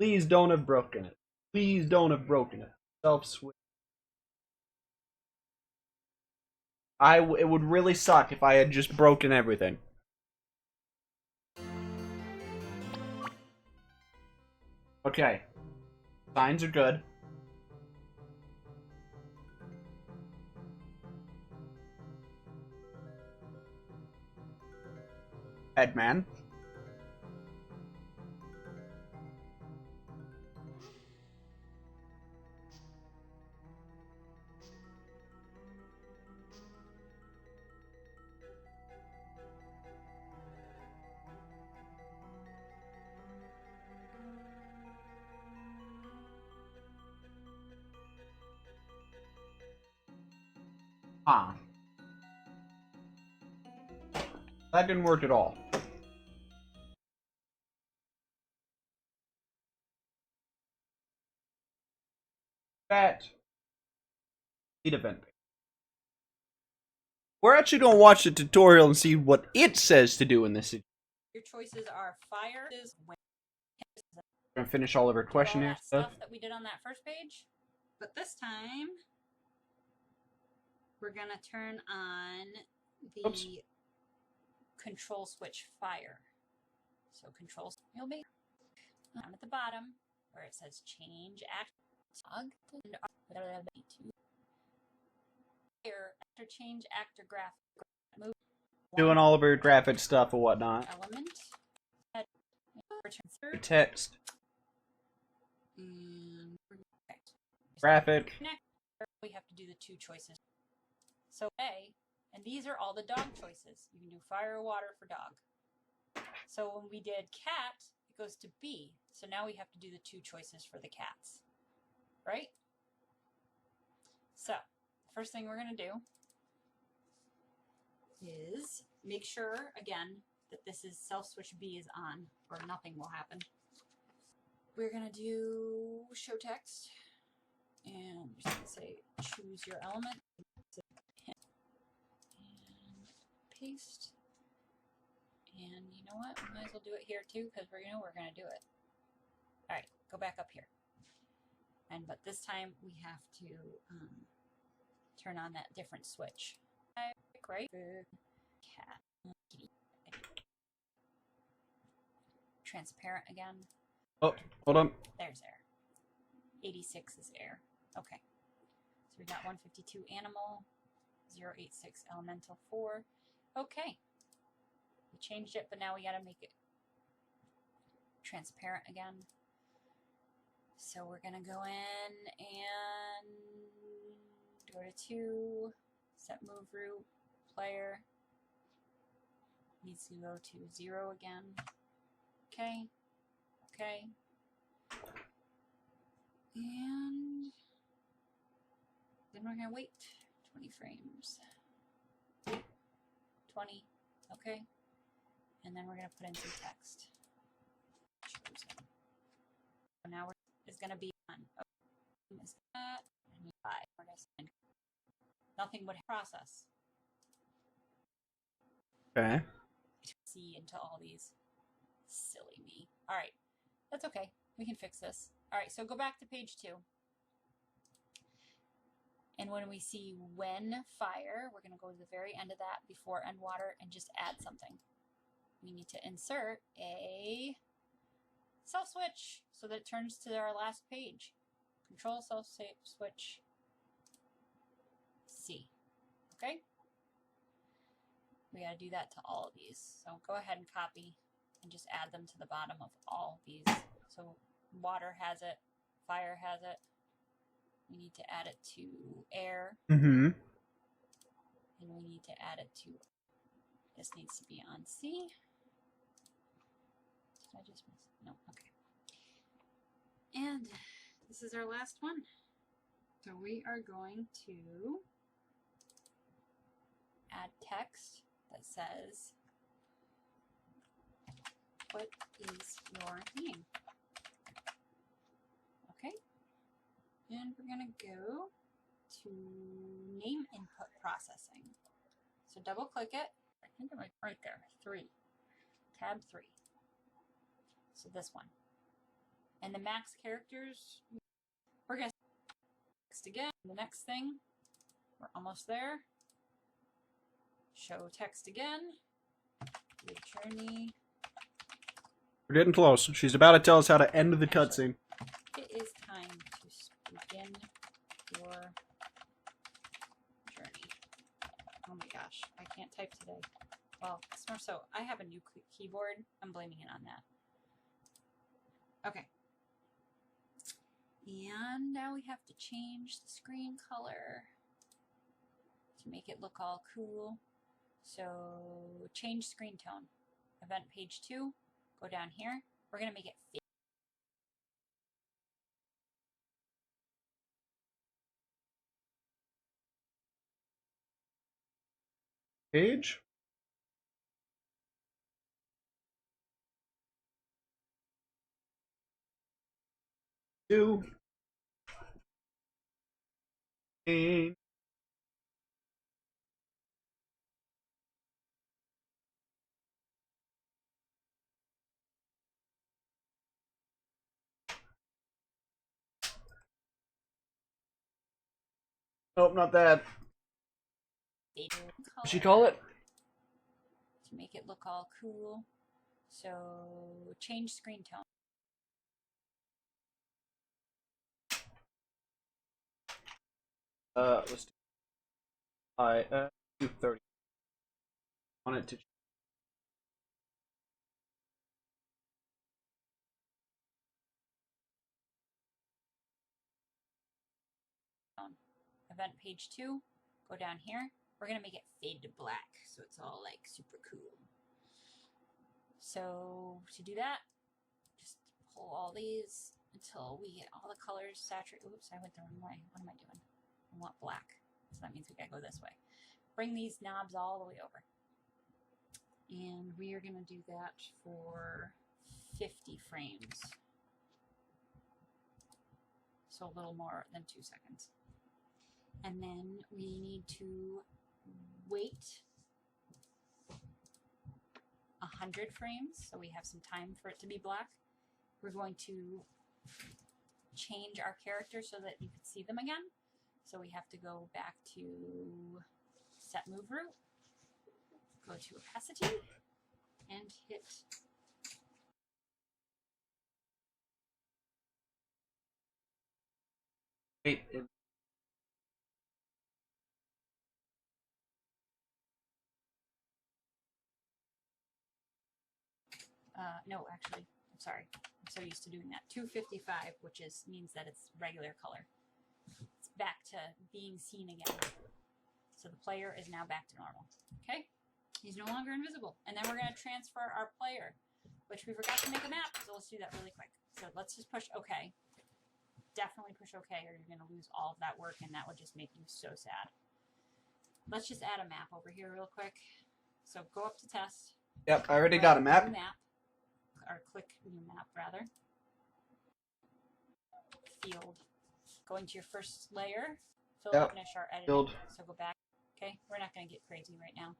Please don't have broken it. Please don't have broken it. Self-switch. It would really suck if I had just broken everything. Okay. Signs are good. Headman. Huh. That didn't work at all. That lead event. We're actually gonna watch the tutorial and see what it says to do in this. Your choices are fire, We're gonna finish all of our questionnaire stuff that we did on that first page. But this time, we're gonna turn on the control switch fire. So control you'll be down at the bottom where it says change act after change actor graphic move doing all of our graphic stuff and whatnot. Element Text. And Graphic. we have to do the two choices. So A, and these are all the dog choices. You can do fire or water for dog. So when we did cat, it goes to B. So now we have to do the two choices for the cats. Right? So, the first thing we're going to do is make sure, again, that this is self-switch B is on, or nothing will happen. We're going to do show text, and I'm just going to say choose your element, and paste. And you know what? We might as well do it here too, because we're going to do it. All right, go back up here. But this time we have to turn on that different switch. Right? Cat. Transparent again. Oh, hold on. There's air. 86 is air. Okay. So we got 152 animal, 086 elemental 4. Okay. We changed it, but now we got to make it transparent again. So we're going to go in and go to 2, set move route, player. Needs to go to 0 again. Okay. Okay. And then we're going to wait 20 frames. 20. Okay. And then we're going to put in some text. So now it's going to be on. Is that? And nothing would process. Okay. See into all these. Silly me. All right. That's okay. We can fix this. All right, so go back to page 2. And when we see when fire, we're going to go to the very end of that before end water and just add something. We need to insert a self switch so that it turns to our last page. Control self switch C. Okay? We got to do that to all of these. So go ahead and copy and just add them to the bottom of all of these. So water has it, fire has it. We need to add it to air. Mm-hmm. And we need to add it to, this needs to be on C. Did I just miss? No, okay. And this is our last one. So we are going to add text that says, what is your name? Okay. And we're going to go to name input processing. So double click it. I think I'm right there. 3. Tab 3. So this one. And the max characters, we're going to text again. The next thing, we're almost there. Show text again. Your journey. We're getting close. She's about to tell us how to end the cutscene. It is time to begin your journey. Oh my gosh, I can't type today. Well, it's more so, I have a new keyboard. I'm blaming it on that. Okay. And now we have to change the screen color to make it look all cool. So change screen tone. Event page 2, go down here. We're going to make it fade. Page? Two. And nope, not that. Fade color. What'd she call it? To make it look all cool. So change screen tone. Let's do 230. Want it to. Event page 2, go down here. We're going to make it fade to black so it's all like super cool. So to do that, just pull all these until we get all the colors saturated. Oops, I went the wrong way. What am I doing? I want black. So that means we got to go this way. Bring these knobs all the way over. And we are going to do that for 50 frames. So a little more than 2 seconds. And then we need to wait 100 frames so we have some time for it to be black. We're going to change our characters so that you can see them again. So we have to go back to set move route, go to opacity, and hit Wait. no, actually, I'm sorry. I'm so used to doing that. 255, which means that it's regular color. It's back to being seen again. So the player is now back to normal. Okay? He's no longer invisible. And then we're going to transfer our player, which we forgot to make a map, so let's do that really quick. So let's just push OK. Definitely push OK or you're going to lose all of that work and that would just make you so sad. Let's just add a map over here real quick. So go up to test. Yep, I already got a map. New map. Or click new map, rather. Field. Go into your first layer. Finish our editing. Field. So go back. Okay, we're not going to get crazy right now.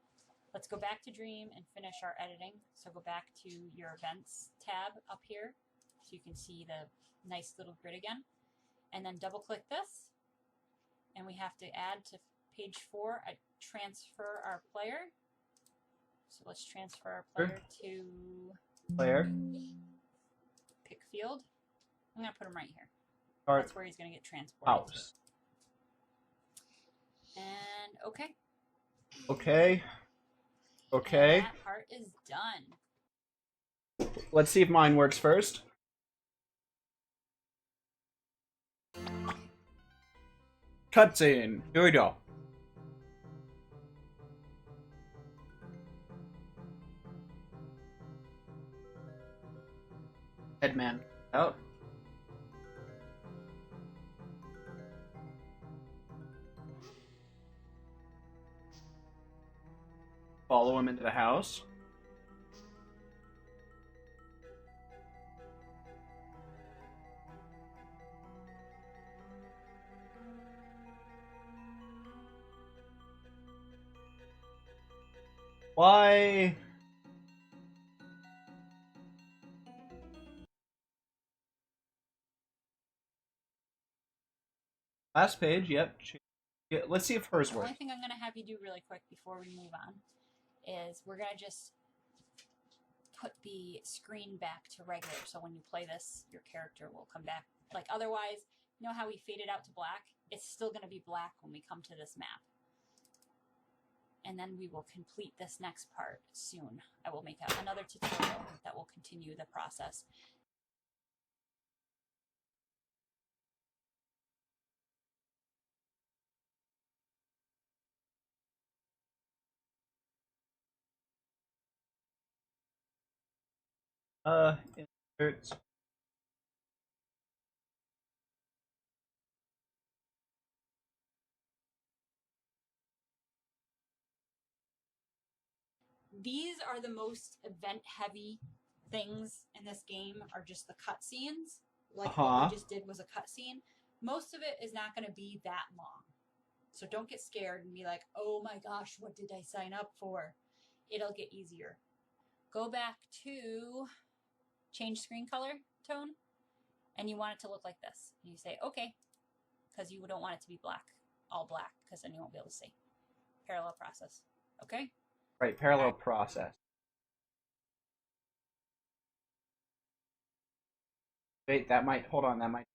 Let's go back to Dream and finish our editing. So go back to your Events tab up here. so you can see the nice little grid again. And then double click this, and we have to add to page 4, transfer our player. So let's transfer our player to Player. pick field. I'm going to put him right here. All right. That's where he's going to get transported House. to. And okay. Okay. Okay. And that part is done. Let's see if mine works first. Cutscene. Here we go. Headman out. Follow him into the house. Why? Last page, yep. Yeah, let's see if hers The works. only thing I'm going to have you do really quick before we move on is we're going to just put the screen back to regular. So when you play this, your character will come back. Like otherwise, you know how we faded out to black? It's still going to be black when we come to this map. And then we will complete this next part soon. I will make another tutorial that will continue the process. Inserts. These are the most event-heavy things in this game, are just the cutscenes. Like what we just did was a cutscene. Most of it is not going to be that long. So don't get scared and be like, oh my gosh, what did I sign up for? It'll get easier. Go back to change screen color tone, and you want it to look like this. And you say, okay, because you don't want it to be black, all black, because then you won't be able to see. Parallel process. Okay? Right, parallel process. Wait, that might, hold on, that might.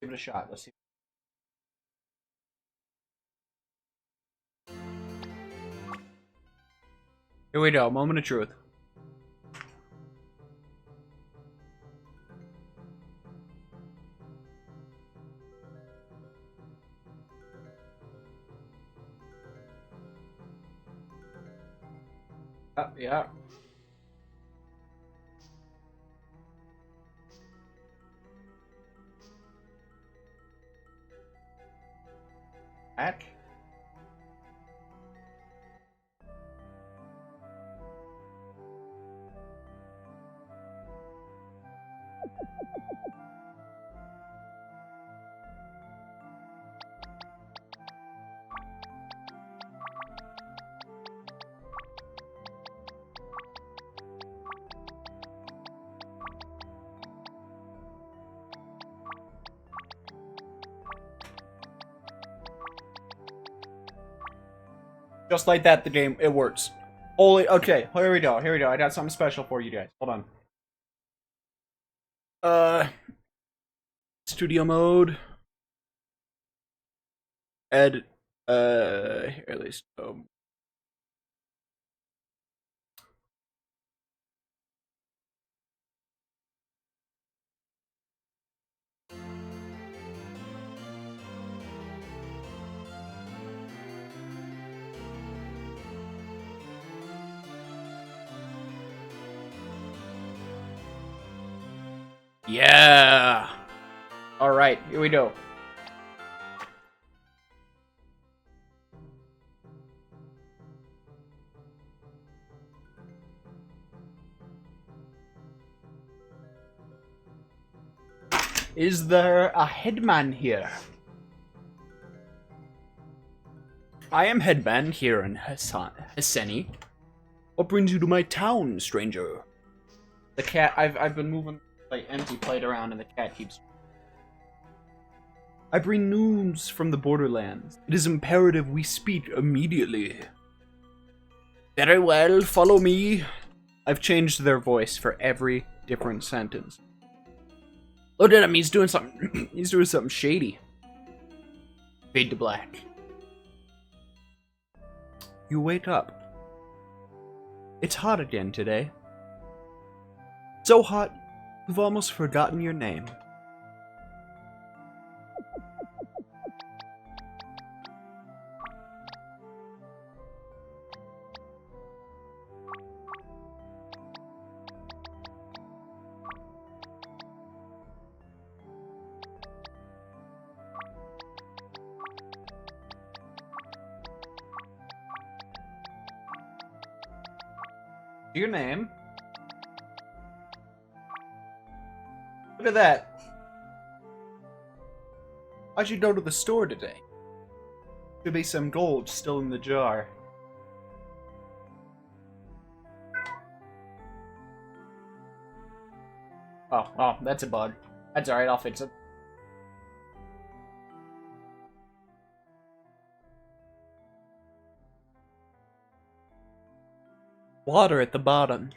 Give it a shot, let's see. Here we go, moment of truth. Yeah. Back. Just like that, the game, it works. Holy, okay, here we go, I got something special for you guys. Hold on. Studio mode. Here at least. Yeah. All right, here we go. Is there a headman here? I am headman here in Hassani. What brings you to my town, stranger? The cat, I've been moving like empty plate around and the cat keeps... I bring news from the borderlands. It is imperative we speak immediately. Very well, follow me. I've changed their voice for every different sentence. Look at him, he's doing something, he's doing something shady. Fade to black. You wake up. It's hot again today. So hot, you've almost forgotten your name. Your name. Look at that. Why'd you go to the store today? Could be some gold still in the jar. Oh, that's a bug. That's alright, I'll fix it. Water at the bottom.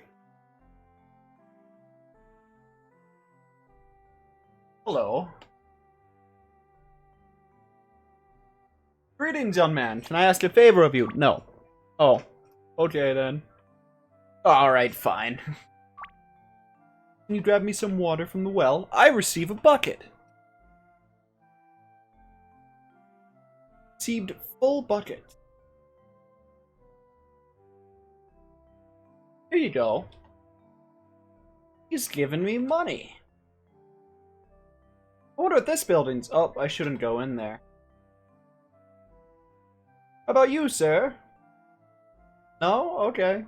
Hello. Greetings, young man. Can I ask a favor of you? No. Oh. Okay, then. Alright, fine. Can you grab me some water from the well? I receive a bucket. Received full bucket. Here you go. He's giving me money. I wonder what this building's... Oh, I shouldn't go in there. How about you, sir? No? Okay.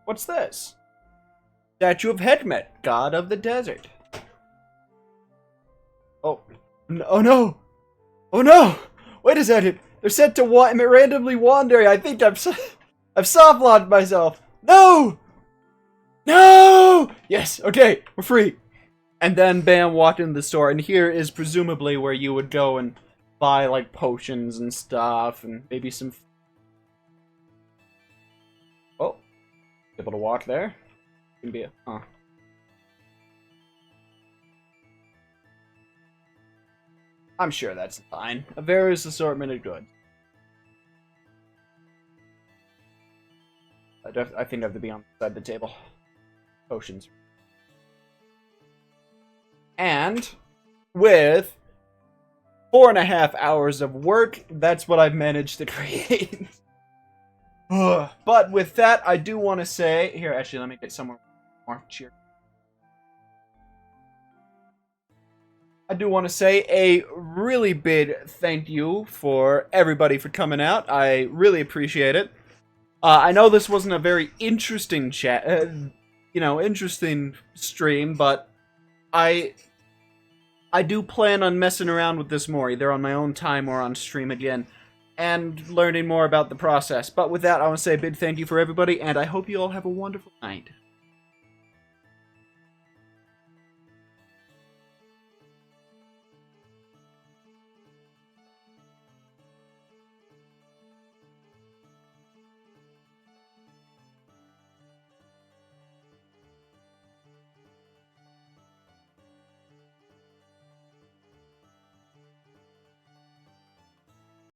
What's this? Statue of Hedmet, god of the desert. Oh. Oh no! Oh no! Wait a second! They're set to randomly wander. I think I've soft-locked myself. No! No! Yes, okay, we're free. And then, bam, walked into the store, and here is presumably where you would go and buy, like, potions and stuff, and maybe some... Oh. Able to walk there? Can be a... Huh. I'm sure that's fine. A various assortment of goods. I think I have to be on the side of the table. Potions. And with 4.5 hours of work, that's what I've managed to create. But with that, I do want to say... Here, actually, let me get somewhere more cheer. I do want to say a really big thank you for everybody for coming out. I really appreciate it. I know this wasn't a very interesting chat, interesting stream, but I do plan on messing around with this more, either on my own time or on stream again, and learning more about the process. But with that, I want to say a big thank you for everybody, and I hope you all have a wonderful night.